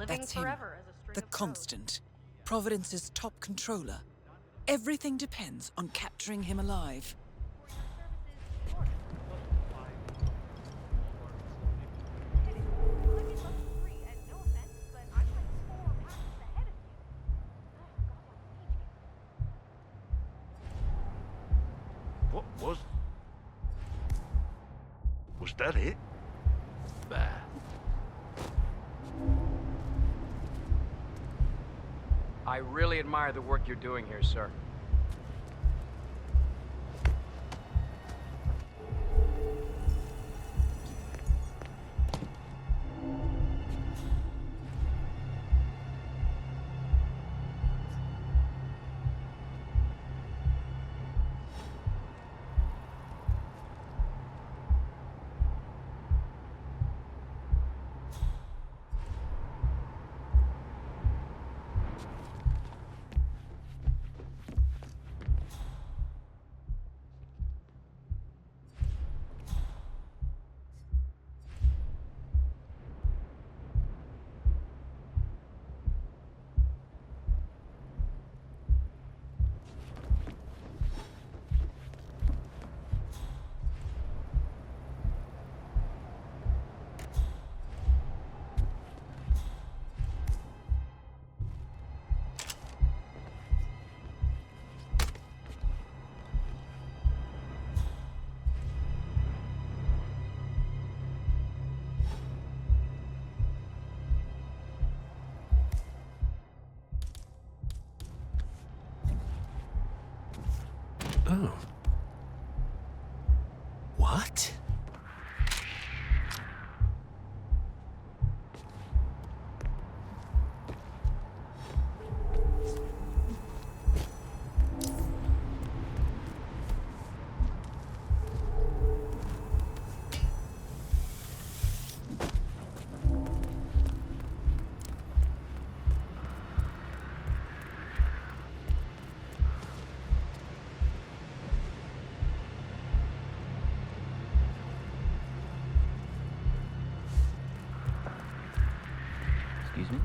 S1: That's him. The Constant. Providence's top controller. Everything depends on capturing him alive.
S20: What was... Was that it? Bah.
S19: I really admire the work you're doing here, sir.
S21: Oh. What?
S14: Excuse me?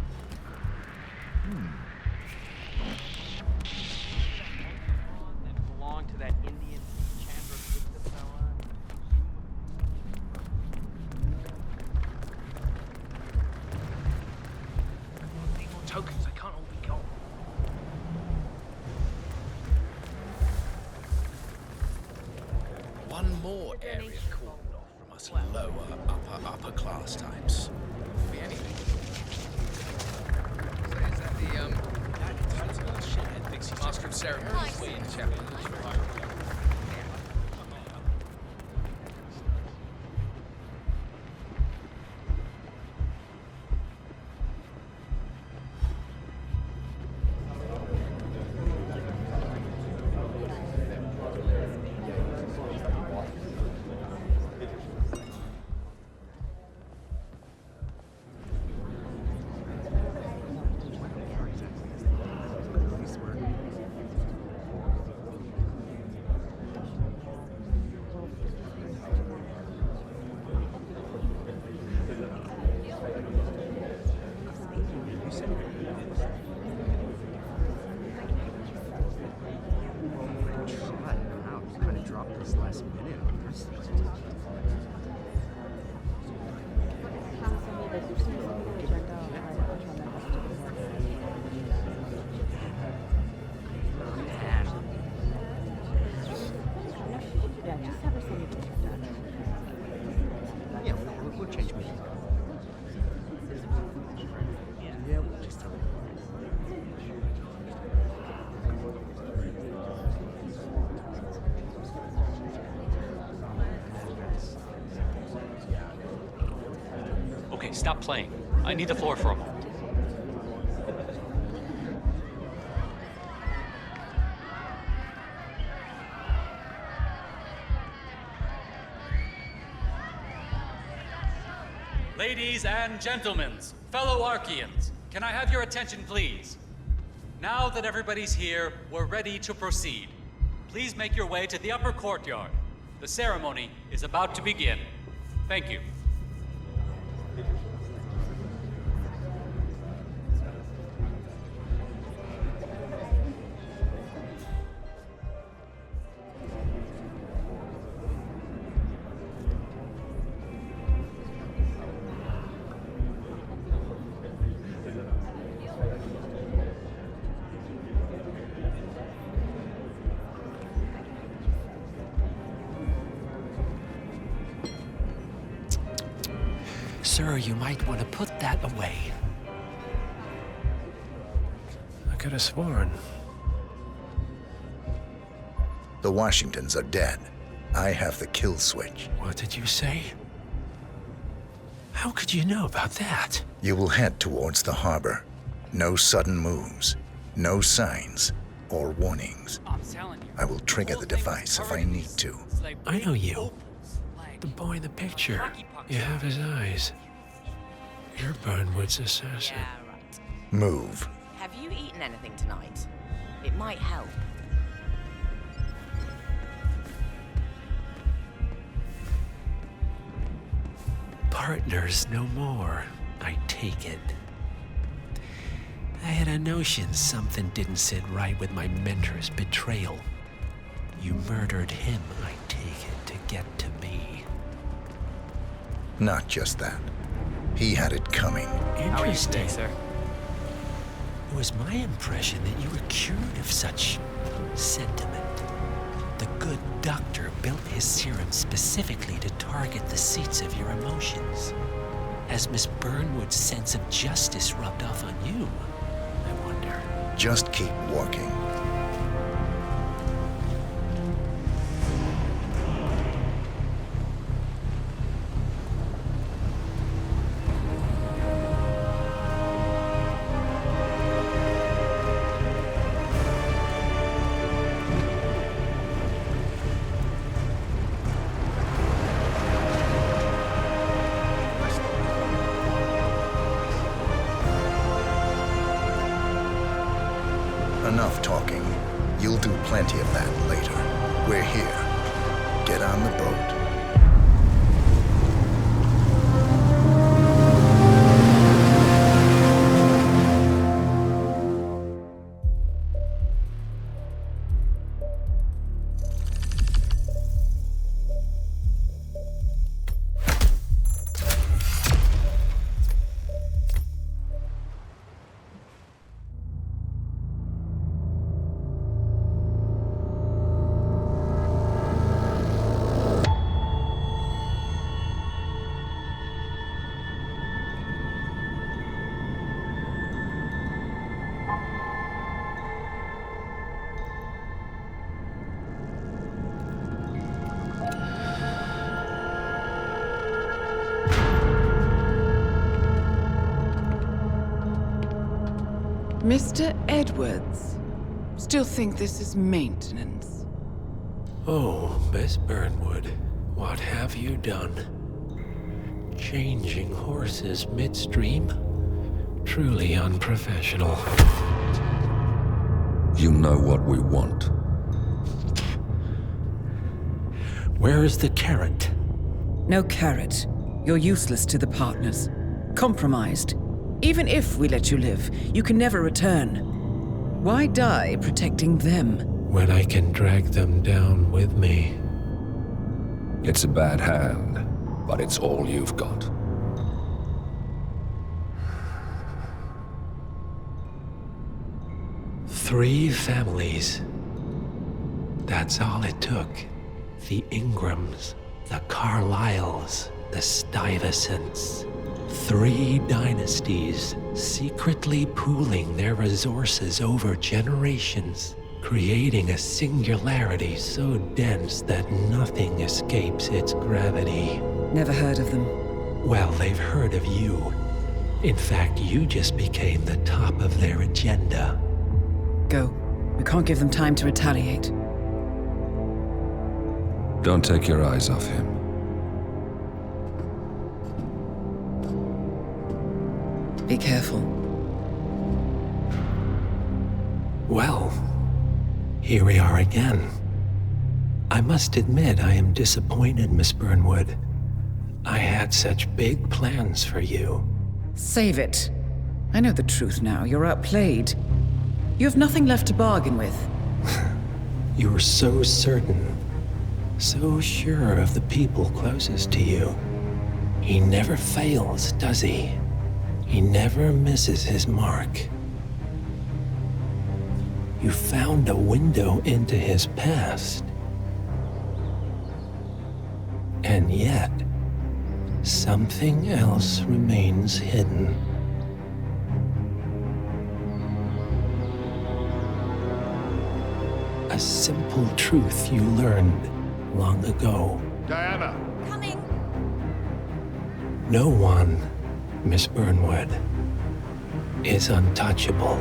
S11: That belonged to that Indian Chandra Gupta fella.
S14: Need more tokens, they can't all be gone.
S4: One more area cordoned off from us lower, upper class types. Could be anything. So is that the shithead thinks he's master of ceremonies in the chapel?
S19: Okay, stop playing. I need the floor for a moment. Ladies and gentlemen, fellow Archeans, can I have your attention, please? Now that everybody's here, we're ready to proceed. Please make your way to the upper courtyard. The ceremony is about to begin. Thank you.
S21: Sir, you might want to put that away. I could have sworn.
S15: The Washingtons are dead. I have the kill switch.
S21: What did you say? How could you know about that?
S15: You will head towards the harbor. No sudden moves, no signs or warnings. I will trigger the device if I need to.
S21: I know you. The boy in the picture. You have his eyes. You're Burnwood's assassin.
S22: Yeah, right.
S15: Move.
S22: Have you eaten anything tonight? It might help.
S21: Partners no more, I take it. I had a notion something didn't sit right with my mentor's betrayal. You murdered him, I take it, to get to me.
S15: Not just that. He had it coming.
S21: Interesting, sir. It was my impression that you were cured of such sentiment. The good doctor built his serum specifically to target the seats of your emotions. Has Miss Burnwood's sense of justice rubbed off on you? I wonder.
S15: Just keep walking. of talking. You'll do plenty of that later. We're here. Get on the boat.
S1: Mr. Edwards, still think this is maintenance?
S21: Oh, Miss Burnwood, what have you done? Changing horses midstream? Truly unprofessional.
S8: You know what we want.
S21: Where is the carrot?
S5: No carrot. You're useless to the partners. Compromised. Even if we let you live, you can never return. Why die protecting them?
S21: When I can drag them down with me.
S8: It's a bad hand, but it's all you've got.
S21: Three families. That's all it took. The Ingrams, the Carlyles, the Stuyvesants. 3 dynasties secretly pooling their resources over generations, creating a singularity so dense that nothing escapes its gravity.
S5: Never heard of them.
S21: Well, they've heard of you. In fact, you just became the top of their agenda.
S5: Go. We can't give them time to retaliate.
S8: Don't take your eyes off him.
S5: Be careful.
S21: Well, here we are again. I must admit I am disappointed, Miss Burnwood. I had such big plans for you.
S5: Save it. I know the truth now. You're outplayed. You have nothing left to bargain with.
S21: You were so certain, so sure of the people closest to you. He never fails, does he? He never misses his mark. You found a window into his past. And yet, something else remains hidden. A simple truth you learned long ago.
S2: Diana!
S9: Coming!
S21: No one, Miss Burnwood, is untouchable.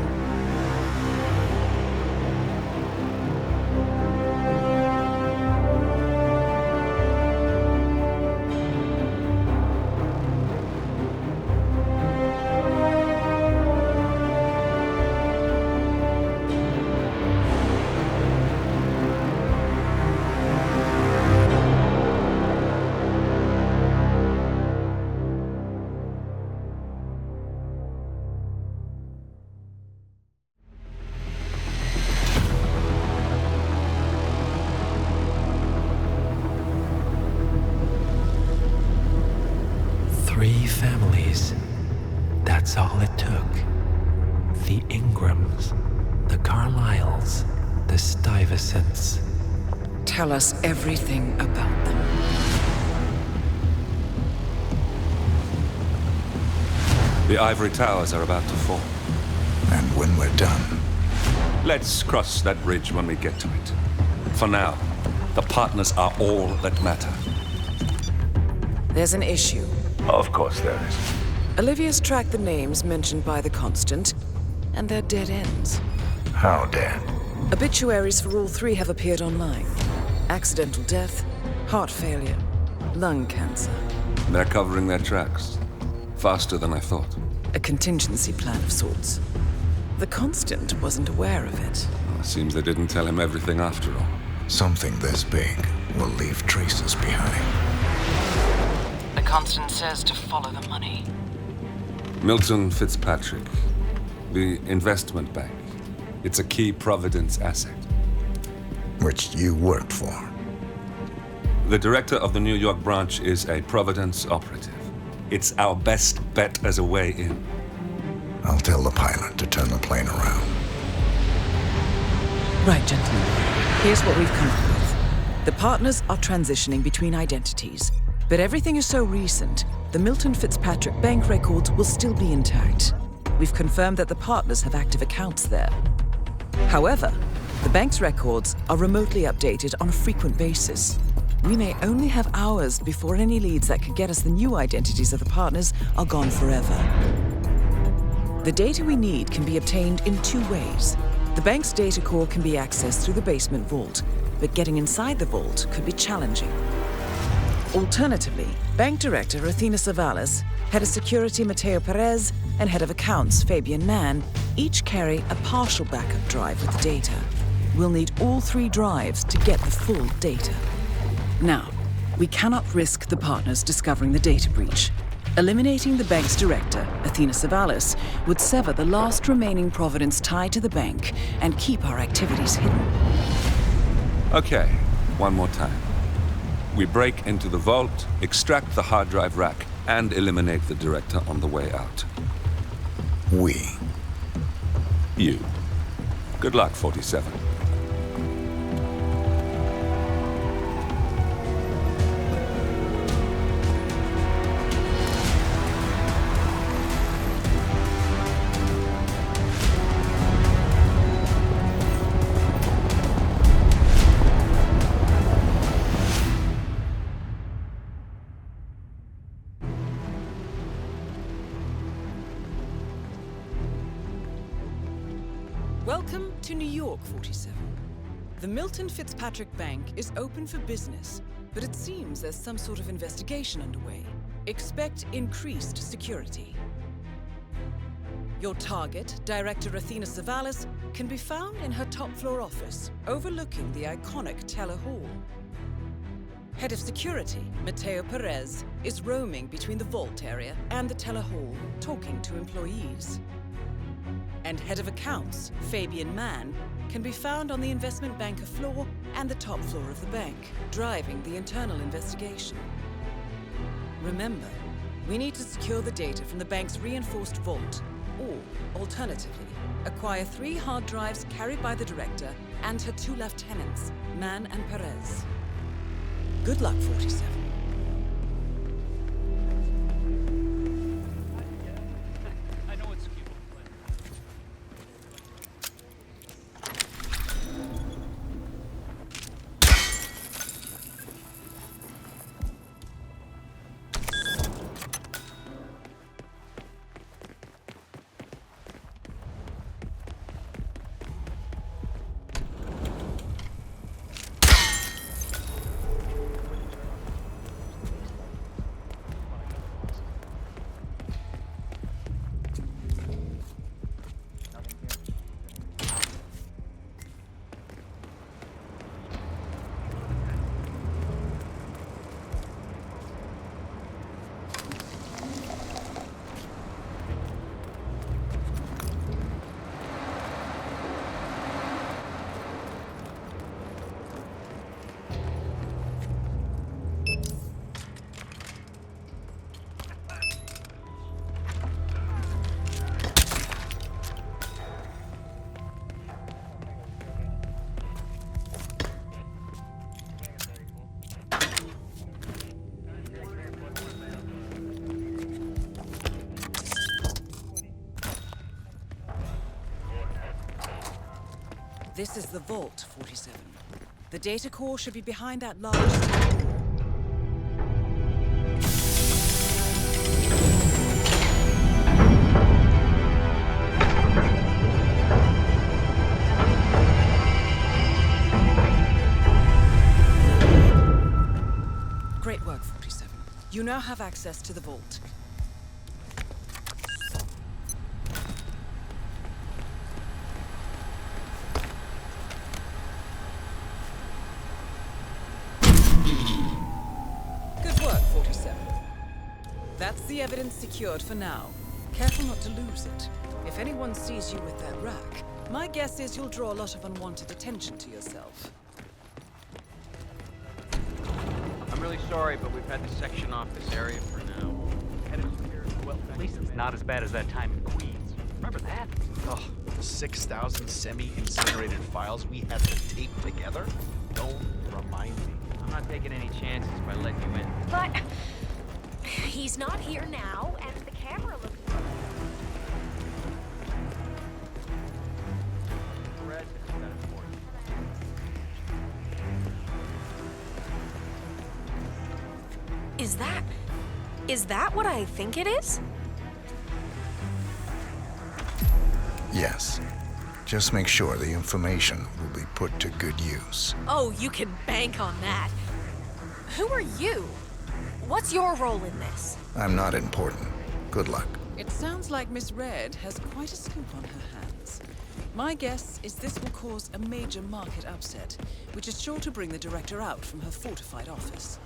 S21: Families. That's all it took. The Ingrams, the Carlyles, the Stuyvesants.
S5: Tell us everything about them.
S8: The ivory towers are about to fall.
S15: And when we're done...
S8: Let's cross that bridge when we get to it. For now, the partners are all that matter.
S5: There's an issue.
S8: Of course there is.
S5: Olivia's tracked the names mentioned by the Constant, and they're dead ends.
S15: How dead?
S5: Obituaries for all 3 have appeared online. Accidental death, heart failure, lung cancer.
S8: They're covering their tracks. Faster than I thought.
S5: A contingency plan of sorts. The Constant wasn't aware of it.
S8: Seems they didn't tell him everything after all.
S15: Something this big will leave traces behind.
S5: The constant says to follow the money.
S8: Milton Fitzpatrick, the investment bank. It's a key Providence asset.
S15: Which you worked for.
S8: The director of the New York branch is a Providence operative. It's our best bet as a way in.
S15: I'll tell the pilot to turn the plane around.
S5: Right, gentlemen. Here's what we've come up with. The partners are transitioning between identities, but everything is so recent, the Milton Fitzpatrick bank records will still be intact. We've confirmed that the partners have active accounts there. However, the bank's records are remotely updated on a frequent basis. We may only have hours before any leads that could get us the new identities of the partners are gone forever. The data we need can be obtained in two ways. The bank's data core can be accessed through the basement vault, but getting inside the vault could be challenging. Alternatively, Bank Director Athena Savalas, Head of Security Mateo Perez, and Head of Accounts Fabian Mann each carry a partial backup drive with the data. We'll need all three drives to get the full data. Now, we cannot risk the partners discovering the data breach. Eliminating the bank's director, Athena Savalas, would sever the last remaining Providence tie to the bank and keep our activities hidden.
S8: Okay, one more time. We break into the vault, extract the hard drive rack, and eliminate the director on the way out.
S15: We.
S8: You. Good luck, 47.
S5: Welcome to New York, 47. The Milton Fitzpatrick Bank is open for business, but it seems there's some sort of investigation underway. Expect increased security. Your target, Director Athena Savalas, can be found in her top-floor office, overlooking the iconic Teller Hall. Head of Security, Mateo Perez, is roaming between the vault area and the Teller Hall, talking to employees. And Head of Accounts, Fabian Mann, can be found on the investment banker floor and the top floor of the bank, driving the internal investigation. Remember, we need to secure the data from the bank's reinforced vault, or, alternatively, acquire 3 hard drives carried by the director and her 2 lieutenants, Mann and Perez. Good luck, 47. This is the vault, 47. The data core should be behind that large door. Great work, 47. You now have access to the vault.
S1: That's the evidence secured for now. Careful not to lose it. If anyone sees you with that rack, my guess is you'll draw a lot of unwanted attention to yourself.
S10: I'm really sorry, but we've had to section off this area for now.
S4: Well, at least it's not as bad as that time in Queens. Remember that?
S16: Oh, the 6,000 semi-incinerated files we had to tape together? Don't remind me.
S10: I'm not taking any chances by letting you in.
S3: But he's not here now, and the camera looks good.
S10: Red, is that important?
S3: Is that what I think it is?
S15: Yes. Just make sure the information will be put to good use.
S3: Oh, you can bank on that. Who are you? What's your role in this?
S15: I'm not important. Good luck.
S1: It sounds like Miss Red has quite a scoop on her hands. My guess is this will cause a major market upset, which is sure to bring the director out from her fortified office.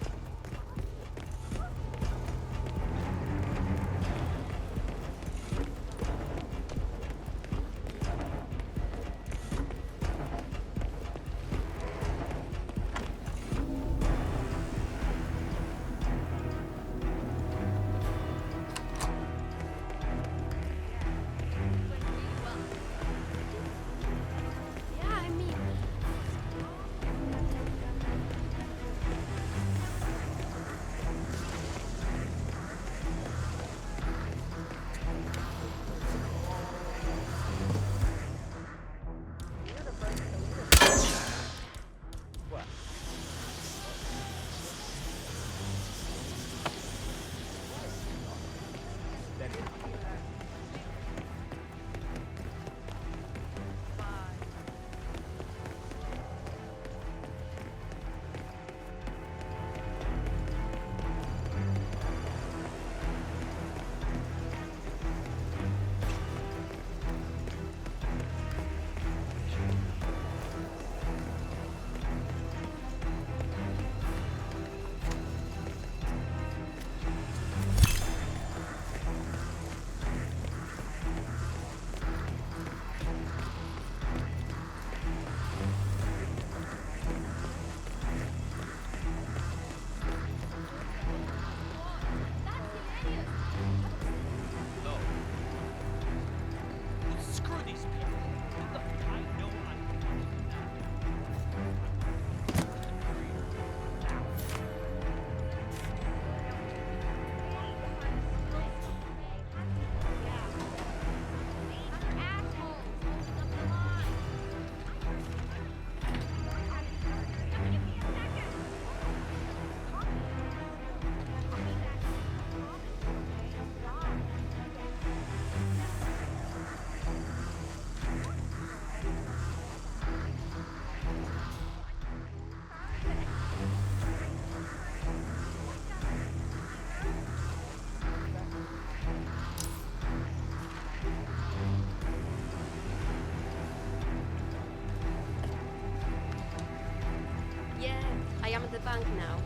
S18: I am at the bank now.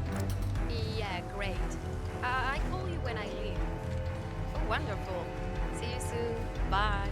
S18: Yeah, great. I call you when I leave. Oh, wonderful. See you soon. Bye.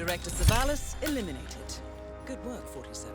S1: Director Savalas eliminated. Good work, 47.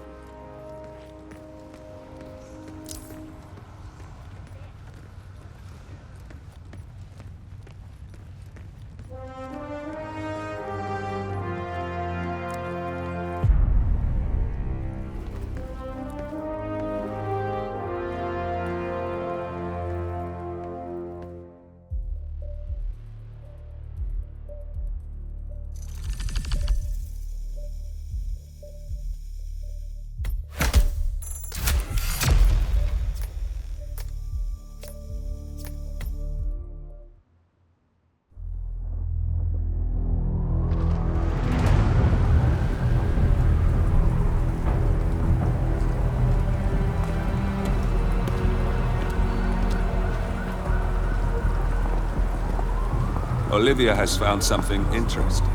S8: Olivia has found something interesting.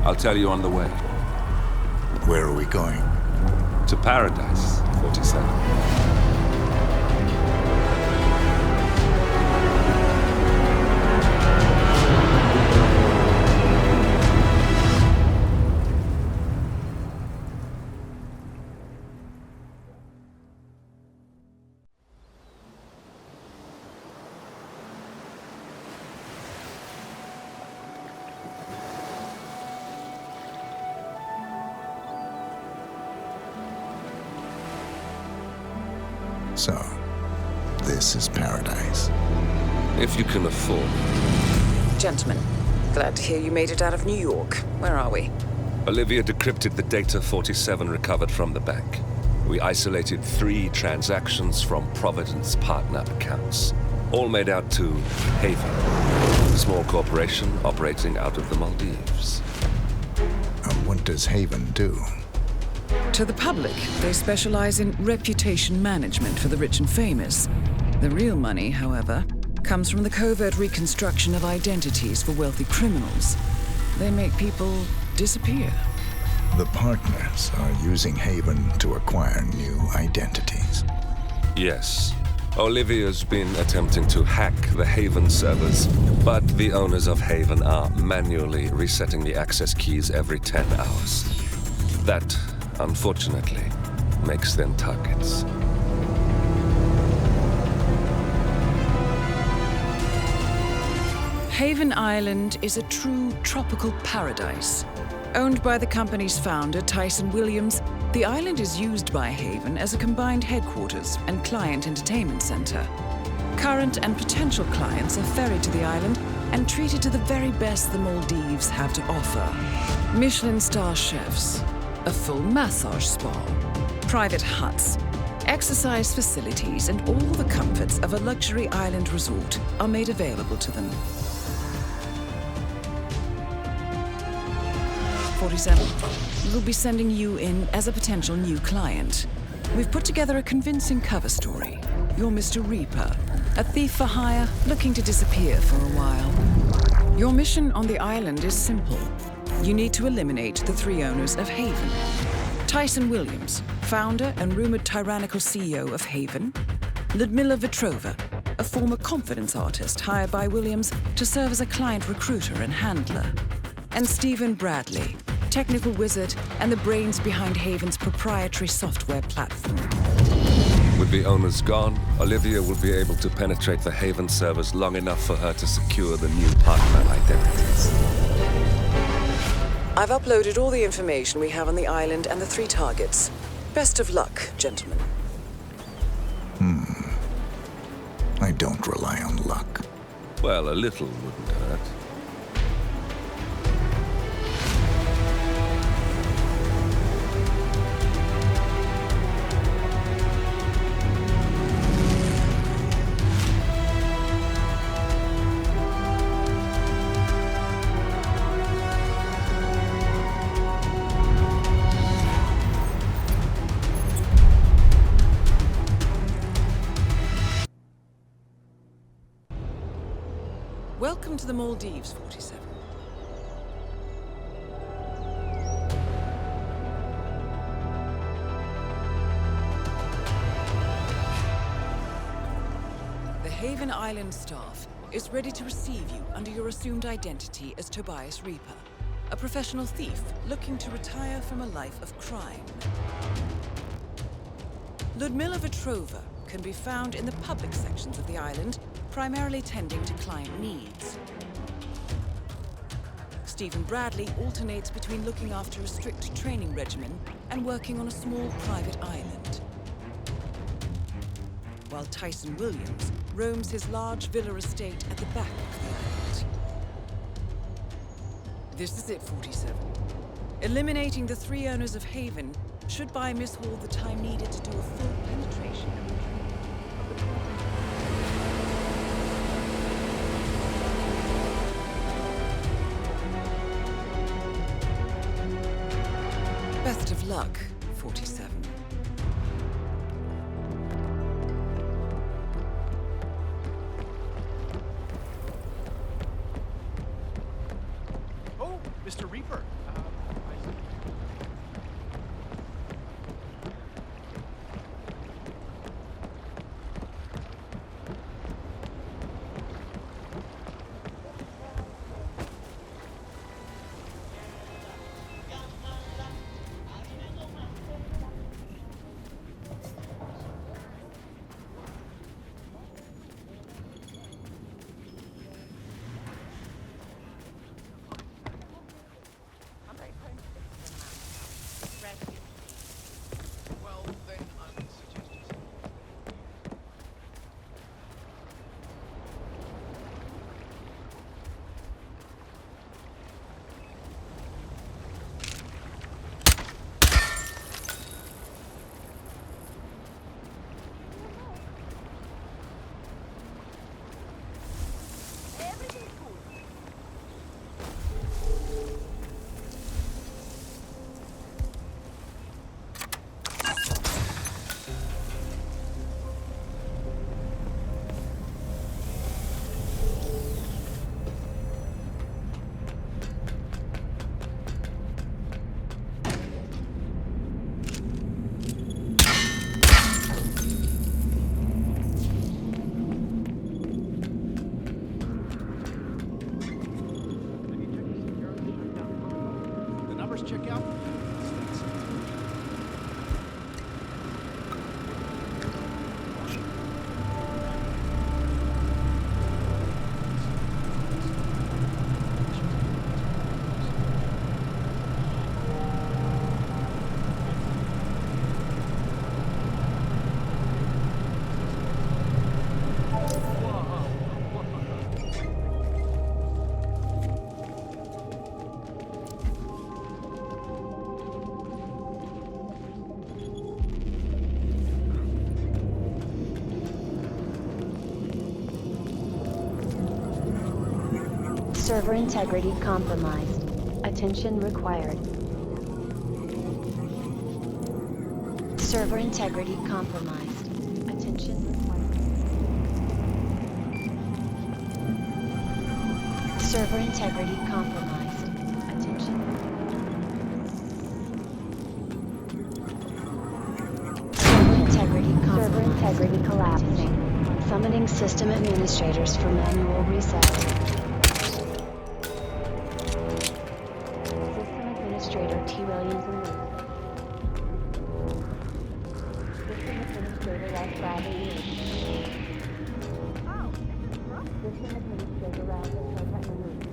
S8: I'll tell you on the way.
S15: Where are we going?
S8: To Paradise, 47.
S15: So, this is Paradise.
S8: If you can afford it.
S5: Gentlemen, glad to hear you made it out of New York. Where are we?
S8: Olivia decrypted the data 47 recovered from the bank. We isolated 3 transactions from Providence partner accounts. All made out to Haven, a small corporation operating out of the Maldives.
S15: And what does Haven do?
S5: To the public, they specialize in reputation management for the rich and famous. The real money, however, comes from the covert reconstruction of identities for wealthy criminals. They make people disappear.
S15: The partners are using Haven to acquire new identities.
S8: Yes. Olivia's been attempting to hack the Haven servers, but the owners of Haven are manually resetting the access keys every 10 hours. That, unfortunately, makes them targets.
S5: Haven Island is a true tropical paradise. Owned by the company's founder, Tyson Williams, the island is used by Haven as a combined headquarters and client entertainment center. Current and potential clients are ferried to the island and treated to the very best the Maldives have to offer. Michelin star chefs, a full massage spa, private huts, exercise facilities, and all the comforts of a luxury island resort are made available to them. 47. We'll be sending you in as a potential new client. We've put together a convincing cover story. You're Mr. Reaper, a thief for hire looking to disappear for a while. Your mission on the island is simple. You need to eliminate the 3 owners of Haven. Tyson Williams, founder and rumored tyrannical CEO of Haven. Ludmila Vetrova, a former confidence artist hired by Williams to serve as a client recruiter and handler. And Stephen Bradley, technical wizard and the brains behind Haven's proprietary software platform.
S8: With the owners gone, Olivia will be able to penetrate the Haven servers long enough for her to secure the new partner identities.
S5: I've uploaded all the information we have on the island and the 3 targets. Best of luck, gentlemen.
S15: I don't rely on luck.
S8: Well, a little wouldn't hurt.
S5: Welcome to the Maldives, 47. The Haven Island staff is ready to receive you under your assumed identity as Tobias Reaper.
S1: a professional thief looking to retire from a life of crime. Ludmila Vetrova can be found in the public sections of the island, primarily tending to client needs. Stephen Bradley alternates between looking after a strict training regimen and working on a small private island. While Tyson Williams roams his large villa estate at the back of the island. This is it, 47. Eliminating the 3 owners of Haven should buy Miss Hall the time needed to do a full penetration. Best of luck, 47.
S16: Oh, Mr. Reaper.
S6: Server integrity compromised. Attention required. Server integrity compromised. Attention required. Server integrity compromised. Attention required. Server integrity compromised. Server integrity collapsing. Summoning system administrators for manual reset. T. Williams and Luke. System Administrator Ralph Bradley. System Administrator Ralph and Luke.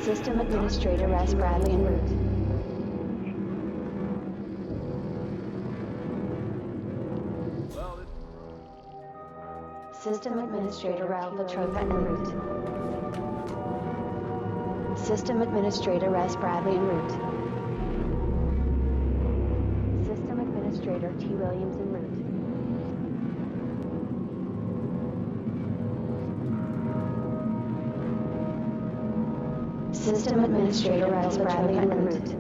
S6: System Administrator Ralph Bradley and Luke. System Administrator Ralph Latrobe en route. System Administrator Res Bradley en route. System Administrator T. Williams en route. System Administrator Res Bradley en route.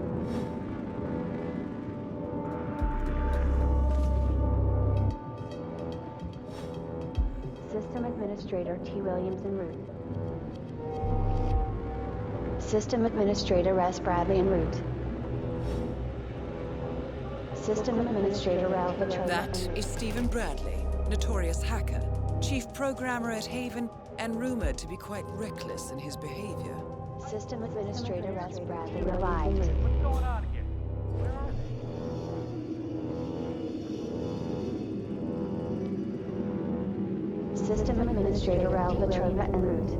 S6: System Administrator T. Williams en route. System Administrator Res Bradley en route. System Administrator Ralph Latrobe.
S1: That is Stephen Bradley, notorious hacker,
S5: chief programmer at Haven, and rumored to be quite reckless in his behavior.
S6: System Administrator Russ Bradley arrived.
S14: What's going on here? Where are they?
S6: System Administrator Ralph Petrova en route.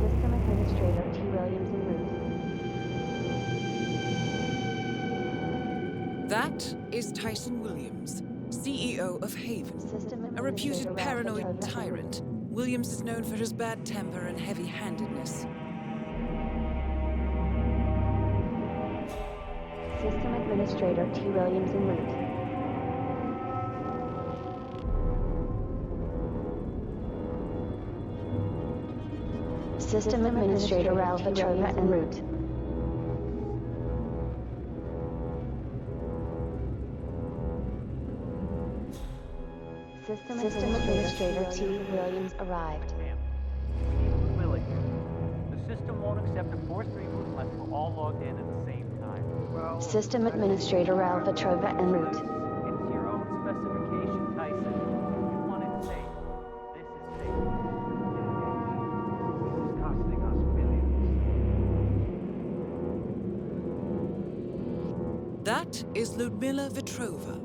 S6: System Administrator T. Williams en route.
S5: That is Tyson Williams, CEO of Haven. A reputed paranoid tyrant, Williams is known for his bad temper and heavy-handedness.
S6: System Administrator T. Williams en route. System Administrator Ralph Petrova en route. System Administrator T. Williams arrived.
S14: Lily, the system won't accept a forced reboot unless we're all logged in at the same time. Well,
S6: System Administrator Ralph Petrova en route.
S14: it's your own specification, Tyson. You want it safe. This is safe. It's costing us millions.
S5: That is Ludmila Vetrova,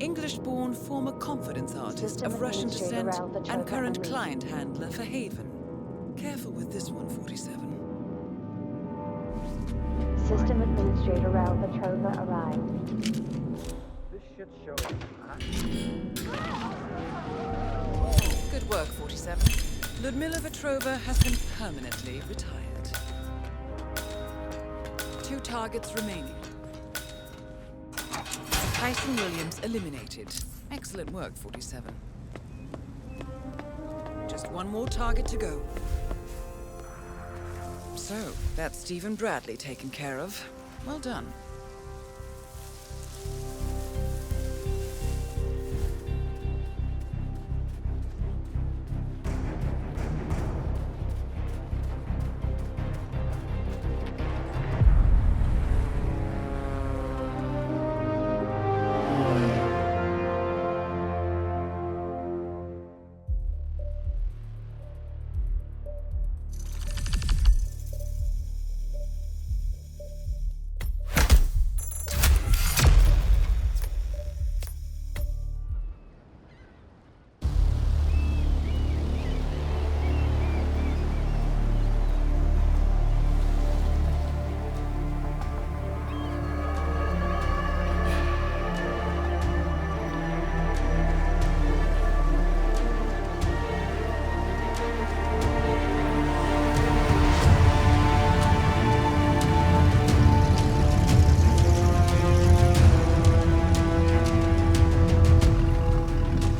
S5: English-born former confidence artist of Russian descent and current client handler for Haven. Careful with this one, 47.
S6: System Administrator Ralph Petrova arrived.
S14: This shit show.
S5: Good work, 47. Ludmila Vetrova has been permanently retired. 2 targets remaining. Tyson Williams eliminated. Excellent work, 47. Just 1 more target to go. So, that's Stephen Bradley taken care of. Well done.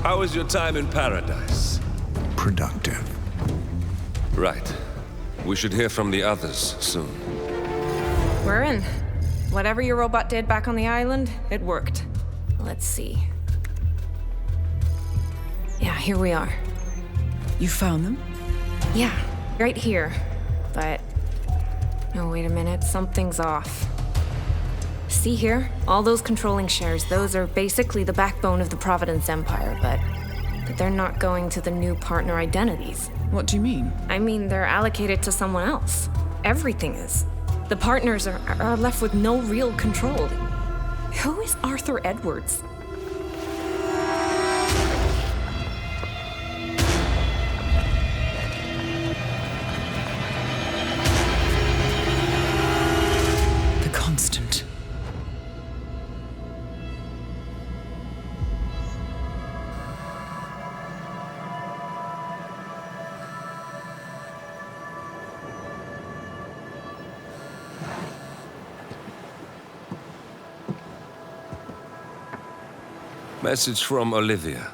S8: How was your time in paradise?
S15: Productive.
S8: Right. We should hear from the others soon.
S3: We're in. Whatever your robot did back on the island, it worked. Let's see. Yeah, here we are.
S5: You found them?
S3: Yeah, right here. But... oh, wait a minute. Something's off. See here? All those controlling shares, those are basically the backbone of the Providence Empire, but they're not going to the new partner identities.
S5: What do you mean?
S3: I mean, they're allocated to someone else. Everything is. The partners are left with no real control. Who is Arthur Edwards?
S5: The Constant.
S8: Message from Olivia.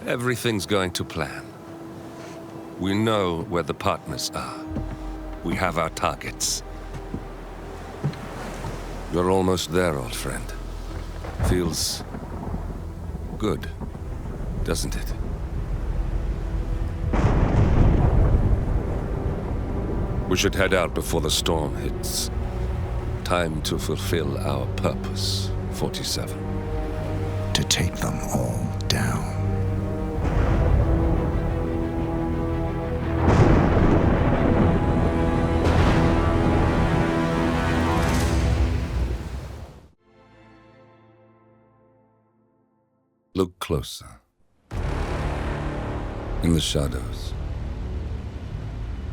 S8: Everything's going to plan. We know where the partners are. We have our targets. You're almost there, old friend. Feels good, doesn't it? We should head out before the storm hits. Time to fulfill our purpose, 47.
S15: To take them all down.
S8: Look closer. In the shadows.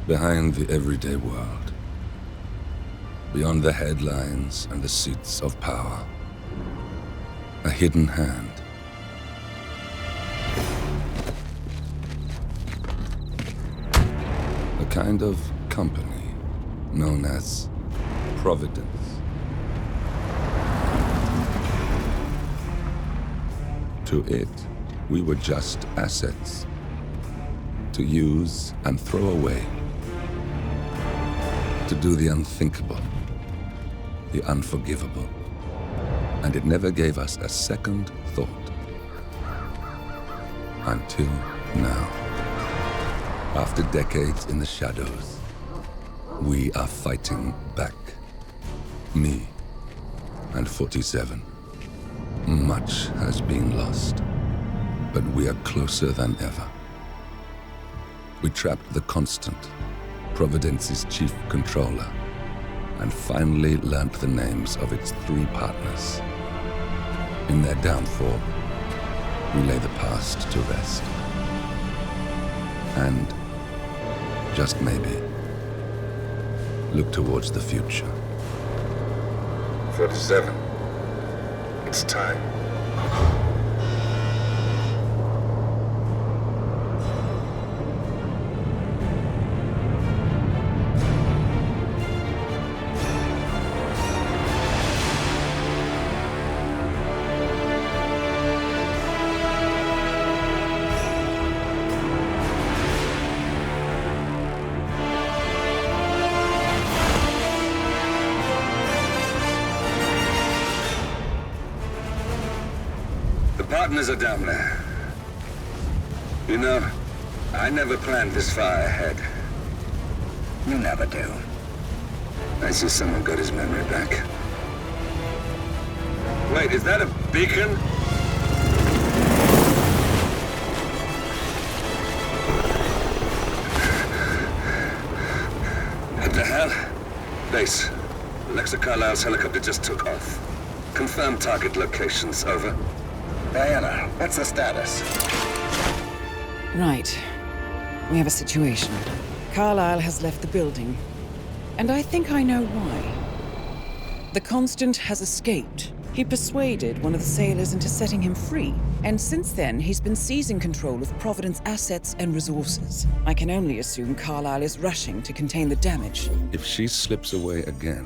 S8: Behind the everyday world. Beyond the headlines and the seats of power. A hidden hand. A kind of company known as Providence. To it, we were just assets. To use and throw away. To do the unthinkable. The unforgivable. And it never gave us a second thought. Until now. After decades in the shadows, we are fighting back. Me and 47. Much has been lost, but we are closer than ever. We trapped the Constant, Providence's chief controller, and finally learnt the names of its 3 partners. In their downfall, we lay the past to rest. And, just maybe, look towards the future.
S7: 47. It's time. Partners are down there. You know, I never planned this far ahead. You never do. I see someone got his memory back. Wait, is that a beacon? What the hell? Base. Alexa Carlisle's helicopter just took off. Confirm target locations, over. Diana, what's the status?
S5: Right. We have a situation. Carlisle has left the building. And I think I know why. The Constant has escaped. He persuaded one of the sailors into setting him free. And since then, he's been seizing control of Providence assets and resources. I can only assume Carlisle is rushing to contain the damage.
S8: If she slips away again...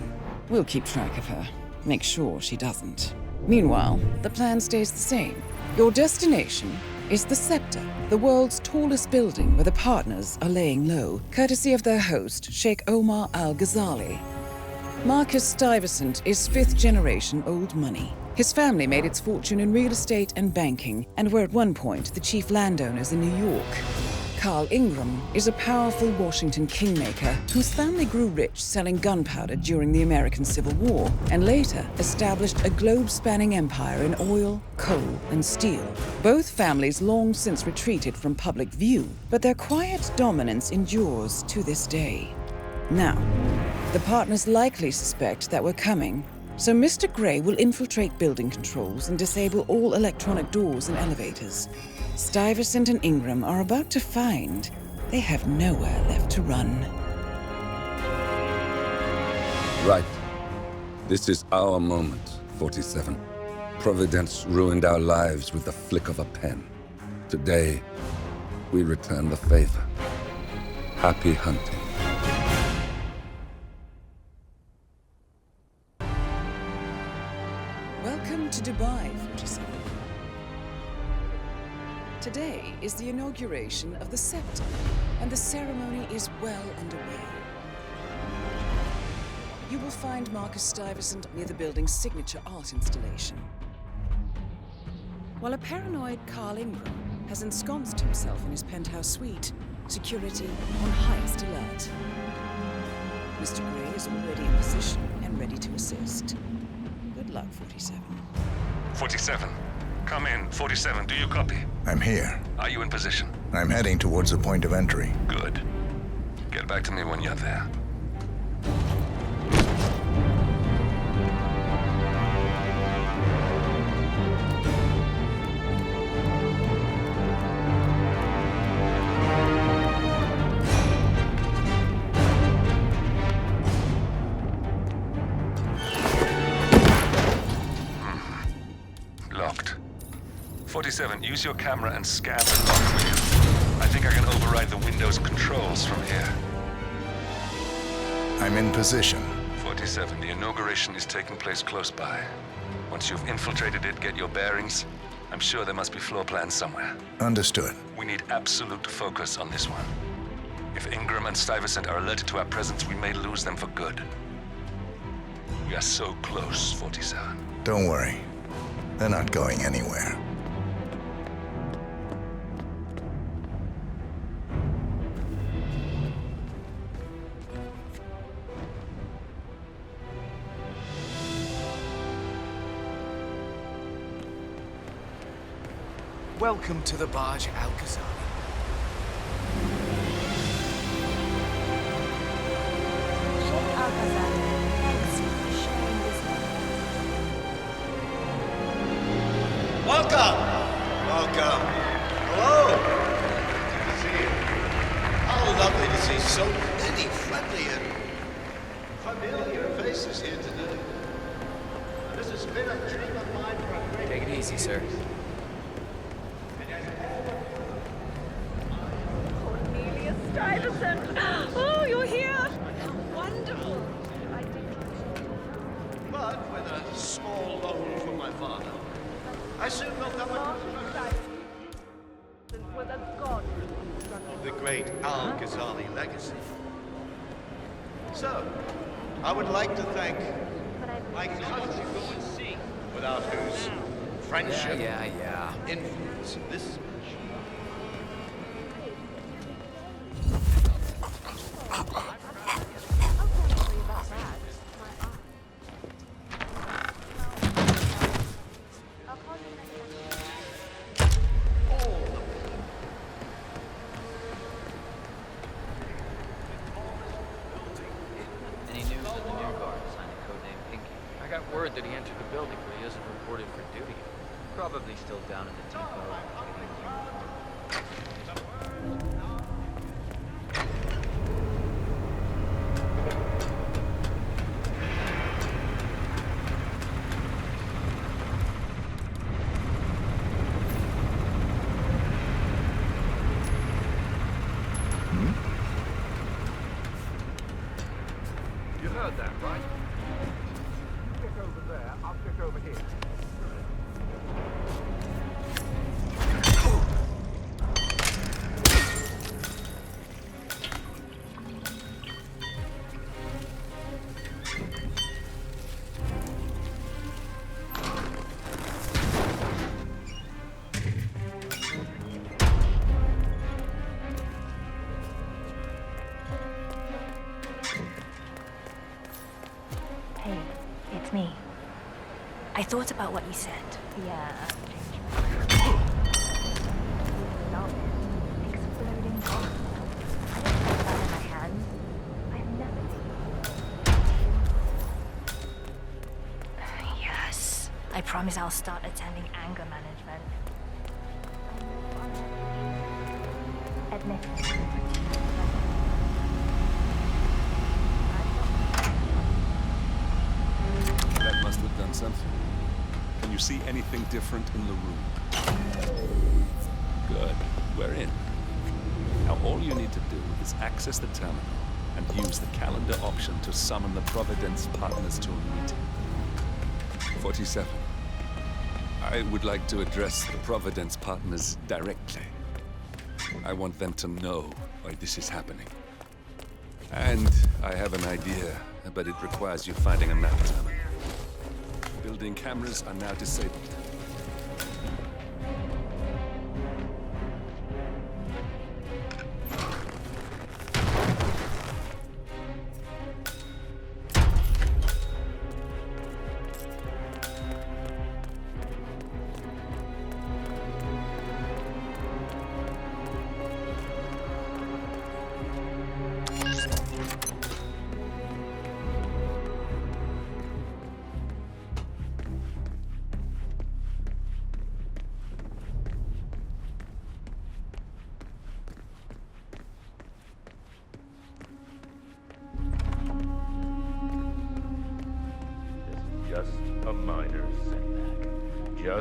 S5: We'll keep track of her. Make sure she doesn't. Meanwhile, the plan stays the same. Your destination is the Scepter, the world's tallest building where the partners are laying low, courtesy of their host, Sheikh Omar Al-Ghazali. Marcus Stuyvesant is 5th-generation old money. His family made its fortune in real estate and banking, and were at one point the chief landowners in New York. Carl Ingram is a powerful Washington kingmaker whose family grew rich selling gunpowder during the American Civil War, and later established a globe-spanning empire in oil, coal, and steel. Both families long since retreated from public view, but their quiet dominance endures to this day. Now, the partners likely suspect that we're coming, so Mr. Grey will infiltrate building controls and disable all electronic doors and elevators. Stuyvesant and Ingram are about to find they have nowhere left to run.
S8: Right. This is our moment, 47. Providence ruined our lives with the flick of a pen. Today, we return the favor. Happy hunting.
S5: Welcome to Dubai, 47. Today is the inauguration of the Scepter, and the ceremony is well underway. You will find Marcus Stuyvesant near the building's signature art installation. While a paranoid Carl Ingram has ensconced himself in his penthouse suite, security on highest alert. Mr. Grey is already in position and
S1: and ready to assist. Good luck, 47.
S8: 47. Come in. 47, do you copy?
S15: I'm here.
S8: Are you in position?
S15: I'm heading towards the point of entry.
S8: Good. Get back to me when you're there. Locked. 47, use your camera and scan the lock, will you? I think I can override the Windows controls from here.
S15: I'm in position.
S8: 47, the inauguration is taking place close by. Once you've infiltrated it, get your bearings. I'm sure there must be floor plans somewhere.
S15: Understood.
S8: We need absolute focus on this one. If Ingram and Stuyvesant are alerted to our presence, we may lose them for good. We are so close, 47.
S15: Don't worry. They're not going anywhere.
S4: Welcome to the barge, Al-Ghazali.
S6: Sheikh Al-Ghazali, thanks for sharing this moment.
S20: Welcome! Welcome. Hello! Good to see you. How lovely to see so many friendly and familiar faces here today. This has been a dream of mine for a great...
S11: Take it easy, sir.
S6: Stuyvesant! Oh, you're here! How wonderful!
S20: But with a small loan from my father, I soon built up the great Al-Ghazali legacy. So, I would like to thank my cousin, without whose friendship, influence in this
S10: That he entered the building, but he hasn't reported for duty. Probably still down in the depot.
S20: You heard that, right? Over there, I'll check over here.
S6: Hey, it's me. I thought about what you said. Yeah. Exploding bombs. I don't have that in my hands. I've never seen. Yes. I promise I'll start attending anger management. Admit it.
S8: That must have done something. Can you see anything different in the room? Good. We're in. Now all you need to do is access the terminal and use the calendar option to summon the Providence partners to a meeting. 47. I would like to address the Providence partners directly. I want them to know why this is happening. And I have an idea, but it requires you finding a map terminal. Building cameras are now disabled.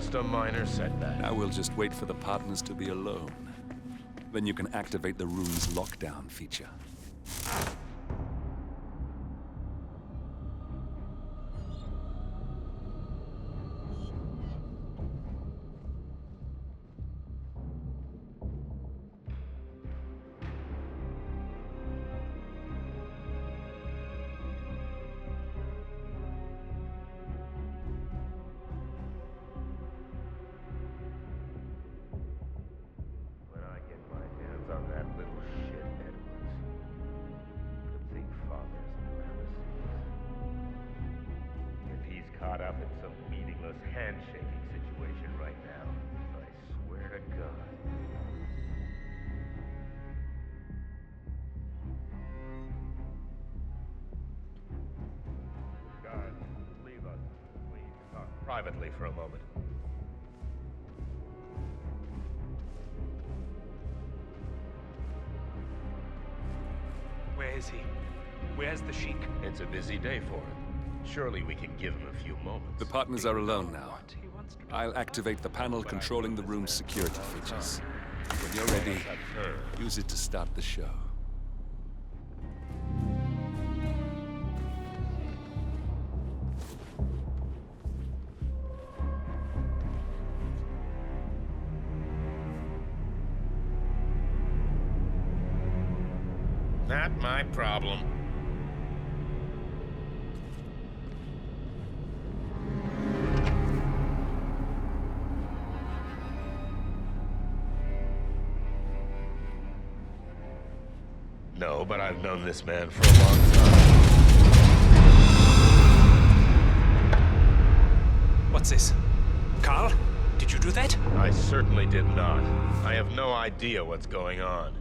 S12: Just a minor setback.
S8: Now we'll just wait for the partners to be alone. Then you can activate the room's lockdown feature.
S12: On that little shit, Edwards. Good thing Father's around the scenes. If he's caught up in some meaningless handshaking situation right now, I swear to God. Guard, leave us. We need to talk privately for a moment.
S13: Where is he? Where's the Sheik?
S12: It's a busy day for him. Surely we can give him a few moments.
S8: The partners are alone now. I'll activate the panel controlling the room's security features. When you're ready, use it to start the show.
S12: Not my problem. No, but I've known this man for a long time.
S13: What's this? Carl? Did you do that?
S12: I certainly did not. I have no idea what's going on.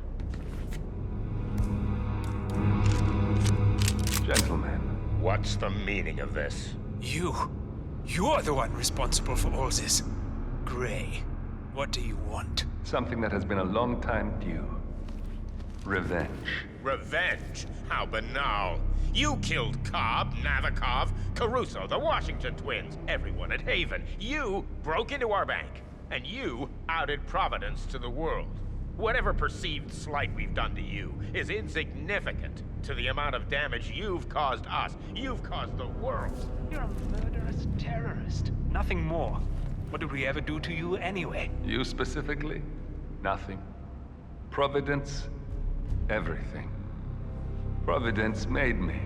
S8: Gentlemen.
S12: What's the meaning of this?
S13: You're the one responsible for all this. Gray, what do you want?
S8: Something that has been a long time due. Revenge.
S12: Revenge? How banal. You killed Cobb, Navikov, Caruso, the Washington twins, everyone at Haven. You broke into our bank, and you outed Providence to the world. Whatever perceived slight we've done to you is insignificant to the amount of damage you've caused us. You've caused the world.
S13: You're a murderous terrorist. Nothing more. What did we ever do to you anyway?
S8: You specifically? Nothing. Providence? Everything. Providence made me.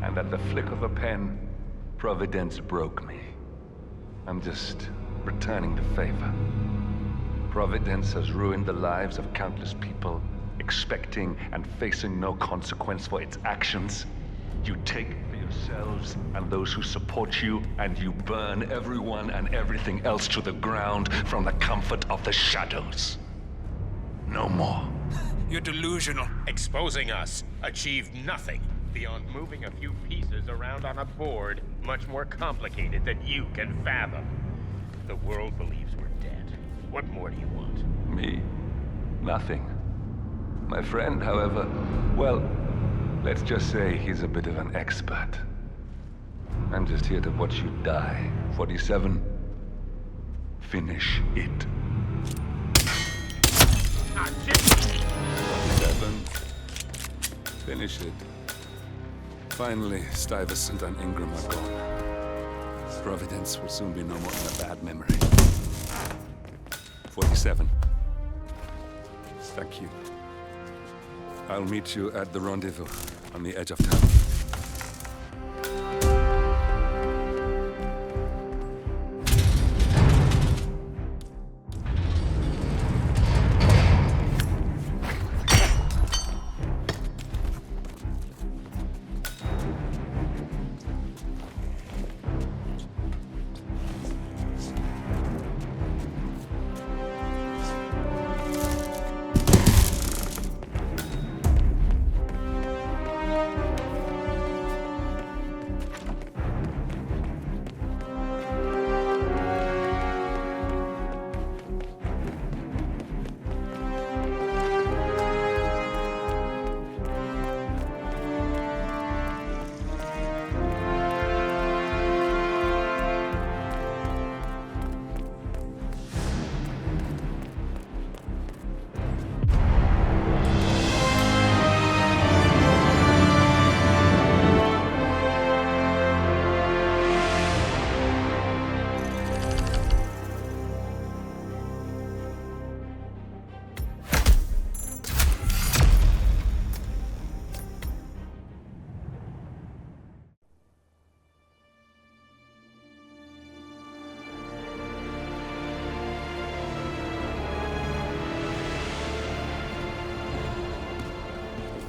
S8: And at the flick of a pen, Providence broke me. I'm just returning the favor. Providence has ruined the lives of countless people, expecting and facing no consequence for its actions. You take for yourselves and those who support you, and you burn everyone and everything else to the ground from the comfort of the shadows. No more.
S13: You're delusional.
S12: Exposing us achieved nothing beyond moving a few pieces around on a board much more complicated than you can fathom. The world believes we're dead. What more do you want?
S8: Me? Nothing. My friend, however, well, let's just say he's a bit of an expert. I'm just here to watch you die. 47, finish it.
S12: Ah, shit!
S8: 47, finish it. Finally, Stuyvesant and Ingram are gone. Providence will soon be no more than a bad memory. 47. Thank you. I'll meet you at the rendezvous on the edge of town.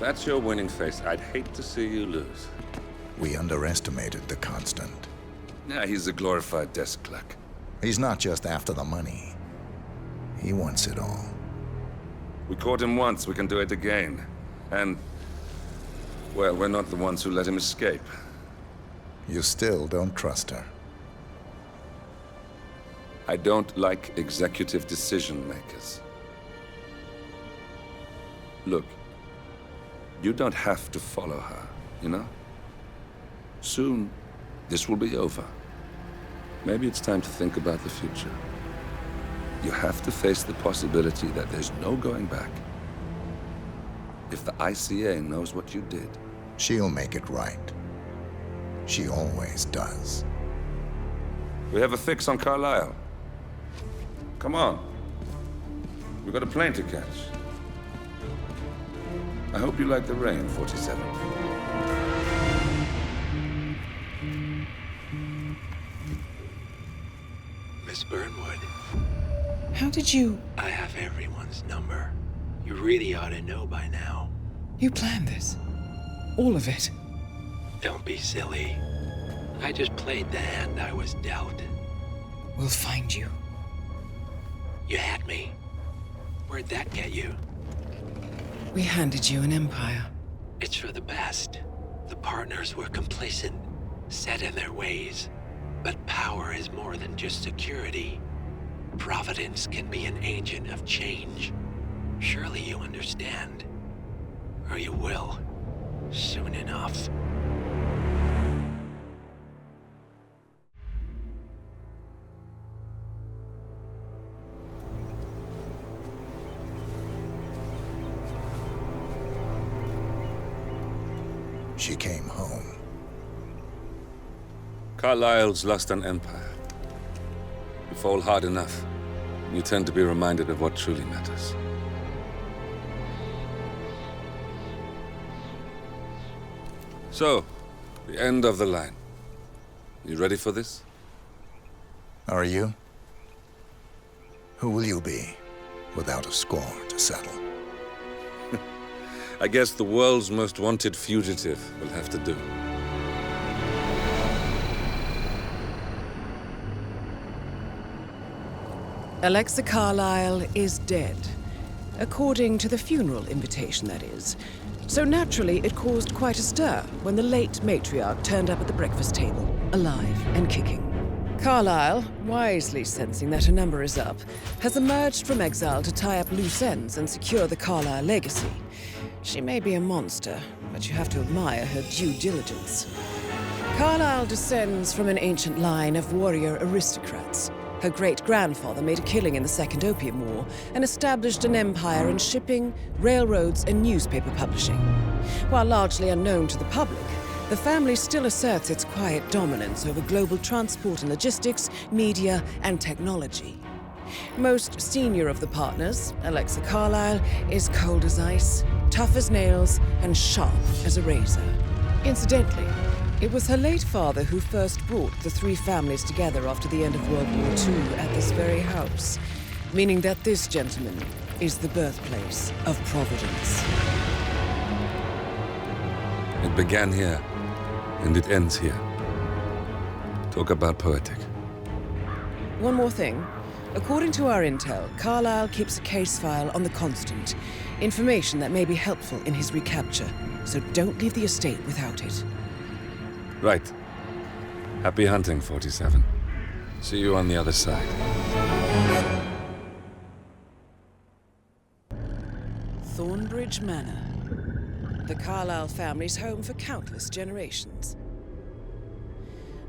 S8: that's your winning face, I'd hate to see you lose.
S15: We underestimated the Constant.
S8: Yeah, he's a glorified desk clerk.
S15: He's not just after the money. He wants it all.
S8: We caught him once, we can do it again. And, well, we're not the ones who let him escape.
S15: You still don't trust her.
S8: I don't like executive decision makers. Look, you don't have to follow her, you know? Soon, this will be over. Maybe it's time to think about the future. You have to face the possibility that there's no going back. If the ICA knows what you did...
S15: She'll make it right. She always does.
S8: We have a fix on Carlisle. Come on. We've got a plane to catch. I hope you like the rain, 47.
S21: Miss Burnwood.
S5: How did you...
S21: I have everyone's number. You really ought to know by now.
S5: You planned this? All of it?
S21: Don't be silly. I just played the hand I was dealt.
S5: We'll find you.
S21: You had me. Where'd that get you?
S5: We handed you an empire.
S21: It's for the best. The partners were complacent, set in their ways. But power is more than just security. Providence can be an agent of change. Surely you understand. Or you will. Soon enough.
S15: She came home.
S8: Carlisle's lost an empire. You fall hard enough, you tend to be reminded of what truly matters. So, the end of the line. You ready for this?
S15: Are you? Who will you be, without a score to settle?
S8: I guess the world's most wanted fugitive will have to do.
S5: Alexa Carlisle is dead. According to the funeral invitation, that is. So naturally, it caused quite a stir when the late matriarch turned up at the breakfast table, alive and kicking. Carlisle, wisely sensing that her number is up, has emerged from exile to tie up loose ends and secure the Carlisle legacy. She may be a monster, but you have to admire her due diligence. Carlisle descends from an ancient line of warrior aristocrats. Her great-grandfather made a killing in the Second Opium War and established an empire in shipping, railroads, and newspaper publishing. While largely unknown to the public, the family still asserts its quiet dominance over global transport and logistics, media, and technology. Most senior of the partners, Alexa Carlisle, is cold as ice, tough as nails, and sharp as a razor. Incidentally, it was her late father who first brought the three families together after the end of World War II at this very house, meaning that this gentleman is the birthplace of Providence.
S8: It began here, and it ends here. Talk about poetic.
S5: One more thing. According to our intel, Carlisle keeps a case file on the Constant, information that may be helpful in his recapture, so don't leave the estate without it.
S8: Right. Happy hunting, 47. See you on the other side.
S5: Thornbridge Manor. The Carlisle family's home for countless generations.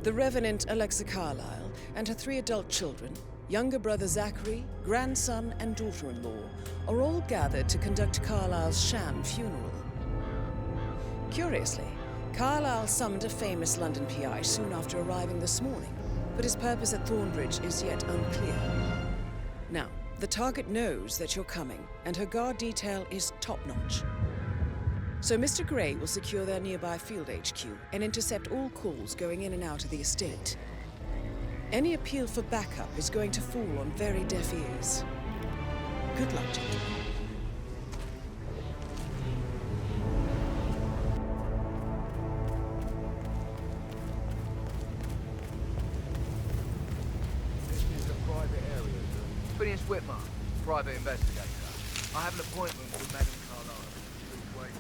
S5: The Revenant Alexa Carlisle and her 3 adult children, younger brother Zachary, grandson, and daughter-in-law, are all gathered to conduct Carlisle's sham funeral. Curiously, Carlisle summoned a famous London PI soon after arriving this morning, but his purpose at Thornbridge is yet unclear. Now, the target knows that you're coming, and her guard detail is top-notch. So Mr. Gray will secure their nearby field HQ and intercept all calls going in and out of the estate. Any appeal for backup is going to fall on very deaf ears. Good luck, gentlemen.
S17: name's Whitman, private investigator. I have an appointment with Madame Carlyle. Please wait.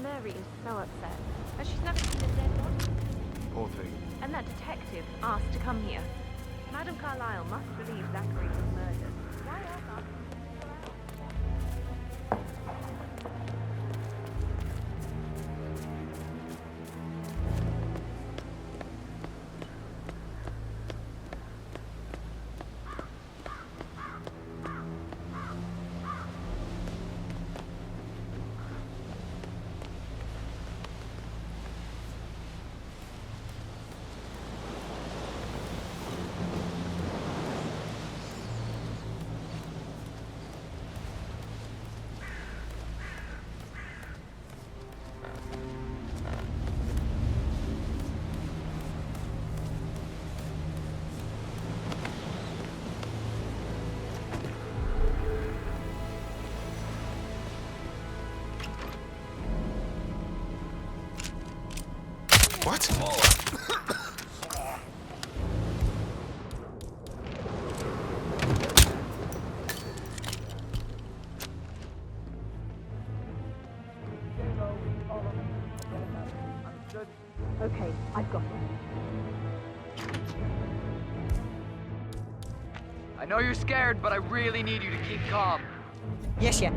S3: Mary is so upset, but she's never seen a dead body.
S17: Poor thing.
S3: And that detective asked to come here. Madame Carlyle must believe Zachary was murdered. Why else ask him to stick around?
S2: What?
S3: Okay, I've got it.
S17: I know you're scared, but I really need you to keep calm.
S22: Yes, yeah.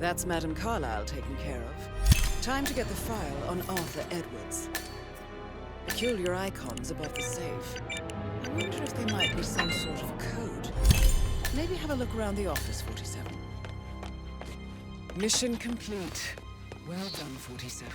S5: That's Madame Carlyle taken care of. Time to get the file on Arthur Edwards. Peculiar icons above the safe. I wonder if they might be some sort of code. Maybe have a look around the office, 47. Mission complete. Well done, 47.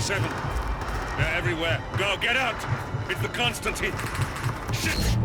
S8: They're everywhere. Go, get out! It's the Constantine! Shit!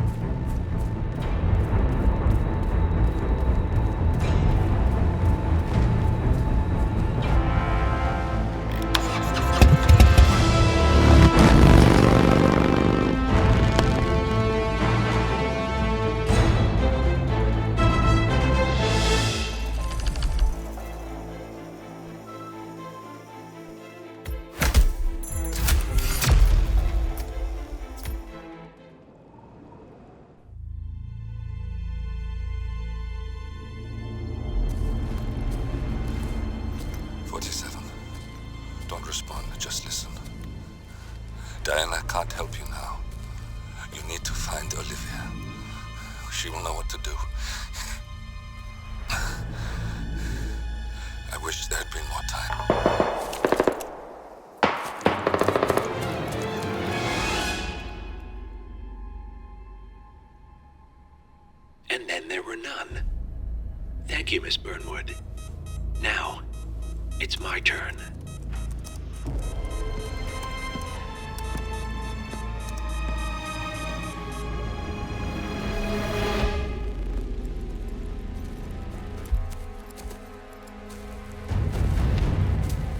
S7: Diana can't help you now. You need to find Olivia. She will know what to do. I wish there had been more time.
S9: then there were none. Thank you, Miss Burnwood. Now, it's my turn.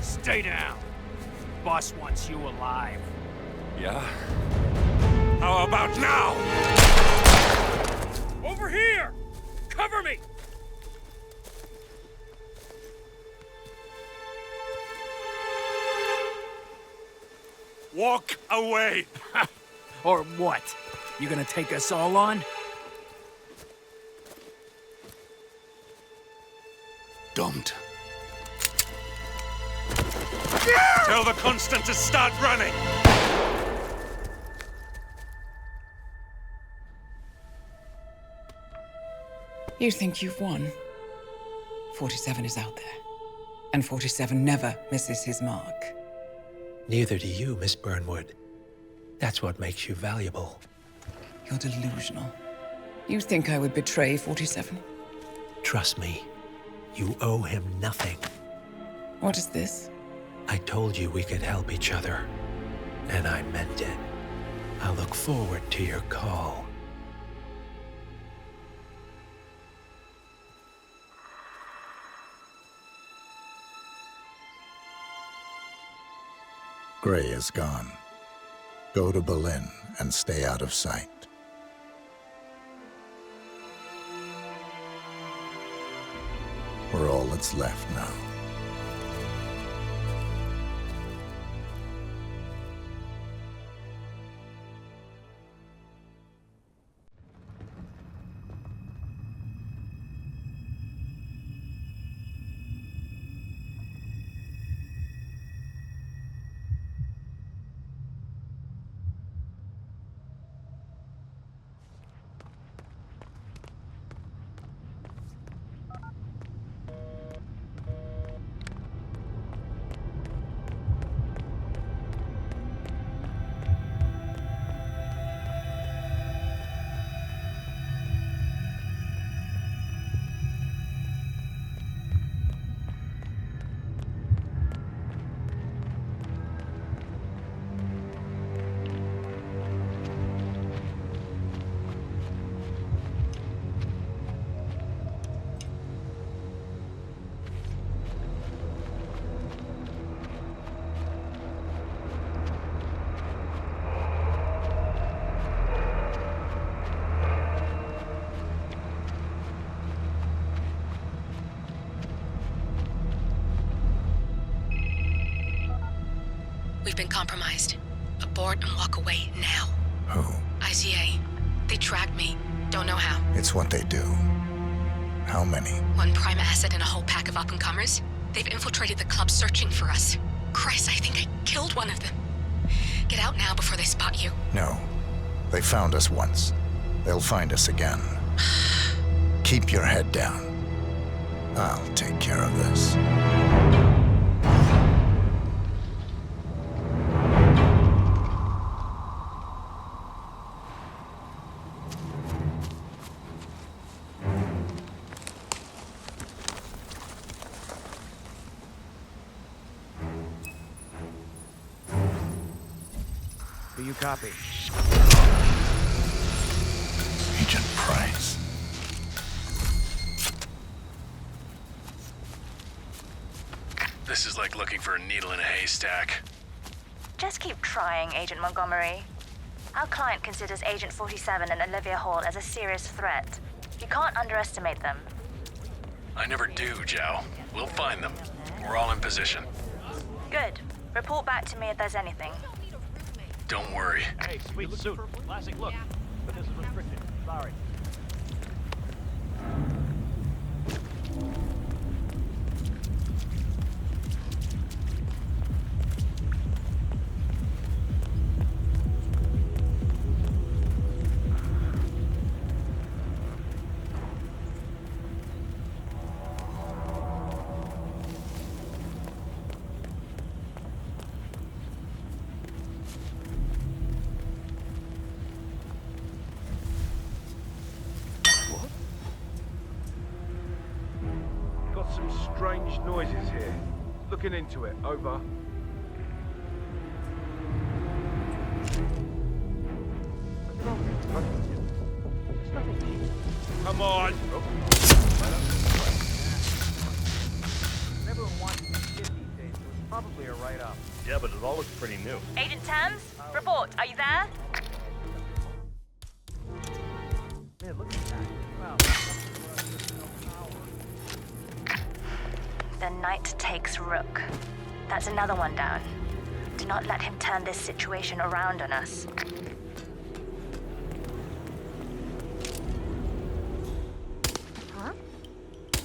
S13: Stay down. Boss wants you alive.
S8: Yeah? How about now?
S13: Over here! Cover me!
S8: Walk away!
S13: Or what? You gonna take us all on?
S8: Don't. Tell the Constant to start running!
S5: You think you've won? 47 is out there. And 47 never misses his mark.
S21: Neither do you, Miss Burnwood. That's what makes you valuable.
S5: You're delusional. You think I would betray 47?
S21: Trust me, you owe him nothing.
S5: What is this?
S21: I told you we could help each other, and I meant it. I look forward to your call.
S15: Gray is gone. Go to Berlin and stay out of sight. We're all that's left now.
S3: We've been compromised. Abort and walk away now.
S15: Who?
S3: ICA. They tracked me. Don't know how.
S15: It's what they do. How many?
S3: One prime asset and a whole pack of up-and-comers. They've infiltrated the club searching for us. Christ, I think I killed one of them. Get out now before they spot you.
S15: No. They found us once. They'll find us again. Keep your head down. I'll take care of this.
S13: Do you copy?
S15: Agent Price.
S19: This is like looking for a needle in a haystack.
S23: Just keep trying, Agent Montgomery. Our client considers Agent 47 and Olivia Hall as a serious threat. You can't underestimate them.
S19: I never do, Zhao. We'll find them. We're all in position.
S23: Good. Report back to me if there's anything.
S19: Don't worry.
S14: Hey, sweet suit. Classic look. But this is restricted. Sorry.
S1: strange noises here. Looking into it. Over. Come on!
S14: Everyone wants to see shit these days, so it's probably a write-up.
S4: Yeah, but it all looks pretty new.
S23: Agent Thames, report. Are you there?
S14: Man, look at that. Wow.
S23: The Knight takes Rook. That's another one down. Do not let him turn this situation around on us. Huh?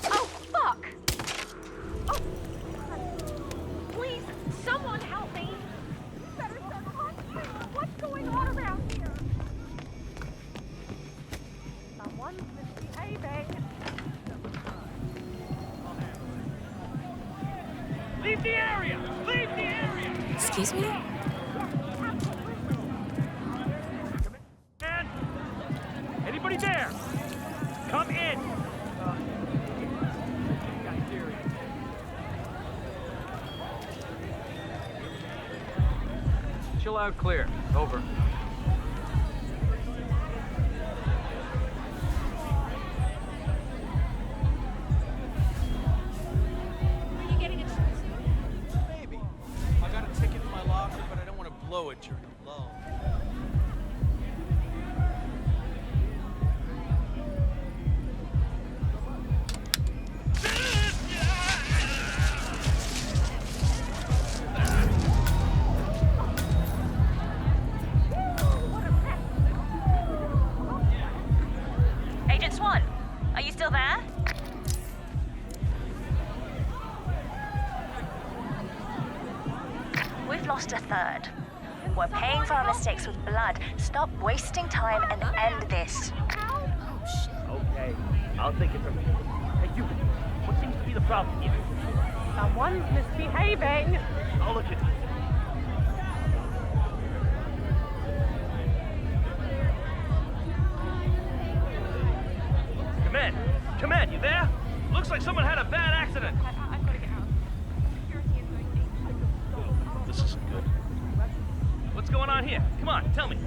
S23: Oh, fuck! Oh, please, someone help me! Better send a hospital. What's going on around here? Someone's misbehaving.
S14: Leave the area! Leave the area!
S3: Excuse me?
S14: Man! Anybody there? Come in!
S10: Chill out, clear. Over.
S13: Blow it during a lull.
S23: Agent Swan, are you still there? We've lost a third. We're paying for our mistakes with blood. Stop wasting time and end this.
S14: Okay, I'll take it from here. Hey, you, what seems to be the problem here? Someone's misbehaving. I'll look at it. Command, you there? Looks like someone had a bad accident.
S23: I've got to get out. Security is going.
S14: This isn't good. What's going on here? Come on, tell me.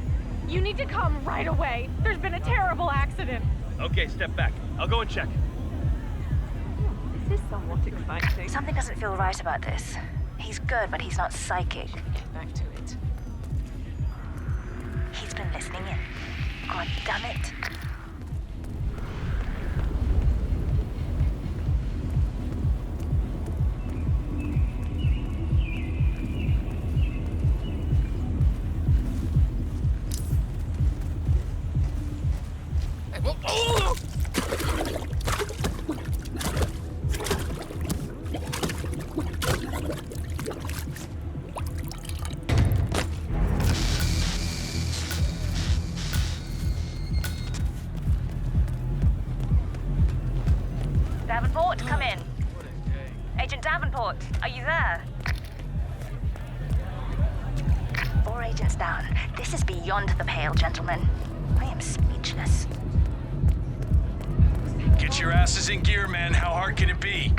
S23: You need to come right away. There's been a terrible accident.
S14: Okay, step back. I'll go and check.
S23: This is somewhat exciting. Something doesn't feel right about this. He's good, but he's not psychic. Get back to it. He's been listening in. God damn it. Davenport, come in. Agent Davenport, are you there? 4 agents down. This is beyond the pale, gentlemen. I am speechless.
S19: Get your asses in gear, men. How hard can it be?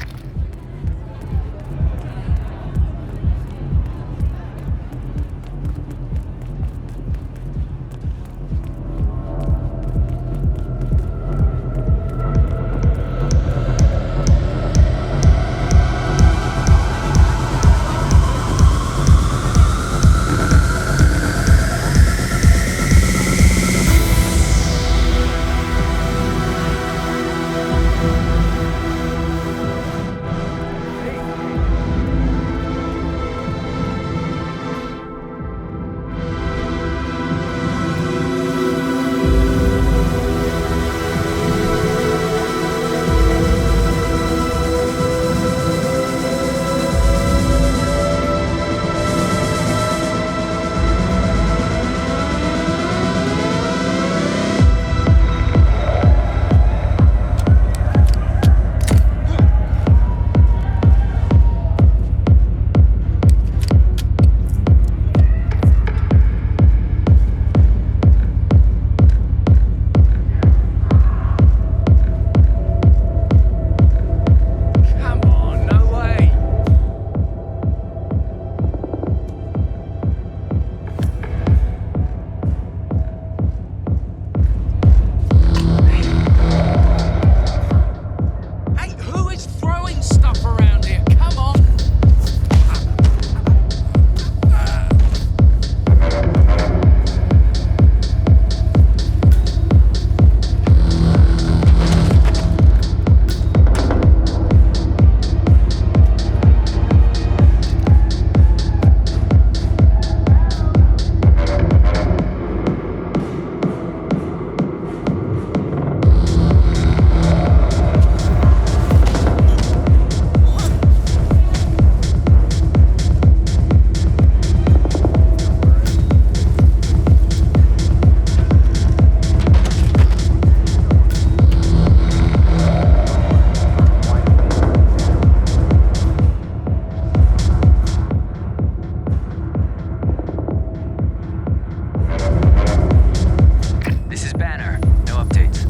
S10: No updates.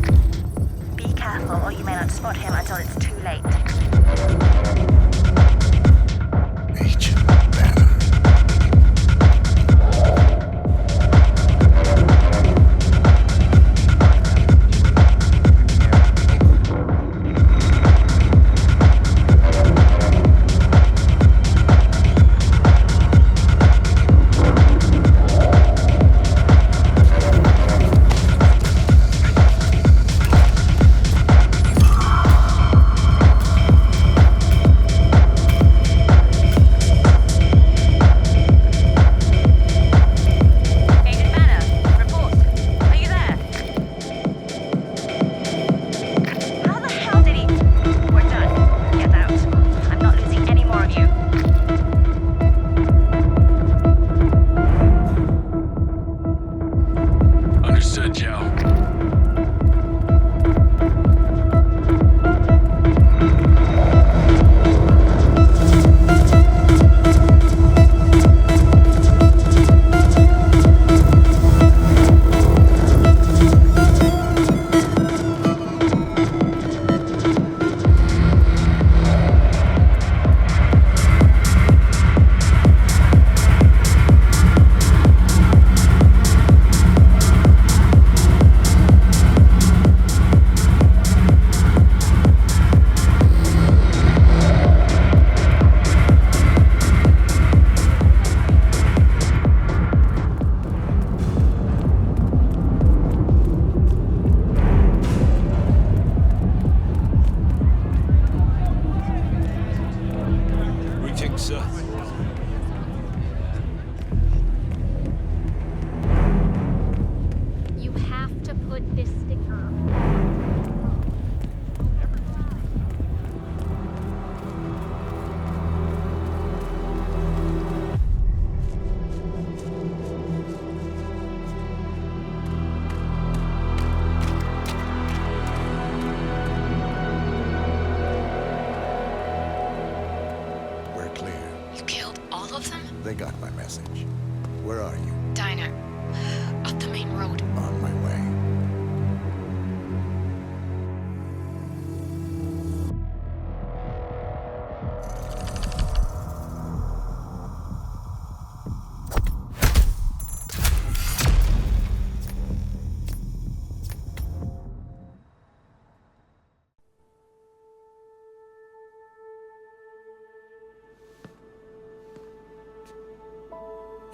S23: Be careful, or you may not spot him until it's too late.
S15: Agent Banner. They got my message. Where are you?
S3: Diner. Up the main road.
S15: On my way.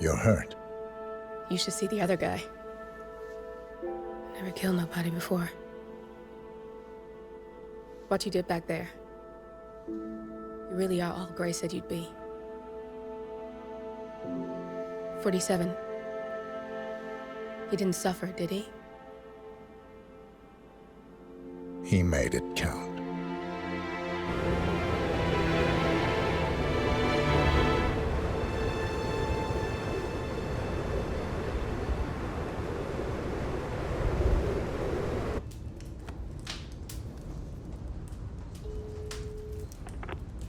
S15: You're hurt.
S11: You should see the other guy. Never killed nobody before. What you did back there. You really are all Gray said you'd be. 47. He didn't suffer, did he?
S15: He made it count.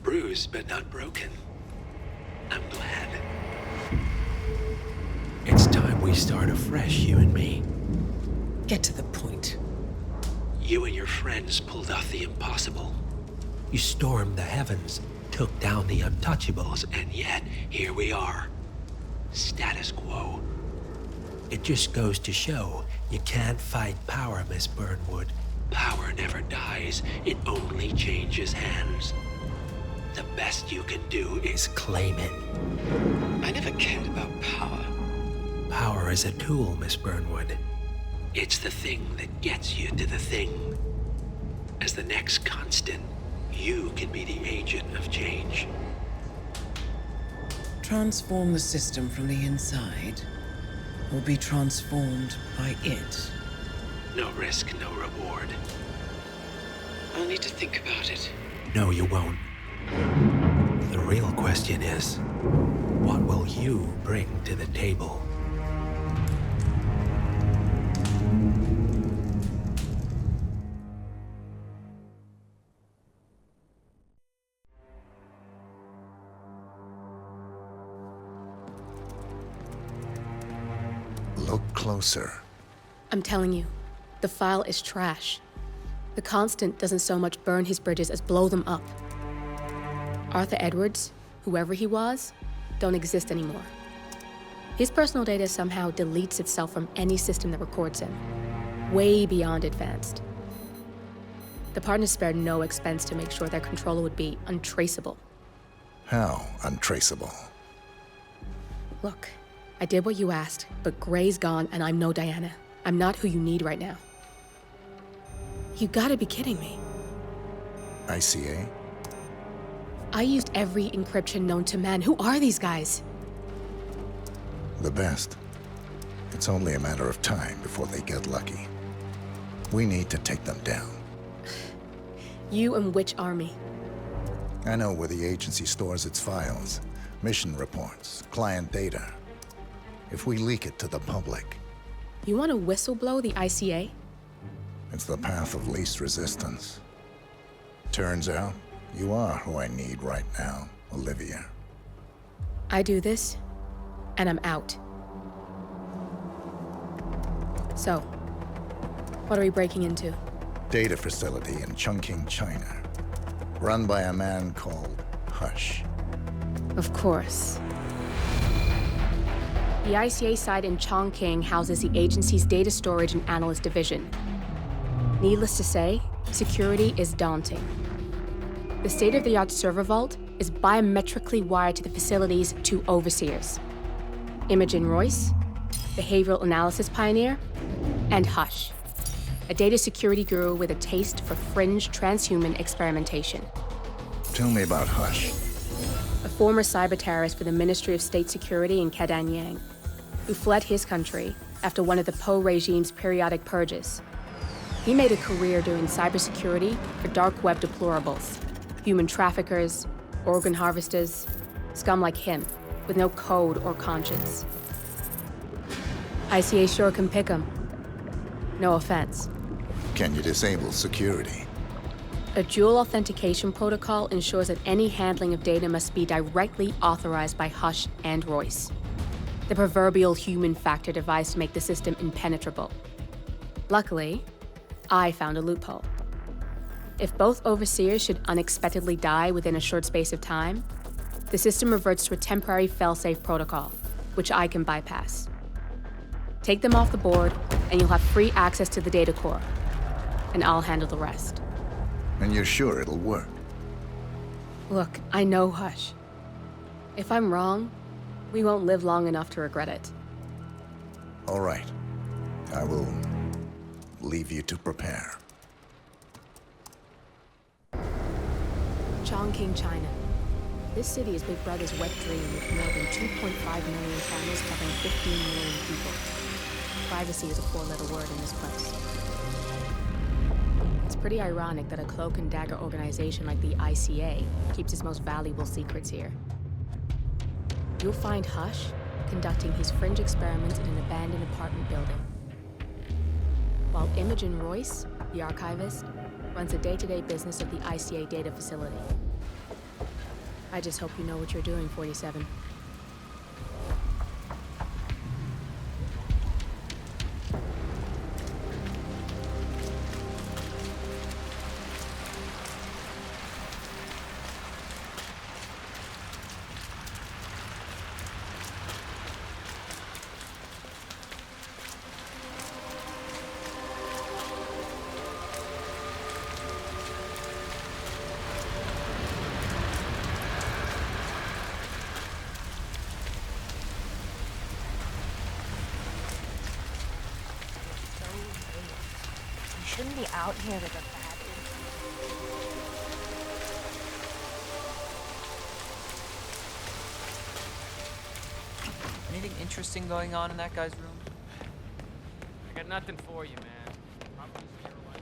S9: Bruised but not broken. I'm glad.
S21: It's time we start afresh, you and me.
S11: Get to the point.
S9: You and your friends pulled off the impossible.
S21: You stormed the heavens, took down the Untouchables,
S9: And yet, here we are. Status quo.
S21: it just goes to show you can't fight power, Miss Burnwood.
S9: Power never dies, it only changes hands. The best you can do is
S21: claim it.
S9: I never cared about power.
S21: Power is a tool, Miss Burnwood.
S9: It's the thing that gets you to the thing. As the next constant, you can be the agent of change.
S5: Transform the system from the inside, or be transformed by it.
S9: No risk, no reward. I'll need to think about it.
S21: No, you won't. The real question is, what will you bring to the table?
S15: Look closer.
S11: I'm telling you, The file is trash. The Constant doesn't so much burn his bridges as blow them up. Arthur Edwards, whoever he was, don't exist anymore. His personal data somehow deletes itself from any system that records him, way beyond advanced. The partners spared no expense to make sure their controller would be untraceable.
S15: How untraceable?
S11: Look, I did what you asked, but Gray's gone and I'm no Diana. I'm not who you need right now. You gotta be kidding me.
S15: ICA?
S11: I used every encryption known to man. Who are these guys?
S15: The best. It's only a matter of time before they get lucky. We need to take them down.
S11: You and which army?
S15: I know where the agency stores its files, mission reports, client data. If we leak it to the public...
S11: You want to whistleblow the ICA?
S15: It's the path of least resistance. Turns out, you are who I need right now, Olivia.
S11: I do this, and I'm out. So, what are we breaking into?
S15: Data facility in Chongqing, China. Run by a man called Hush.
S11: Of course. The ICA site in Chongqing houses the agency's data storage and analyst division. Needless to say, security is daunting. The state-of-the-art server vault is biometrically wired to the facility's 2 overseers. Imogen Royce, behavioral analysis pioneer, and Hush, a data security guru with a taste for fringe transhuman experimentation.
S15: Tell me about Hush.
S11: A former cyber terrorist for the Ministry of State Security in Kadanyang, who fled his country after one of the Po regime's periodic purges. He made a career doing cybersecurity for dark web deplorables, human traffickers, organ harvesters, scum like him, with no code or conscience. ICA sure can pick him. No offense.
S15: Can you disable security?
S11: A dual authentication protocol ensures that any handling of data must be directly authorized by Hush and Royce, the proverbial human factor device to make the system impenetrable. Luckily, I found a loophole. If both overseers should unexpectedly die within a short space of time, the system reverts to a temporary fail-safe protocol, which I can bypass. Take them off the board, and you'll have free access to the data core, and I'll handle the rest.
S15: And you're sure it'll work?
S11: Look, I know Hush. If I'm wrong, we won't live long enough to regret it.
S15: All right. I will leave you to prepare.
S11: Chongqing, China. This city is Big Brother's wet dream with more than 2.5 million cameras covering 15 million people. Privacy is a four-letter word in this place. It's pretty ironic that a cloak and dagger organization like the ICA keeps its most valuable secrets here. You'll find Hush conducting his fringe experiments in an abandoned apartment building, while Imogen Royce, the archivist, runs the day-to-day business of the ICA data facility. I just hope you know what you're doing, 47.
S23: Shouldn't be out here with a bad.
S10: Anything interesting going on in that guy's room? I got nothing for you, man. Probably zero life.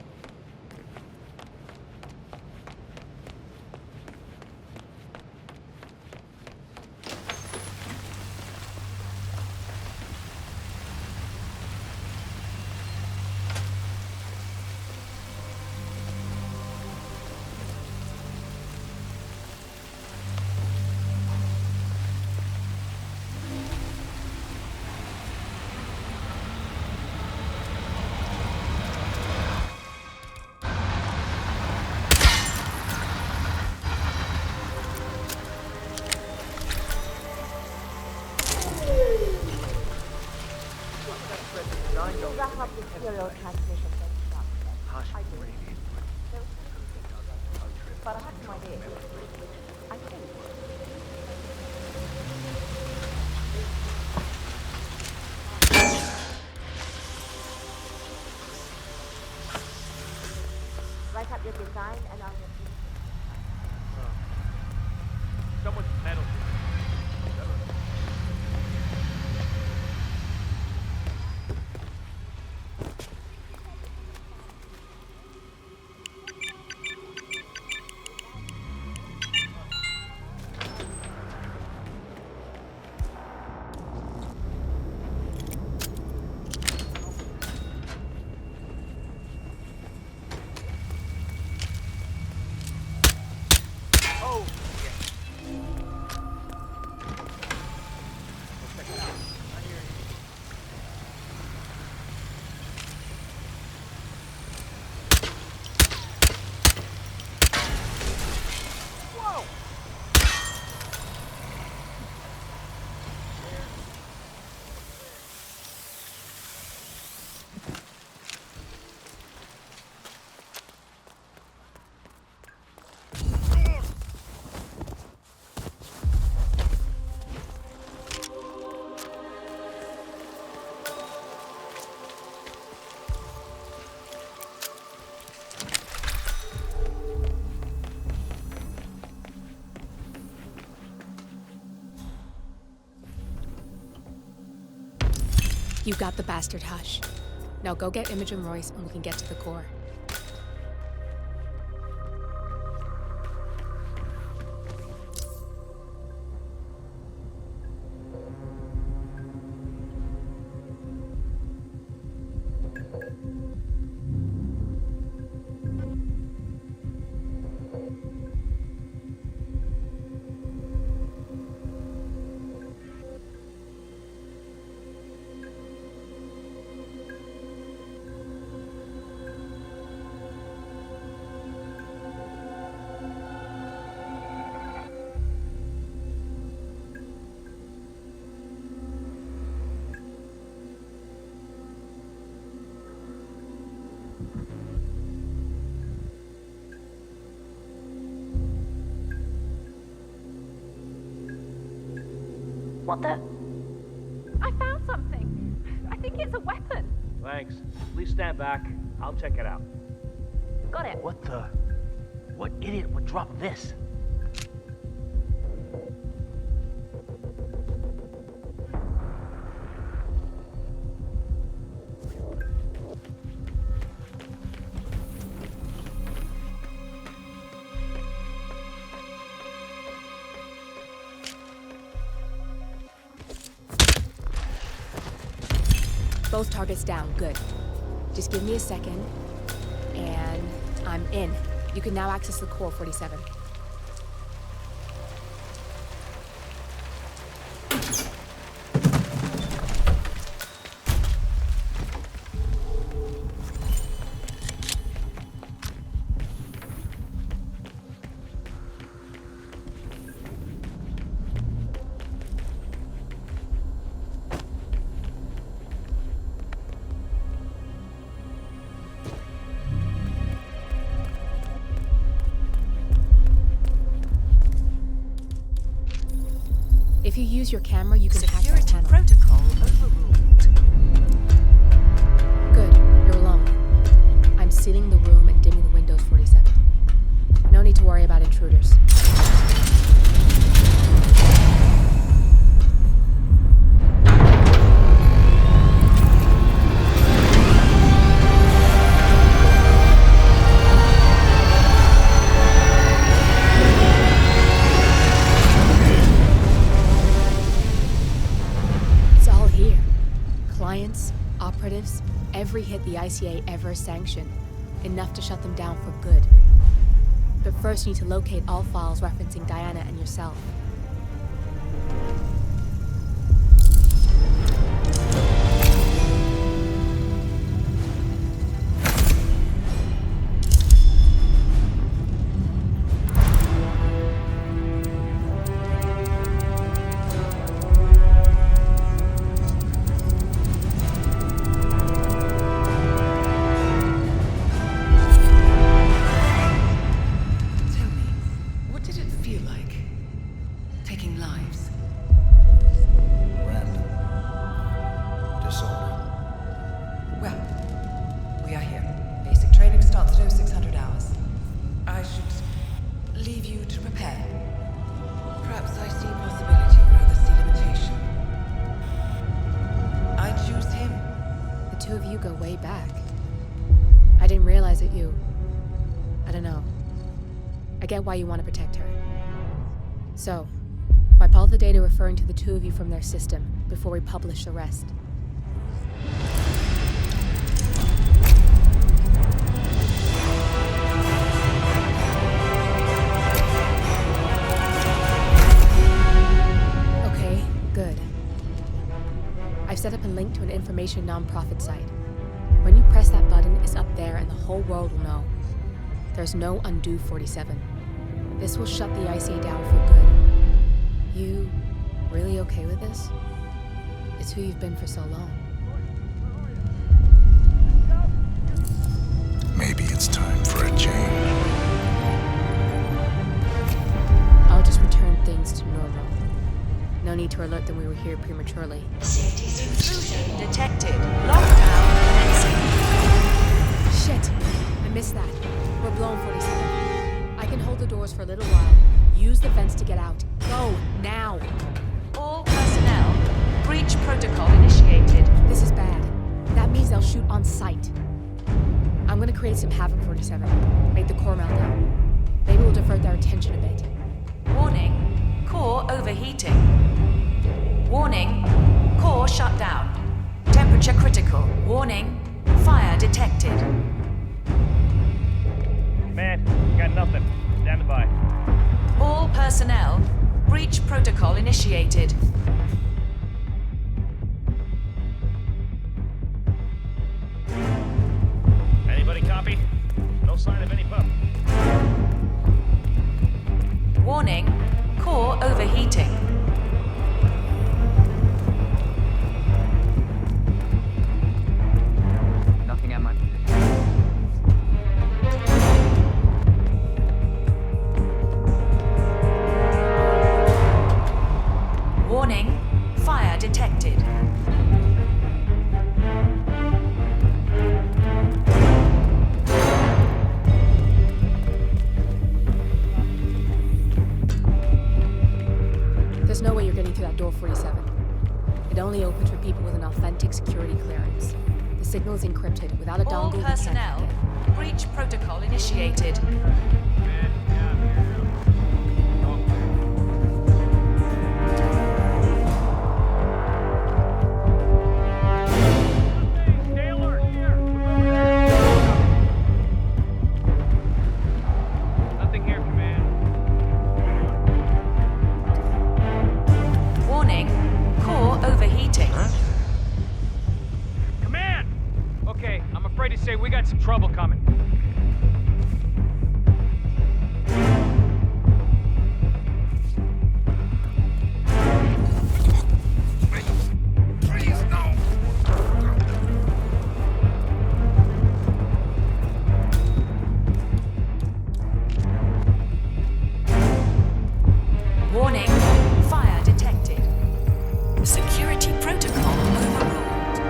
S14: here. I think. Write up your design and I'll help you.
S10: Someone's meddled.
S11: You got the bastard, Hush. Now go get Imogen Royce and we can get to the core.
S23: What the? I found something. I think it's a weapon.
S10: Thanks. Please stand back. I'll check it out.
S23: Got it.
S14: What the? What idiot would drop this?
S11: Both targets down, good. Just give me a second, and I'm in. You can now access the core, 47. If you use your camera, you can hack the panel.
S16: Protocol overruled.
S11: Good, you're alone. I'm sealing the room and dimming the windows, 47. No need to worry about intruders. Clients, operatives, every hit the ICA ever sanctioned. Enough to shut them down for good. But first you need to locate all files referencing Diana and yourself. know. I get why you want to protect her. So, wipe all the data referring to the two of you from their system before we publish the rest. Okay, good. I've set up a link to an information non-profit site. When you press that button, it's up there and the whole world will know. There's no undo 47. This will shut the ICA down for good. You really okay with this? It's who you've been for so long.
S15: Maybe it's time for a change.
S11: I'll just return things to normal. No need to alert them we were here prematurely.
S23: Safety intrusion detected. Lockdown commencing.
S11: Shit! I missed that. We're blown, 47. I can hold the doors for a little while. Use the vents to get out. Go, now!
S23: All personnel, breach protocol initiated.
S11: This is bad. That means they'll shoot on sight. I'm gonna create some havoc, 47. Make the core melt down. Maybe we'll divert their attention a bit.
S23: Warning, core overheating. Warning, core shut down. Temperature critical. Warning, fire detected.
S14: Man, got nothing. Stand by.
S23: All personnel, breach protocol initiated.
S14: Anybody copy? No sign of any pup.
S23: Warning, core overheating.
S10: Nothing at my position.
S23: Warning, fire detected.
S11: There's no way you're getting through that door, 47. It only opens for people with an authentic security clearance. The signal is encrypted. Without a
S23: All
S11: dongle, you can't
S23: personnel,
S11: hack it.
S23: breach protocol initiated.
S14: Stay alert, here. Nothing here, command.
S23: Warning, core overheating.
S14: Command! Okay, I'm afraid to say we got some trouble coming.
S2: Please, no.
S23: Warning, fire detected. Security protocol overruled.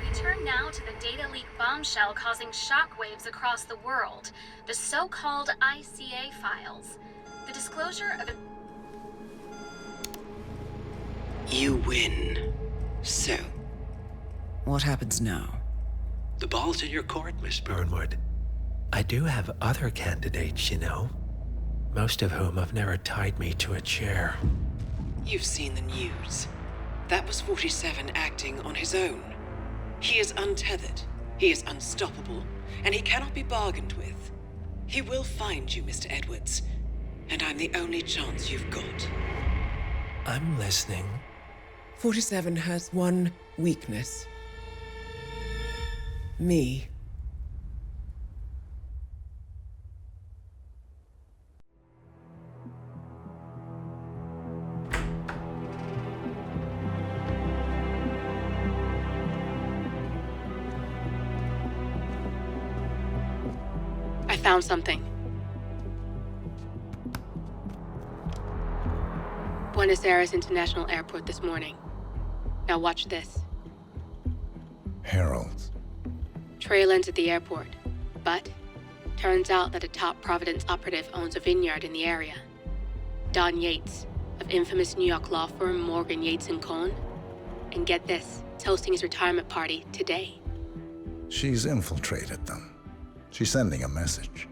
S6: We turn now to the data leak bombshell causing shockwaves across the world, the so-called ICA files. The disclosure of
S9: You win. So,
S5: What happens now?
S9: the ball's in your court, Miss
S21: Burnwood, I do have other candidates, you know. Most of whom have never tied me to a chair.
S9: You've seen the news. That was 47 acting on his own. He is untethered, he is unstoppable, and he cannot be bargained with. He will find you, Mr. Edwards, and I'm the only chance you've got.
S21: I'm listening.
S5: 47 has one weakness. Me.
S11: I found something. Buenos Aires International Airport this morning. Now watch this.
S15: Heralds.
S11: Trail ends at the airport. But turns out that a top Providence operative owns a vineyard in the area. Don Yates, of infamous New York law firm Morgan, Yates & Cohn. And get this, is hosting his retirement party today.
S15: She's infiltrated them. She's sending a message.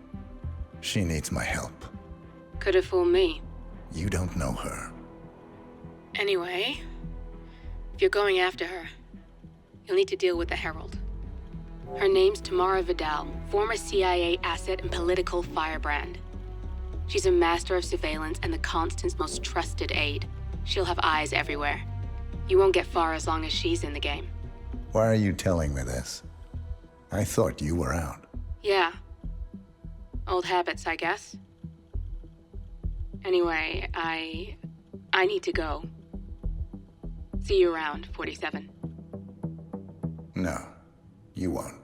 S15: She needs my help.
S11: Could have fooled me.
S15: You don't know her.
S11: Anyway, if you're going after her, you'll need to deal with the Herald. Her name's Tamara Vidal, former CIA asset and political firebrand. She's a master of surveillance and the Constant's most trusted aide. She'll have eyes everywhere. You won't get far as long as she's in the game.
S15: Why are you telling me this? I thought you were out.
S11: Yeah. Old habits, I guess. Anyway, I need to go. See you around, 47.
S15: No, you won't.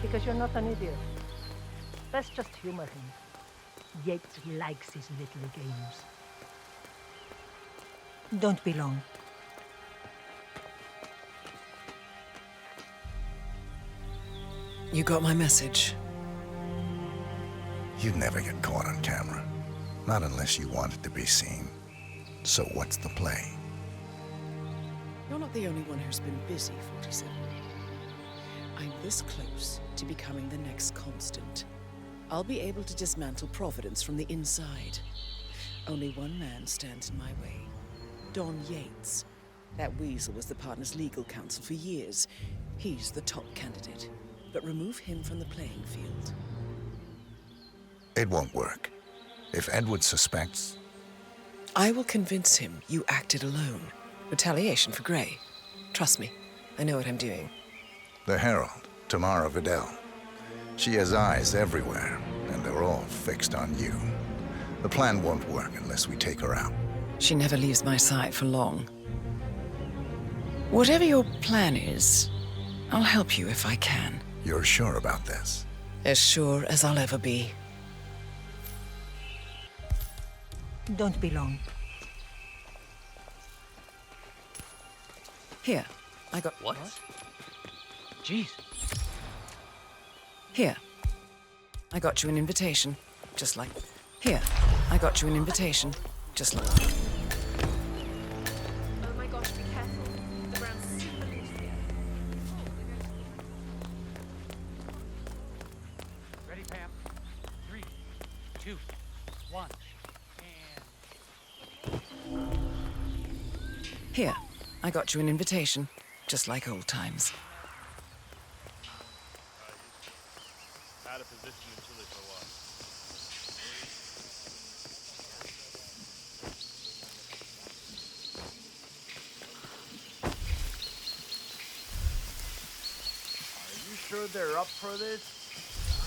S14: Because you're not an idiot. Let's just humor him. Yates likes his little games. Don't be long.
S5: You got my message.
S15: You'd never get caught on camera. Not unless you wanted to be seen. So what's the play?
S5: You're not the only one who's been busy, 47. I'm this close to becoming the next Constant. I'll be able to dismantle Providence from the inside. Only one man stands in my way. Don Yates. That weasel was the partner's legal counsel for years. He's the top candidate. But remove him from the playing field.
S15: It won't work. If Edward suspects...
S5: I will convince him you acted alone. Retaliation for Grey. Trust me, I know what I'm doing.
S15: The Herald, Tamara Vidal. She has eyes everywhere, and they're all fixed on you. The plan won't work unless we take her out.
S5: She never leaves my side for long. Whatever your plan is, I'll help you if I can.
S15: You're sure about this?
S5: As sure as I'll ever be.
S14: Don't be long.
S5: Here, I got...
S10: What? Jeez.
S5: Here, I got you an invitation, just like... Here, I got you an invitation, just like...
S3: Oh my gosh, be careful. The ground's super loose here.
S10: Ready, Pam? 3, 2, 1, and...
S5: Here, I got you an invitation, just like old times.
S1: Out of position in Chile for a while.
S17: Are you sure they're up for this?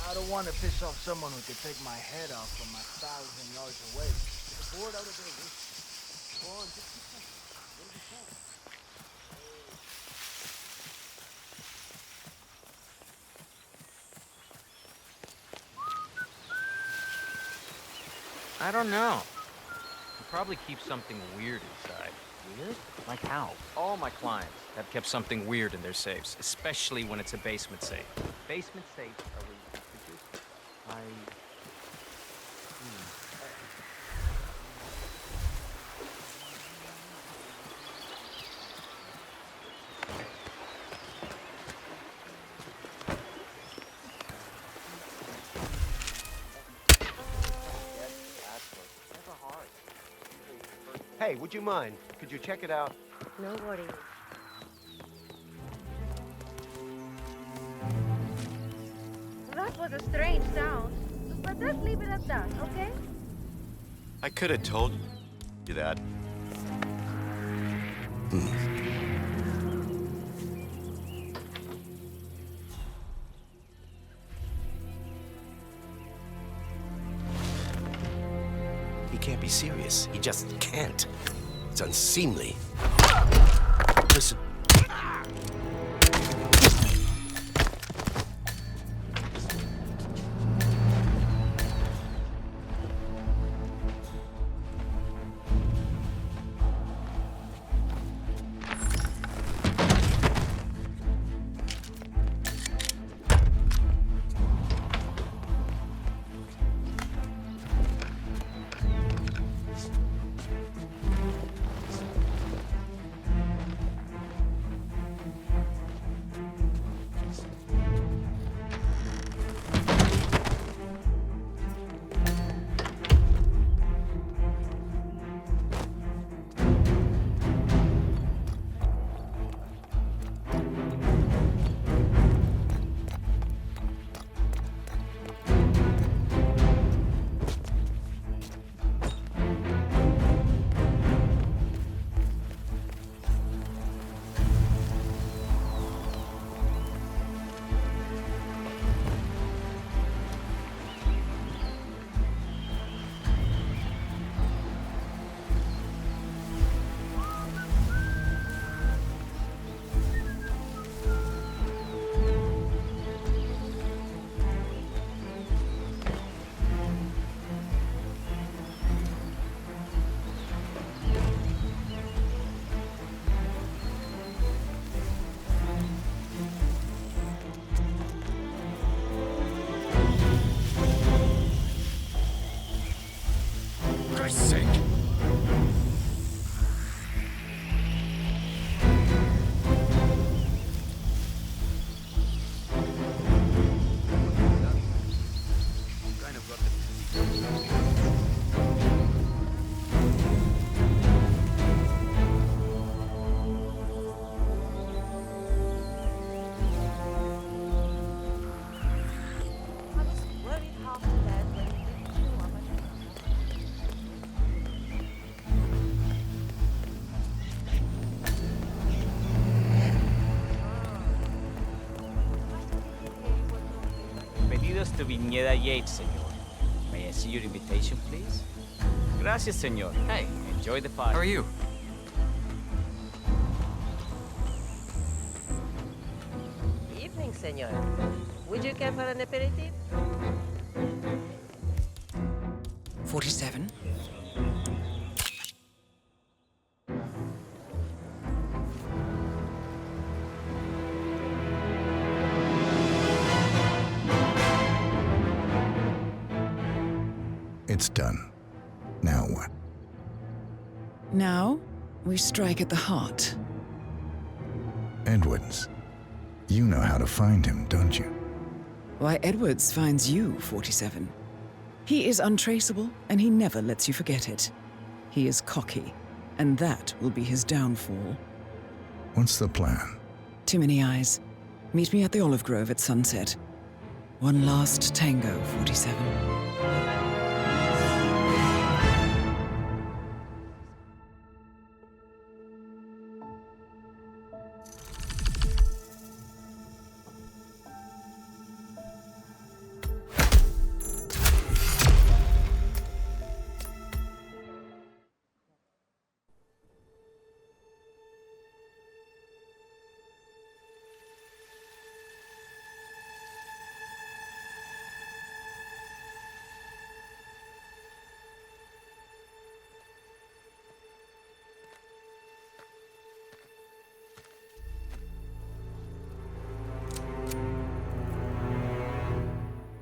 S17: I don't want to piss off someone who could take my head off from 1,000 yards away. They're bored out of their wits. Go on, just keep going. What do you say?
S10: I don't know. You probably keep something weird inside. Weird? Like how? All my clients have kept something weird in their safes, especially when it's a basement safe. Basement safes are where you produce.
S12: Hey, would you mind? Could you check it out?
S23: No worries. That was a strange sound, but let's leave it at that, okay?
S12: I could have told you that.
S21: can't be serious. He just can't. It's unseemly. Listen.
S10: To Viñeda Yates, señor. May I see your invitation, please? Gracias, señor. Hey, enjoy the party.
S4: How are you?
S18: Evening, senor. Would you care for an aperitif?
S5: 47.
S15: It's done. Now what?
S5: Now, we strike at the heart.
S15: Edwards. You know how to find him, don't you?
S5: Why, Edwards finds you, 47. He is untraceable, and he never lets you forget it. He is cocky, and that will be his downfall.
S15: What's the plan?
S5: Too many eyes. Meet me at the Olive Grove at sunset. One last tango, 47.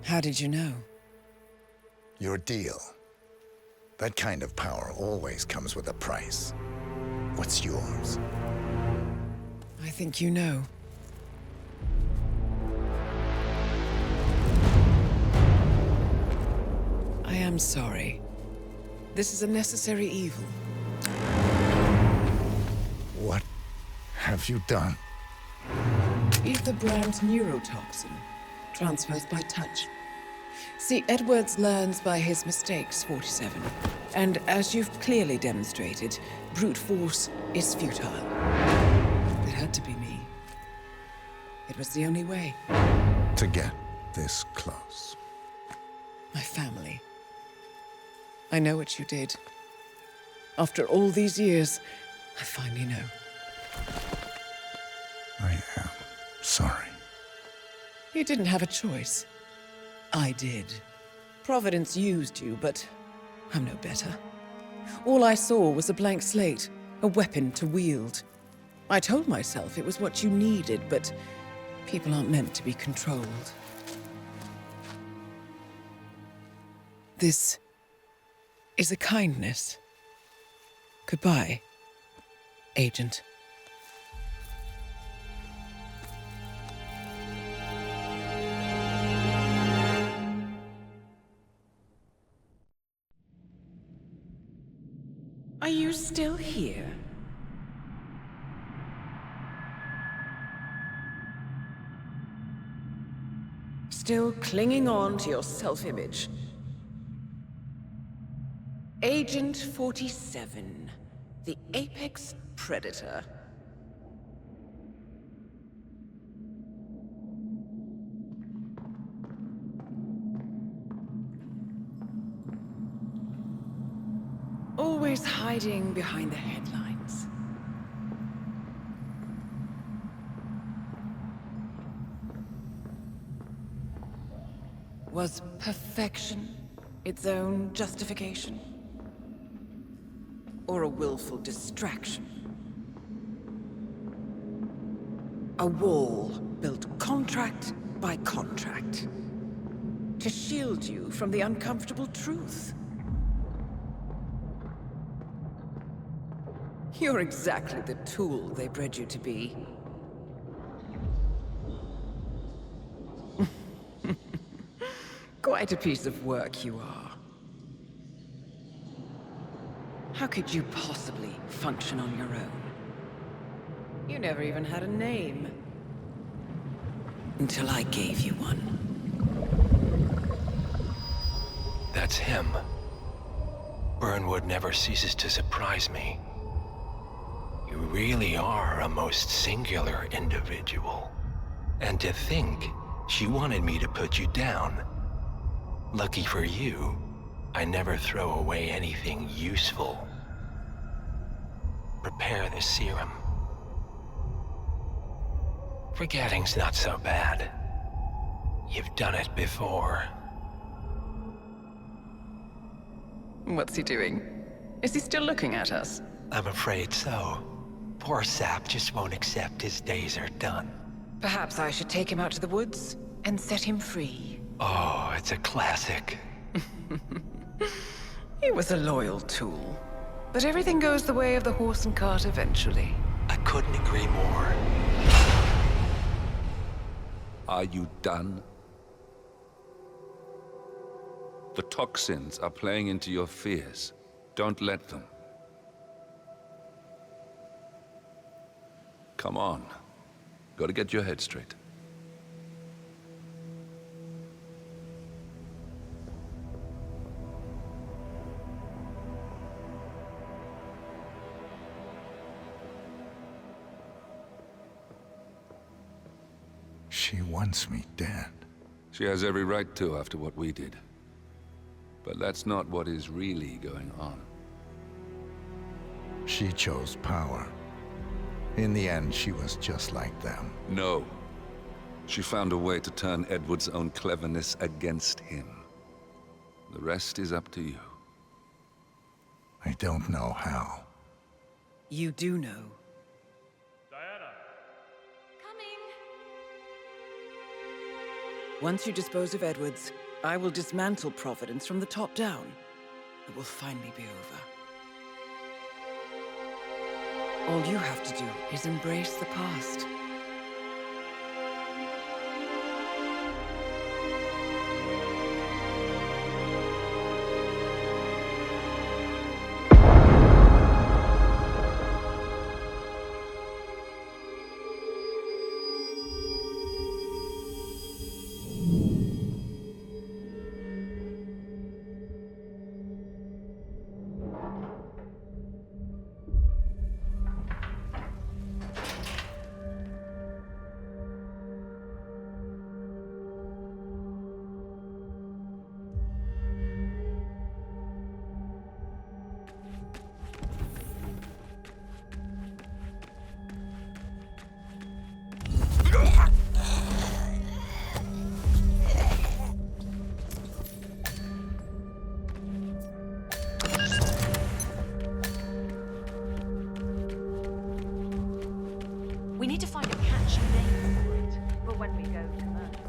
S5: How did you know?
S15: Your deal. That kind of power always comes with a price. What's yours?
S5: I think you know. I am sorry. This is a necessary evil.
S15: What have you done?
S5: Ether brand neurotoxin transfers by touch. See, Edwards learns by his mistakes, 47. And as you've clearly demonstrated, brute force is futile. It had to be me. It was the only way.
S15: To get this close.
S5: My family. I know what you did. After all these years, I finally know.
S15: I am sorry.
S5: You didn't have a choice. I did. Providence used you, but I'm no better. All I saw was a blank slate, a weapon to wield. I told myself it was what you needed, but people aren't meant to be controlled. This is a kindness. Goodbye, Agent. Are you still here? Still clinging on to your self-image? Agent 47, the apex predator. Always hiding behind the headlines. Was perfection its own justification? Or a willful distraction? A wall built contract by contract to shield you from the uncomfortable truth. You're exactly the tool they bred you to be. Quite a piece of work you are. How could you possibly function on your own? You never even had a name. Until I gave you one.
S21: That's him. Burnwood never ceases to surprise me. You really are a most singular individual. And to think she wanted me to put you down. Lucky for you, I never throw away anything useful. Prepare the serum. Forgetting's not so bad. You've done it before.
S5: What's he doing? Is he still looking at us?
S21: I'm afraid so. Poor Sap just won't accept his days are done.
S5: Perhaps I should take him out to the woods and set him free.
S21: Oh, it's a classic.
S5: He was a loyal tool. But everything goes the way of the horse and cart eventually.
S21: I couldn't agree more.
S8: Are you done? The toxins are playing into your fears. Don't let them. Come on. Gotta get your head straight.
S15: She wants me dead.
S8: She has every right to after what we did. But that's not what is really going on.
S15: She chose power. In the end, she was just like them.
S8: No. She found a way to turn Edward's own cleverness against him. The rest is up to you.
S15: I don't know how.
S5: You do know. Once you dispose of Edwards, I will dismantle Providence from the top down. It will finally be over. All you have to do is embrace the past.
S23: need to find a catchy name for it for when we go commercial.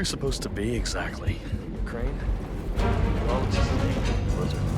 S19: we supposed to be exactly?
S14: Crane? Well, it's just a blizzard.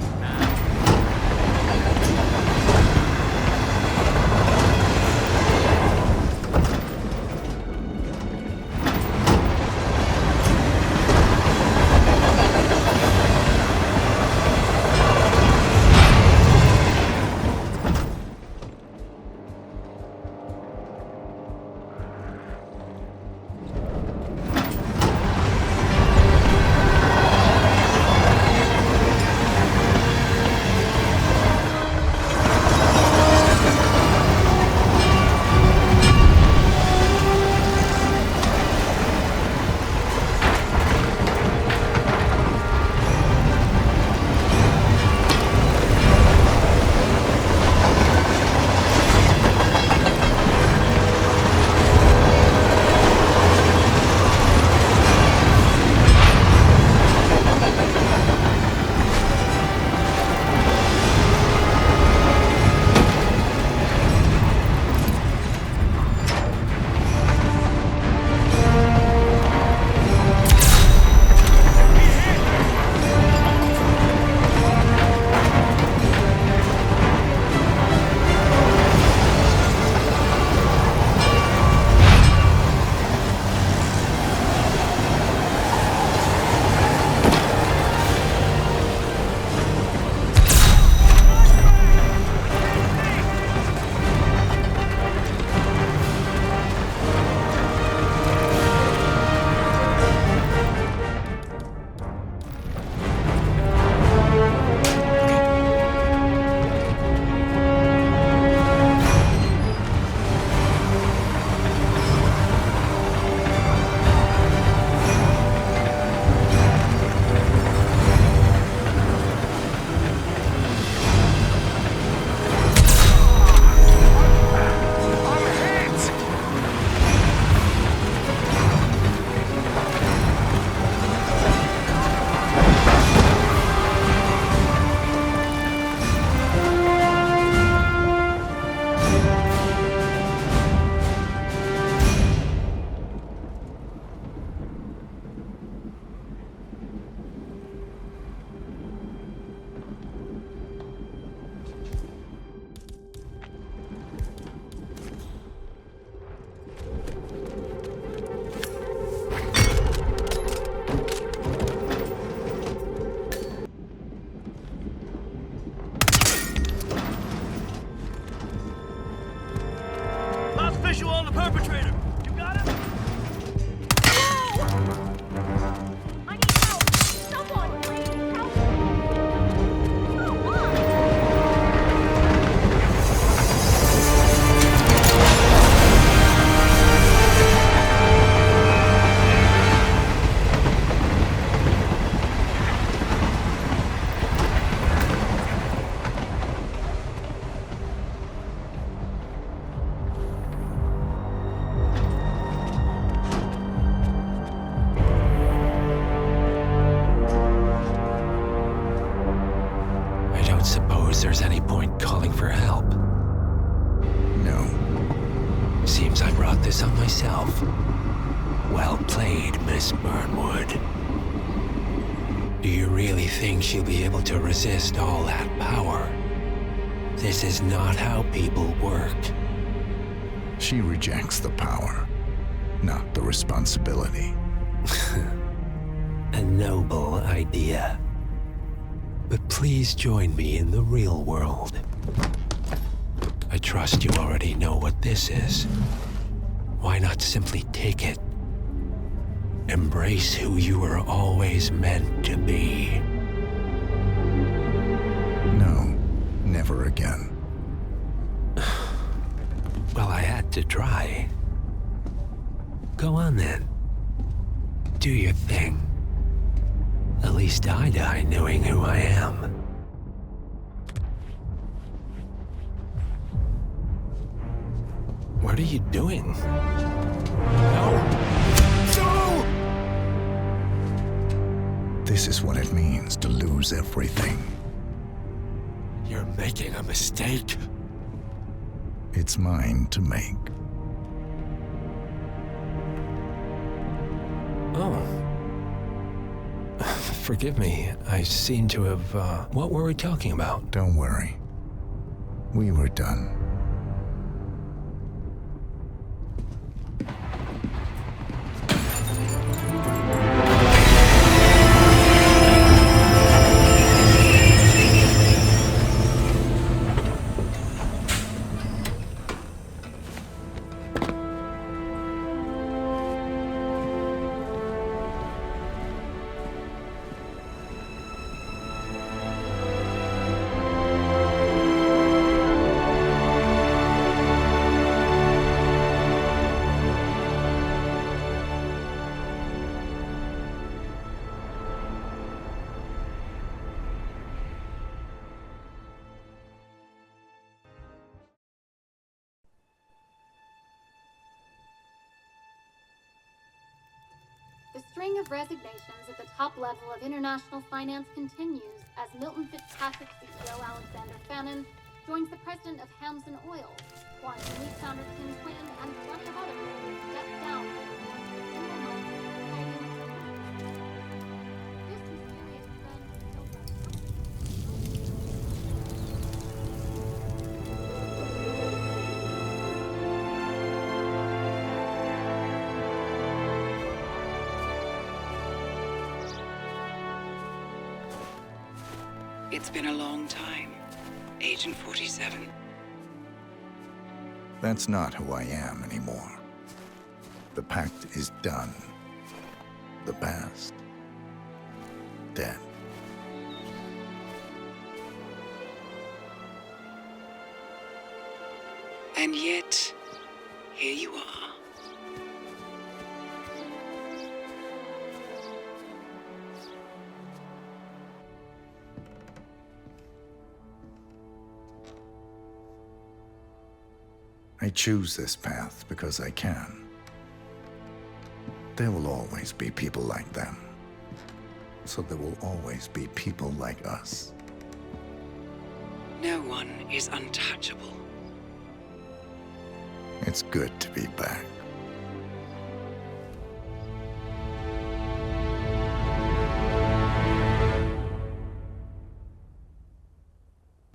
S21: Seems I brought this on myself. Well played, Miss Burnwood. Do you really think she'll be able to resist all that power? This is not how people work.
S15: She rejects the power, not the responsibility.
S21: A noble idea. But please join me in the real world. I trust you already know what this is. Why not simply take it? Embrace who you were always meant to be.
S15: No, never again.
S21: Well, I had to try. Go on then. Do your thing. At least I die knowing who I am. What are you doing? No! No!
S15: This is what it means to lose everything.
S21: You're making a mistake.
S15: It's mine to make.
S21: Oh. Forgive me. I seem to have, What were we talking about?
S15: Don't worry. We were done.
S6: The string of resignations at the top level of international finance continues as Milton Fitzpatrick CEO Alexander Fannin joins the president of Hamson Oil, Quantum Leap founder Tim Quinn, and plenty of others who step down from the board of a single month fighting to This mysterious trend is still
S9: It's been a long time, Agent 47.
S15: That's not who I am anymore. The pact is done. The past, dead.
S9: And yet, here you are.
S15: I choose this path because I can. There will always be people like them. So there will always be people like us.
S9: No one is untouchable.
S15: It's good to be back.